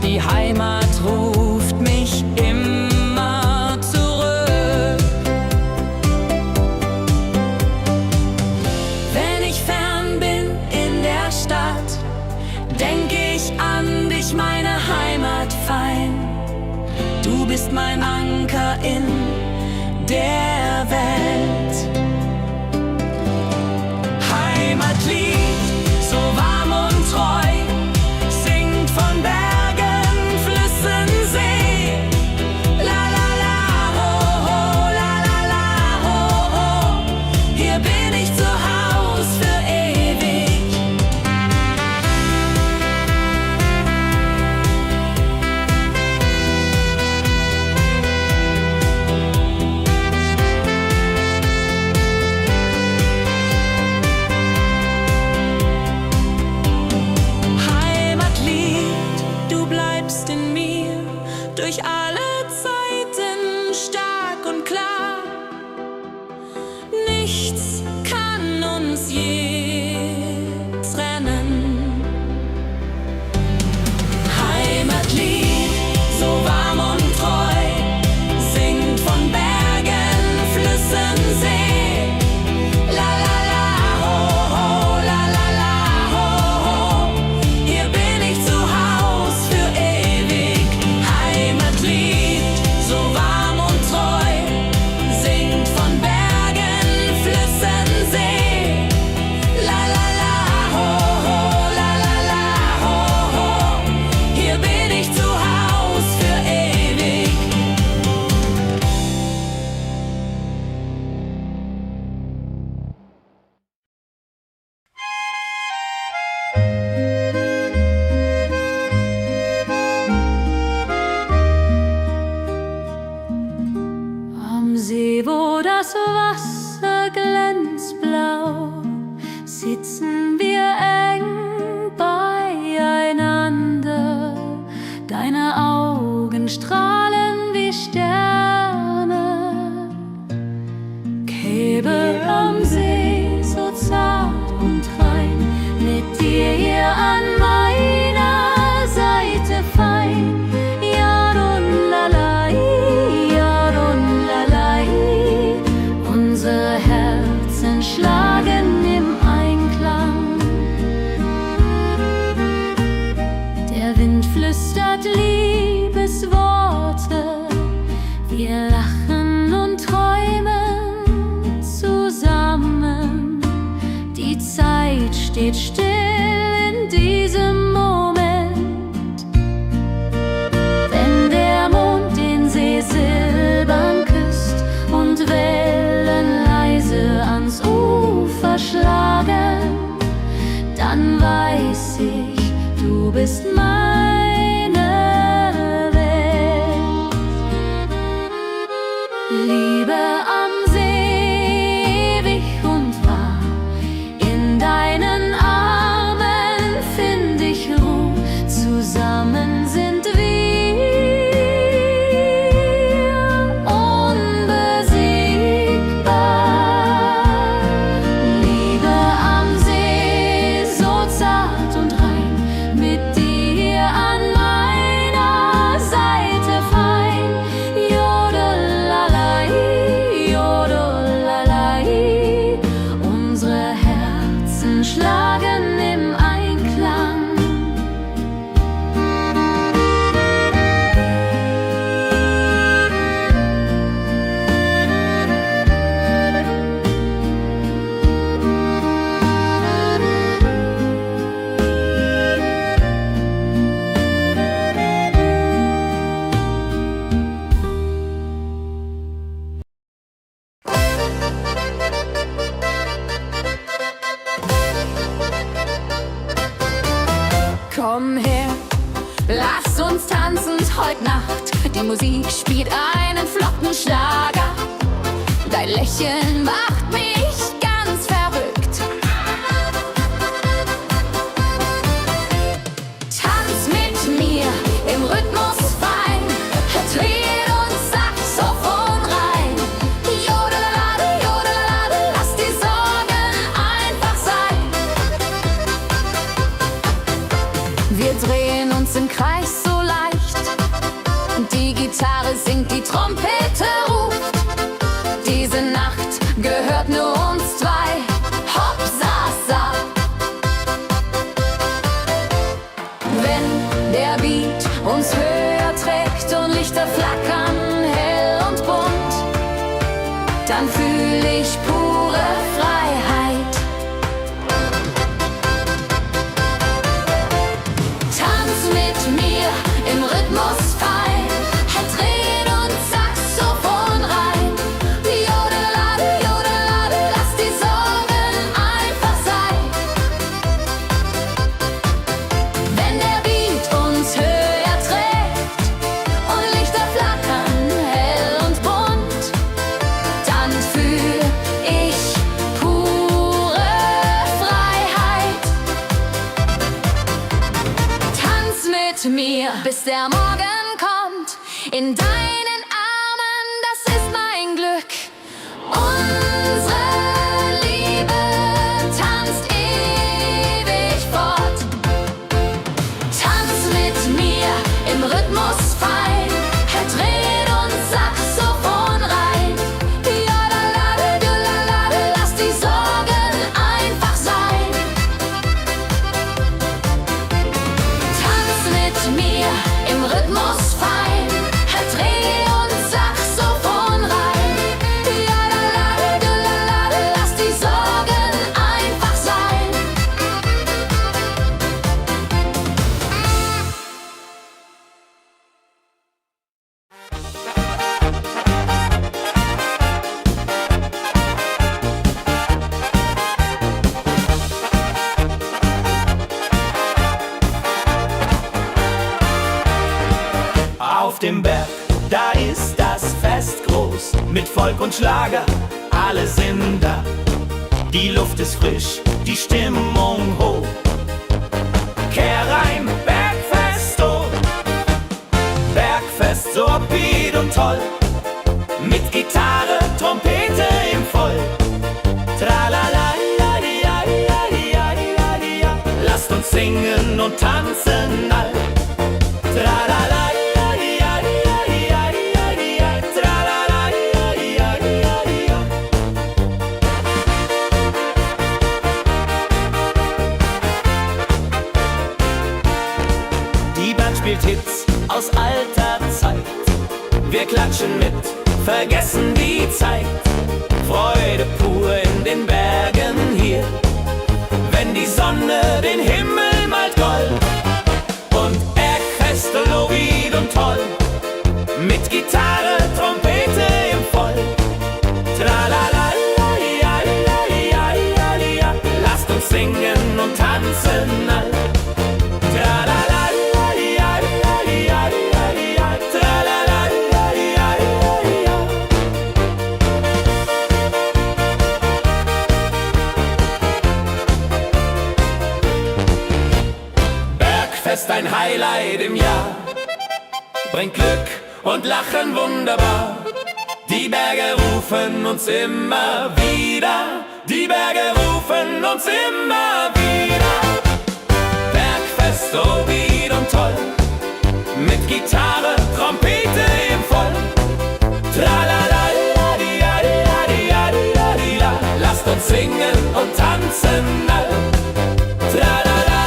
Die Heimat ruft mich immer zurück. Wenn ich fern bin in der Stadt, denk ich an dich, meine Heimat fein. Du bist mein Anker in der Welt. Heimatlied, so warm und treu, singt von Bergen, Flüssen, See. La la la, ho ho, la la la, ho ho. Hier bin ich zu Haus für ewig. sitzen wir eng beieinander. Deine Augen strahlen wie Sterne. Käbe am See, so zart und rein, mit dir hier an meiner Seite fein. Yadon-lalai, Yadon-lalai. Unsere Herzen schlagen im Einklang. Der Wind flüstert Liebesworte. Wir lachen und träumen zusammen. Die Zeit steht still in diesem Moment. Wenn der Mond den See silbern küsst und Wellen leise ans Ufer schlagen, dann weiß ich, du bist meine Welt. Liebe am See, ewig und wahr, in deinen Armen find ich Ruhe, zusammen sind wir unbesiegbar. Liebe am See, so zart und rein, mit dir an meiner Seite fein. Jodelalai, Jodelalai. Unsere Herzen schlagen im Einklang. Komm her, lass uns tanzen heute Nacht. Die Musik spielt einen flotten Schlager. Dein Lächeln macht mich ganz verrückt. Tanz mit mir im Rhythmus fein, Trill und Saxophon rein. Jodelade, jodelade, lass die Sorgen einfach sein. Wir drehen uns im Kreis so leicht. Die Gitarre singt, die Trompete ruft. Diese Nacht gehört nur uns zwei. Hopp, sa, sa. Wenn der Beat uns höher trägt und Lichter flackern hell und bunt, dann fühl ich pure Freiheit. Tanz mit mir im Rhythmus fein, Trill und Saxophon rein. Jodelade, jodelade, lass die Sorgen einfach sein. Wenn der Beat uns höher trägt und Lichter flackern hell und bunt, dann fühl ich pure Freiheit. Tanz mit mir, bis der Morgen kommt. In deinen Armen, das ist mein Glück. Unsere Liebe tanzt ewig fort. Tanz mit mir im Rhythmus fein, Trill und Saxophon rein. Jodelade, jodelade, lass die Sorgen einfach sein. Tanz mit mir im Rhythmus fein, Trill und Saxophon rein. Jodelade, jodelade, lass die Sorgen einfach sein. Auf dem Berg, da ist das Fest groß, mit Volk und Schlager, alle sind da. Die Luft ist frisch, die Stimmung hoch. Kehrreim, Bergfest, oh, Bergfest, so upbeat und toll. Mit Gitarre, Trompete im Voll. Tralala, lasst uns singen und tanzen all. Tralala, die Band spielt Hits aus alter Zeit. Wir klatschen mit, vergessen die Zeit. Freude pur in den Bergen hier, wenn die Sonne den Himmel malt gold. Und Bergfest, Lovid und toll, mit Gitarre, Trompete im Voll. Tralala, lasst uns singen und tanzen all. Tralala, Bergfest, ein Highlight im Jahr, bringt Glück und Lachen wunderbar. Die Berge rufen uns immer wieder, die Berge rufen uns immer wieder. Bergfest, so wied und toll, mit Gitarre, Trompete im Voll. Tralala, lasst uns singen und tanzen all. Tralala,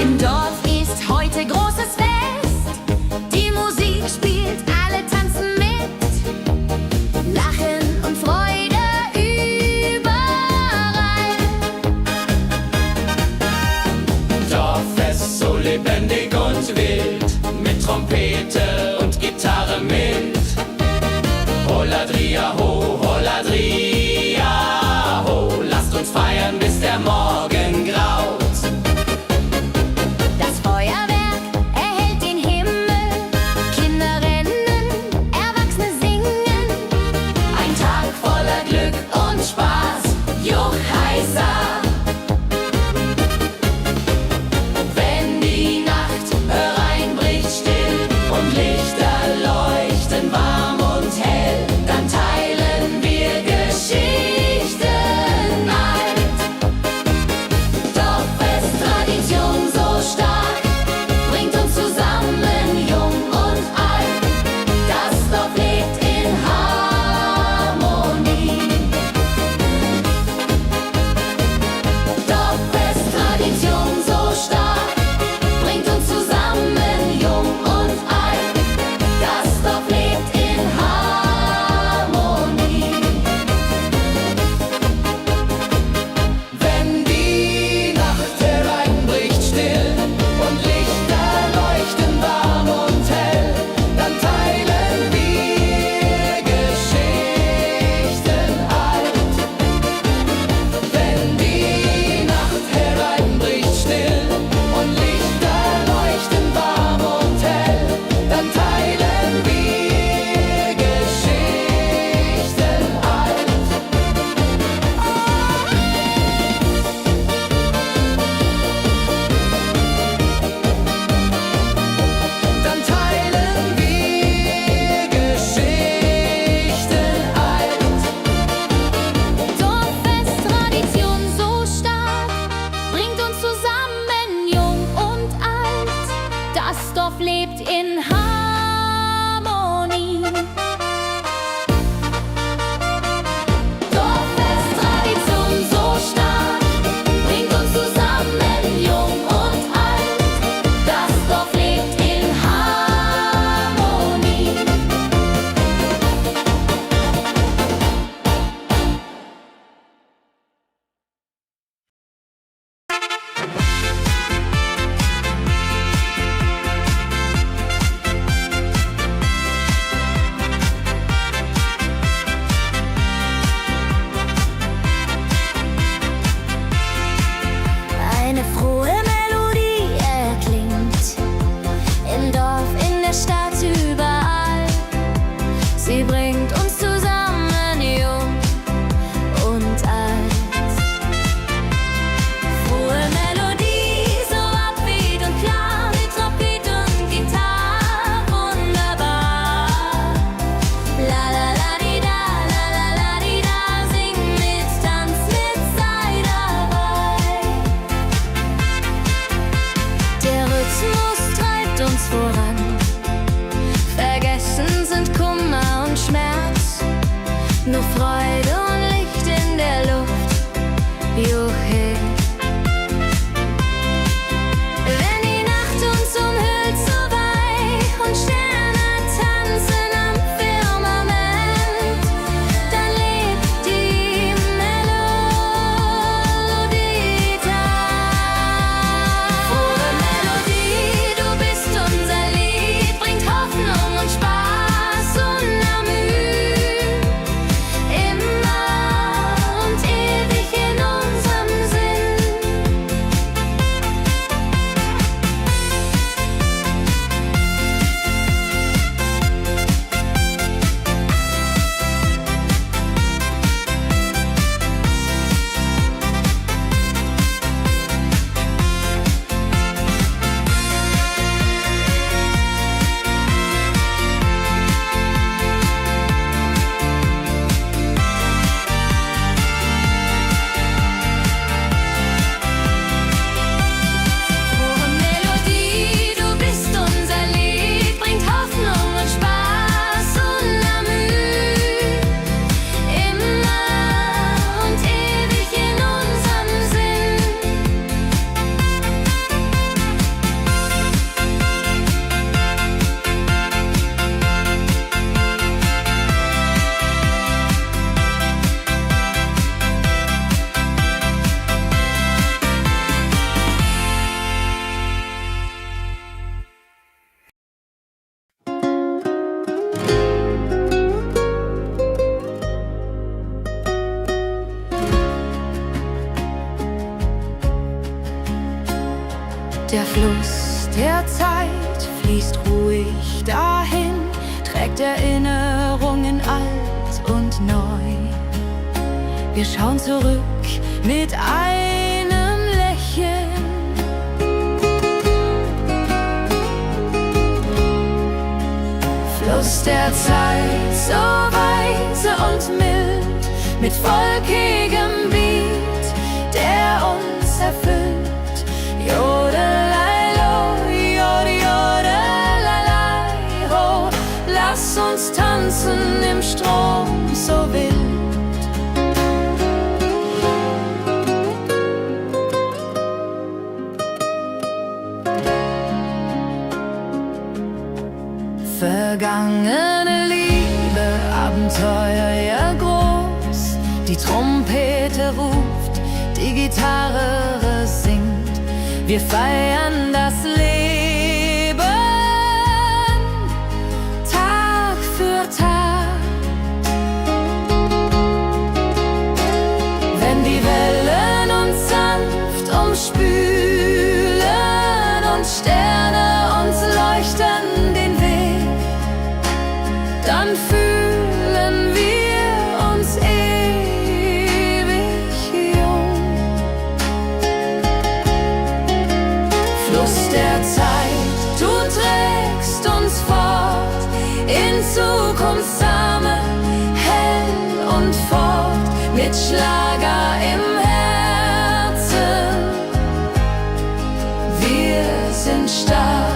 Im Dorf ist heute großes Fest. Die Musik spielt, alle tanzen mit. Lachen und Freude überall. Dorffest, so lebendig und wild, mit Trompete und Gitarre mit. Holladria ho, Holladria ho, lasst uns feiern, bis der Morgen graut. Das Feuerwerk erhellt den Himmel. Kinder rennen, Erwachsene singen. Ein Tag voller Glück und Spaß, Juchheisa. Wenn die Nacht hereinbricht still und Lichter leuchten warm und hell, dann teilen wir Geschichten. nur Freude und Licht in der Luft. Juhe. Wenn die Nacht uns umhüllt so weich und Sterne tanzen am Firmament, dann lebt die Melodie da. Frohe Melodie, du bist unser Lied, bringt Hoffnung und Spaß unermüht. Immer und ewig in unserem Sinn. Frohe Melodie, du bist unser Lied, bringt Hoffnung und Spaß unermüht. Immer und ewig in unserem Sinn. Der Fluss der Zeit fließt ruhig dahin, trägt Erinnerungen alt und neu. Wir schauen zurück mit einem Lächeln. Fluss der Zeit, so weise und mild, mit volkigem Beat, der uns erfüllt. Jodelei-lo, jodelei-lei, ho, lass uns tanzen im Strom so wild. Vergangene Liebe, Abenteuer ja groß, die Trompete ruft, die Gitarre singt. Wir feiern das Leben Tag für Tag. Wenn die Wellen uns sanft umspülen und Sterne uns leuchten den Weg, dann fühlen wir uns ewig jung. Fluss der Zeit, du trägst uns fort in Zukunftssame, hell und fort, mit Schlager im Herzen. Wir sind stark.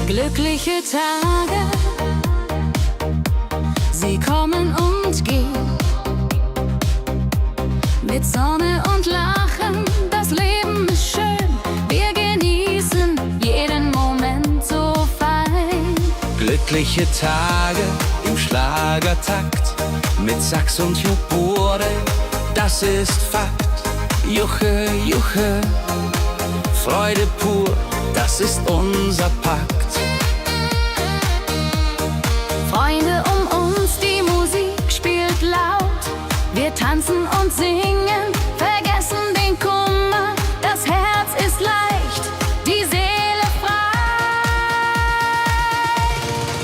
Glückliche Tage, sie kommen und gehen. Mit Sonne und Lachen, das Leben ist schön. Wir genießen jeden Moment so fein. Glückliche Tage im Schlagertakt mit Sax und Jubore, das ist Fakt. Juche, Juche, Freude pur, das ist unser Pakt. Freunde um uns, die Musik spielt laut. Wir tanzen und singen, vergessen den Kummer. Das Herz ist leicht, die Seele frei.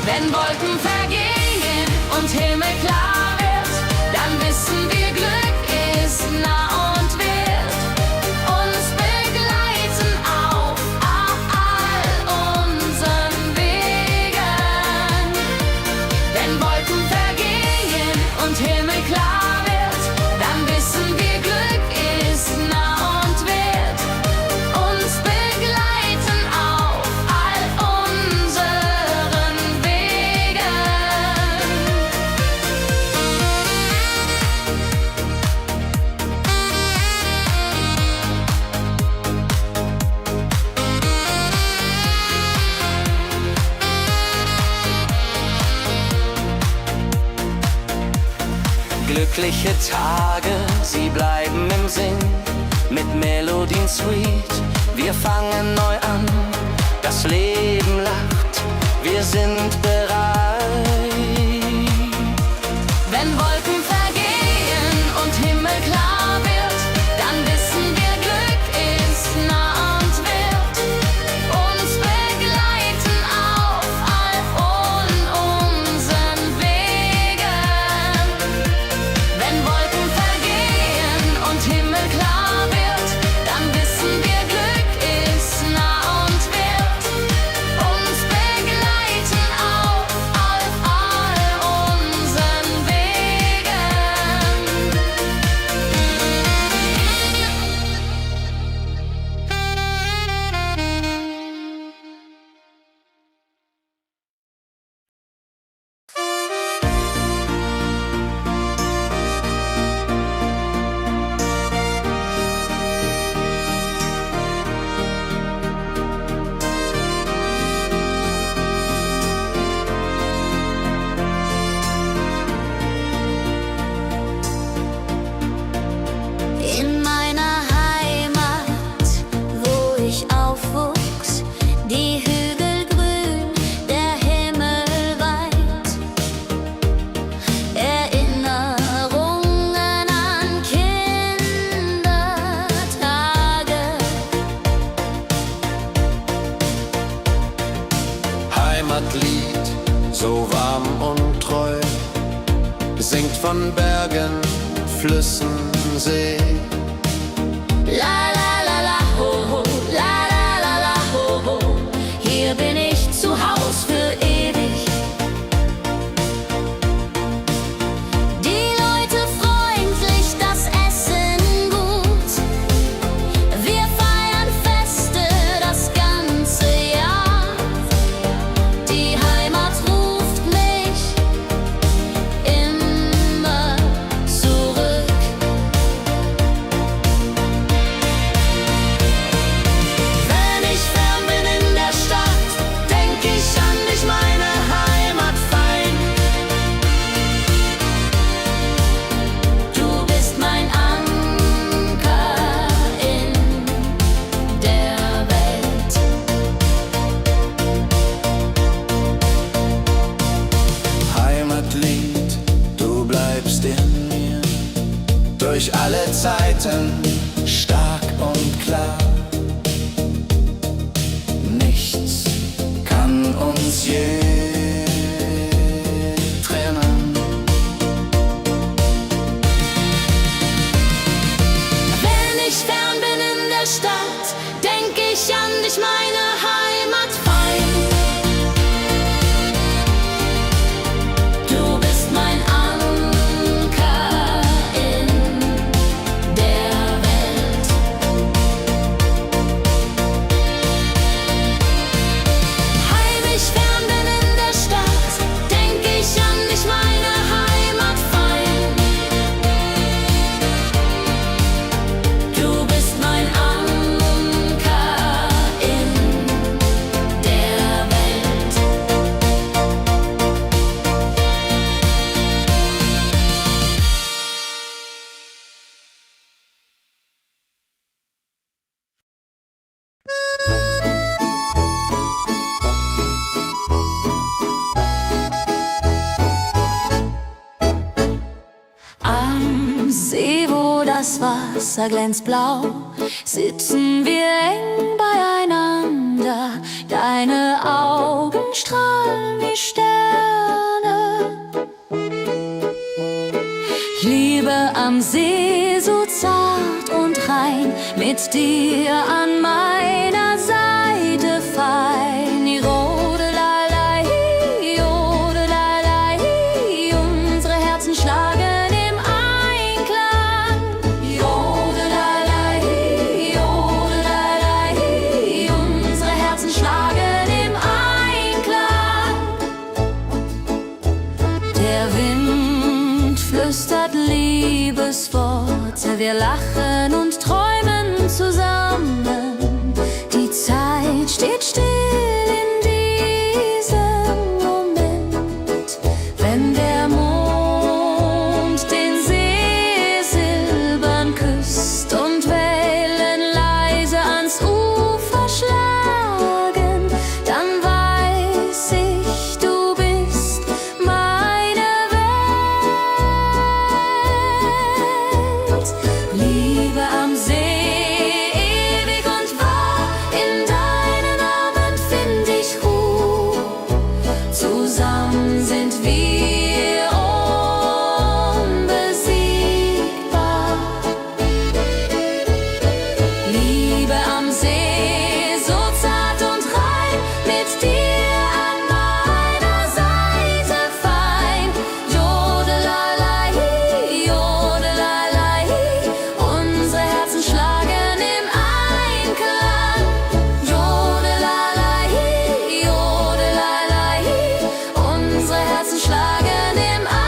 Wenn Wolken vergehen und Himmel klar wird, dann wissen wir, Glück ist nah und wird uns begleiten auf all unseren Wegen. Wenn Wolken vergehen und Himmel klar wird, dann wissen wir, Glück ist nah und wird uns begleiten auf all unseren Wegen. Glückliche Tage, sie bleiben im Sinn, mit Melodien sweet. Wir fangen neu an, das Leben lacht, wir sind bereit. Wenn Wolken vergehen und Himmel klar wird, dann wissen wir, Glück ist nah und wird uns begleiten auf all unseren Wegen. Wenn Wolken vergehen und Himmel klar wird, dann wissen wir, Glück ist nah und wird uns begleiten auf all unseren Wegen. In meiner Heimat, wo ich aufwuchs, die Hügel grün, der Himmel weit. Erinnerungen an Kindertage. Heimatlied, so warm und treu, singt von Bergen, Flüssen, See. La la la la ho ho, la la la la ho ho. Hier bin ich zu Haus für ewig. Die Leute freundlich, das Essen gut. Wir feiern Feste das ganze Jahr. Die Heimat ruft mich immer zurück. Wenn ich fern bin in der Stadt, denk ich an dich, meine Heimat fein. Du bist mein Anker in der Welt. Heimatlied, du bleibst in mir, durch alle Zeiten stark und klar. Nichts kann uns je trennen. Wenn ich fern bin in der Stadt, denk ich an dich, meine Heimat fein. Du bist mein Anker in der Welt. Heimisch das Wasser glänzt blau, sitzen wir eng beieinander. Deine Augen strahlen wie Sterne. Liebe am See, so zart und rein, mit dir an meiner Seite fein. Jodelalei, jodelalei, unsere Herzen schlagen im Einklang. Jodelalei, jodelalei, unsere Herzen schlagen im Einklang. Der Wind flüstert Liebesworte, wir lachen und träumen zusammen. Die Zeit steht still in diesem Moment, wenn der Mond den See silbern küsst und Wellen leise ans Ufer schlagen, dann weiß ich, du bist meine Welt. Liebe am See, ewig und wahr, in deinen Armen find ich Ruhe. Zusammen sind wir unbesiegbar. Liebe am See, so zart und rein, mit dir an meiner Seite fein. Jodelalei, jodelalei, unsere Herzen schlagen im Einklang. Jodelalei, jodelalei, unsere Herzen schlagen im Einklang.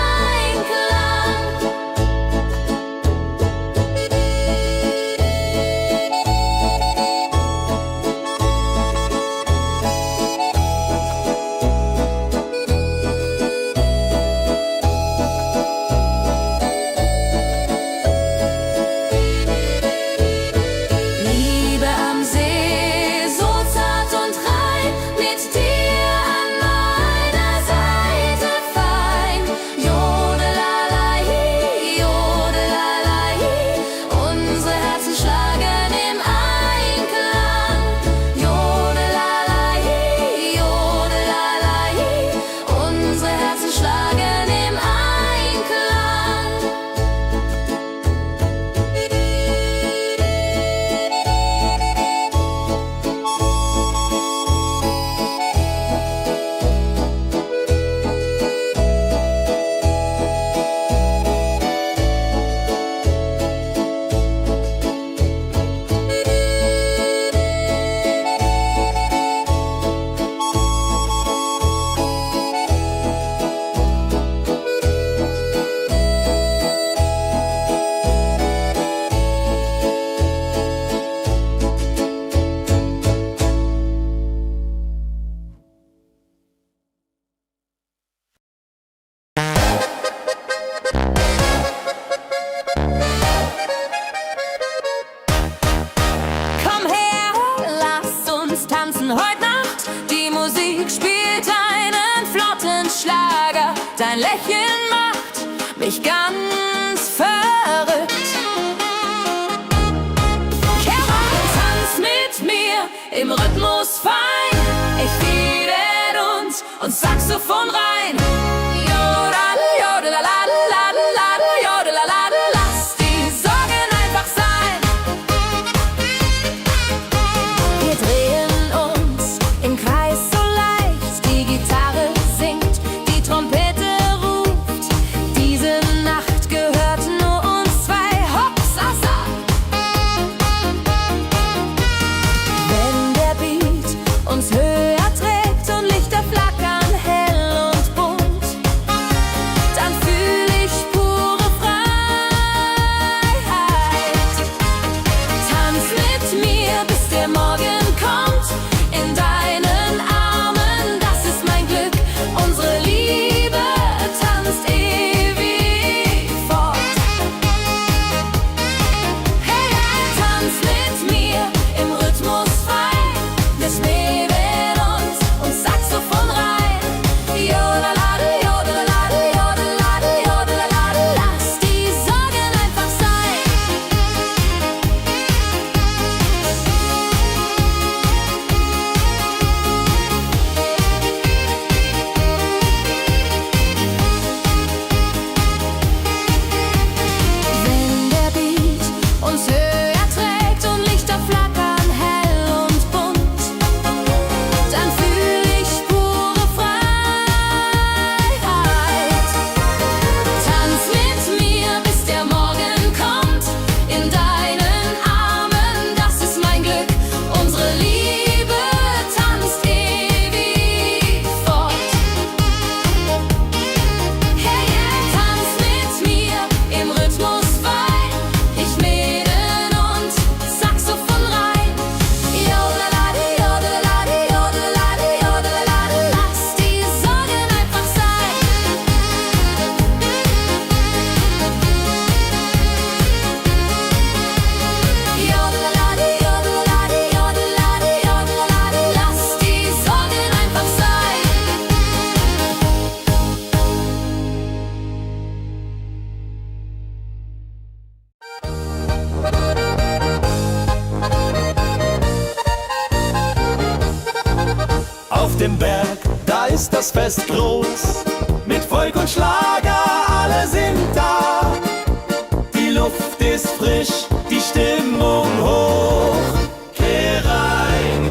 Liebe am See, so zart und rein, mit dir an meiner Seite fein. Jodelalei, jodelalei, unsere Herzen schlagen im Einklang. Jodelalei, jodelalei, unsere Herzen schlagen im Einklang. Komm her, lass uns tanzen heute Nacht. Die Musik spielt einen flotten Schlager. Dein Lächeln macht mich ganz verrückt. Kehr rein, tanz mit mir im Rhythmus fein. Ich fiedel und Saxophon rein. Jodel, jodelalalalalala, jodelalala, lass die Sorgen einfach sein. Wir drehen uns im Kreis so leicht, die Gitarre singt, die Trompete ruft. Diese Nacht gehört nur uns zwei, Hopsasa. Wenn der Beat uns höher trägt und Lichter flackern hell und dem Berg, da ist das Fest groß. Mit Volk und Schlager, alle sind da. Die Luft ist frisch, die Stimmung hoch. Kehr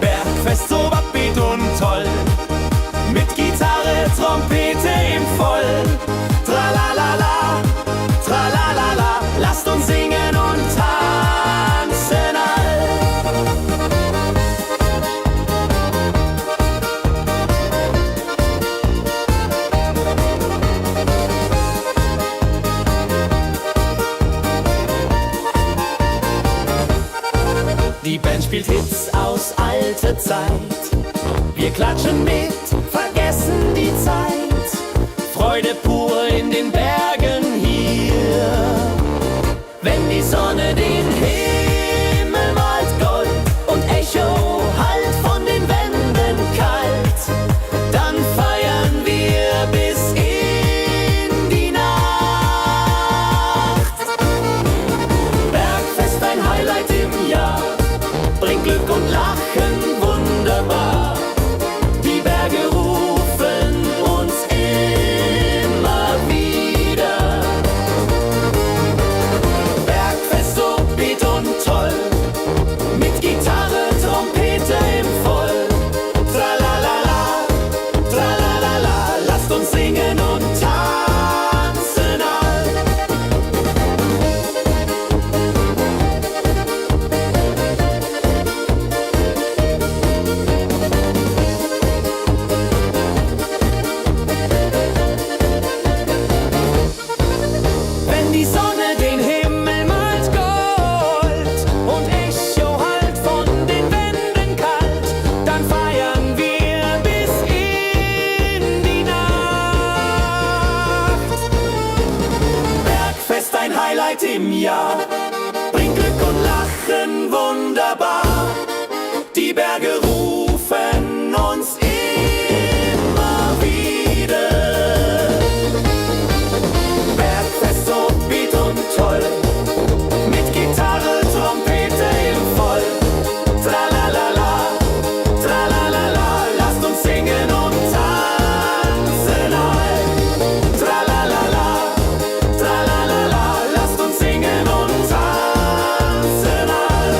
Bergfest, so wappied und toll. Mit Gitarre, Trompete im Voll. Tralalala, tralalala, lasst uns singen und tanzen all. Die Band spielt Hits aus alter Zeit. Wir klatschen mit, vergessen die Zeit. Freude pur in den Bergen hier. Wenn die Sonne den Himmel malt Gold und Echo hallt von den Wänden kalt, dann feiern wir bis in die Nacht. Bergfest, ein Highlight im Jahr, bringt Glück und Lachen wunderbar. Die Berge rufen uns immer wieder. Bergfest, so beat und toll, mit Gitarre, Trompete im Voll. Tralalala, tralalala, lasst uns singen und tanzen all. Wenn die Sonne den Himmel malt Gold und Echo hallt von den Wänden kalt, dann feiern wir bis in die Nacht. Bergfest, ein Highlight im Jahr, bringt Glück und Lachen wunderbar. Die Berge rufen uns immer wieder. Bergfest, so beat und toll, mit Gitarre, Trompete im Voll. Tralalala, tralalala, lasst uns singen und tanzen all. Tralalala, tralalala, lasst uns singen und tanzen all.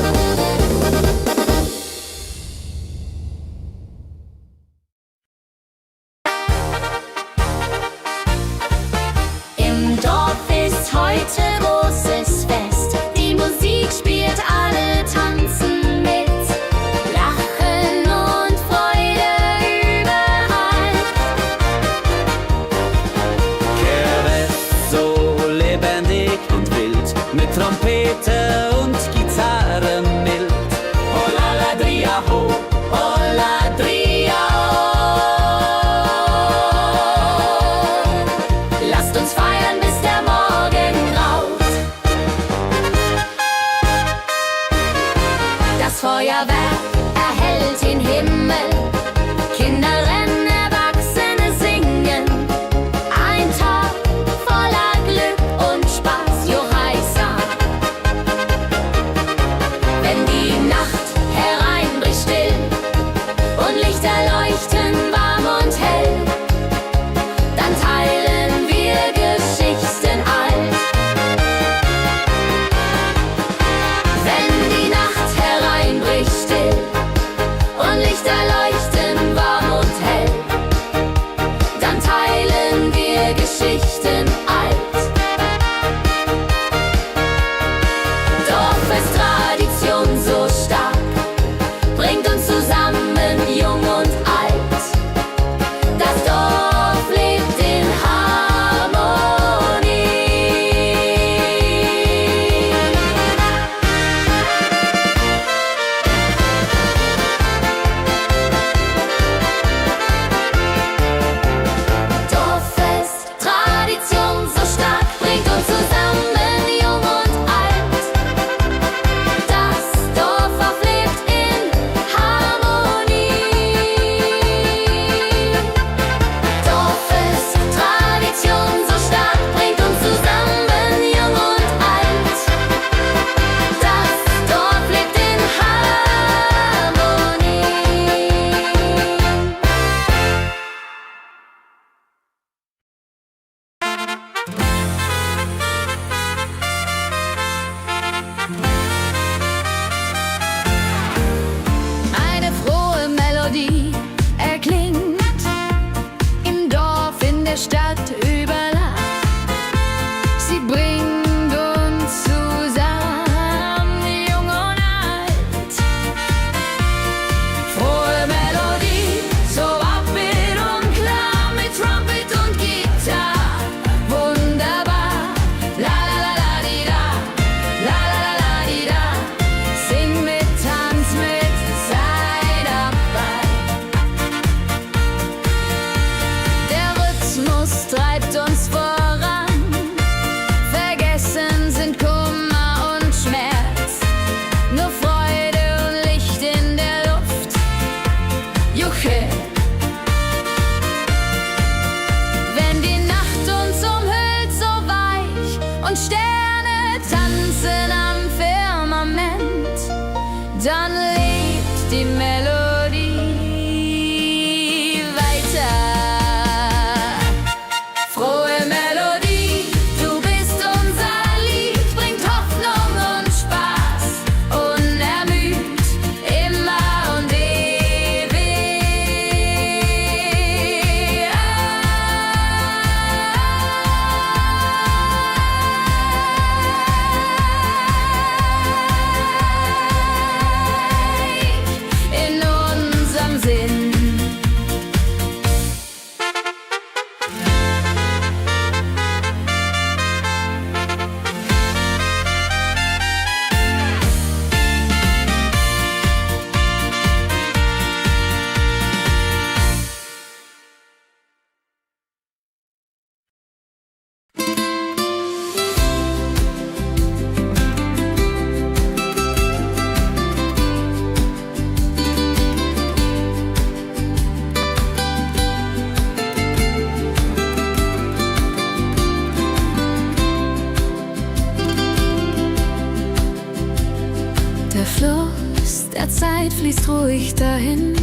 ruhig dahin,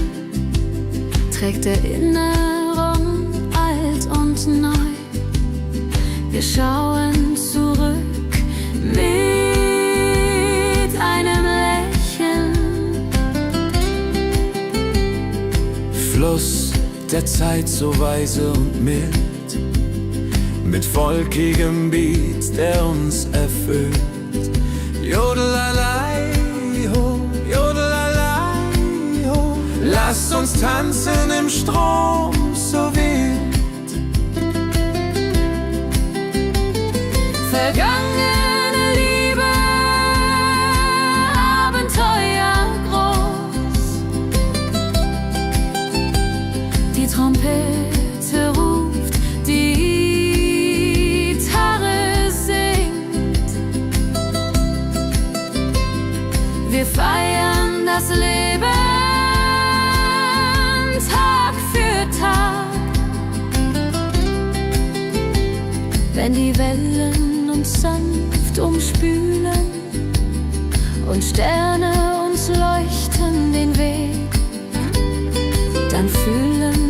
trägt Erinnerung alt und neu. Wir schauen zurück mit einem Lächeln. Fluss der Zeit so weise und mild, mit volkigem Beat, der uns erfüllt. Jodelalei, ho, jodelalei, ho. Lasst uns tanzen im Strom so wild. Vergangene Liebe, Abenteuer groß. Die Trompete ruft, die Gitarre singt. Wir feiern das Leben Tag für Tag. Wenn die Wellen uns sanft umspülen und Sterne uns leuchten den Weg, dann fühlen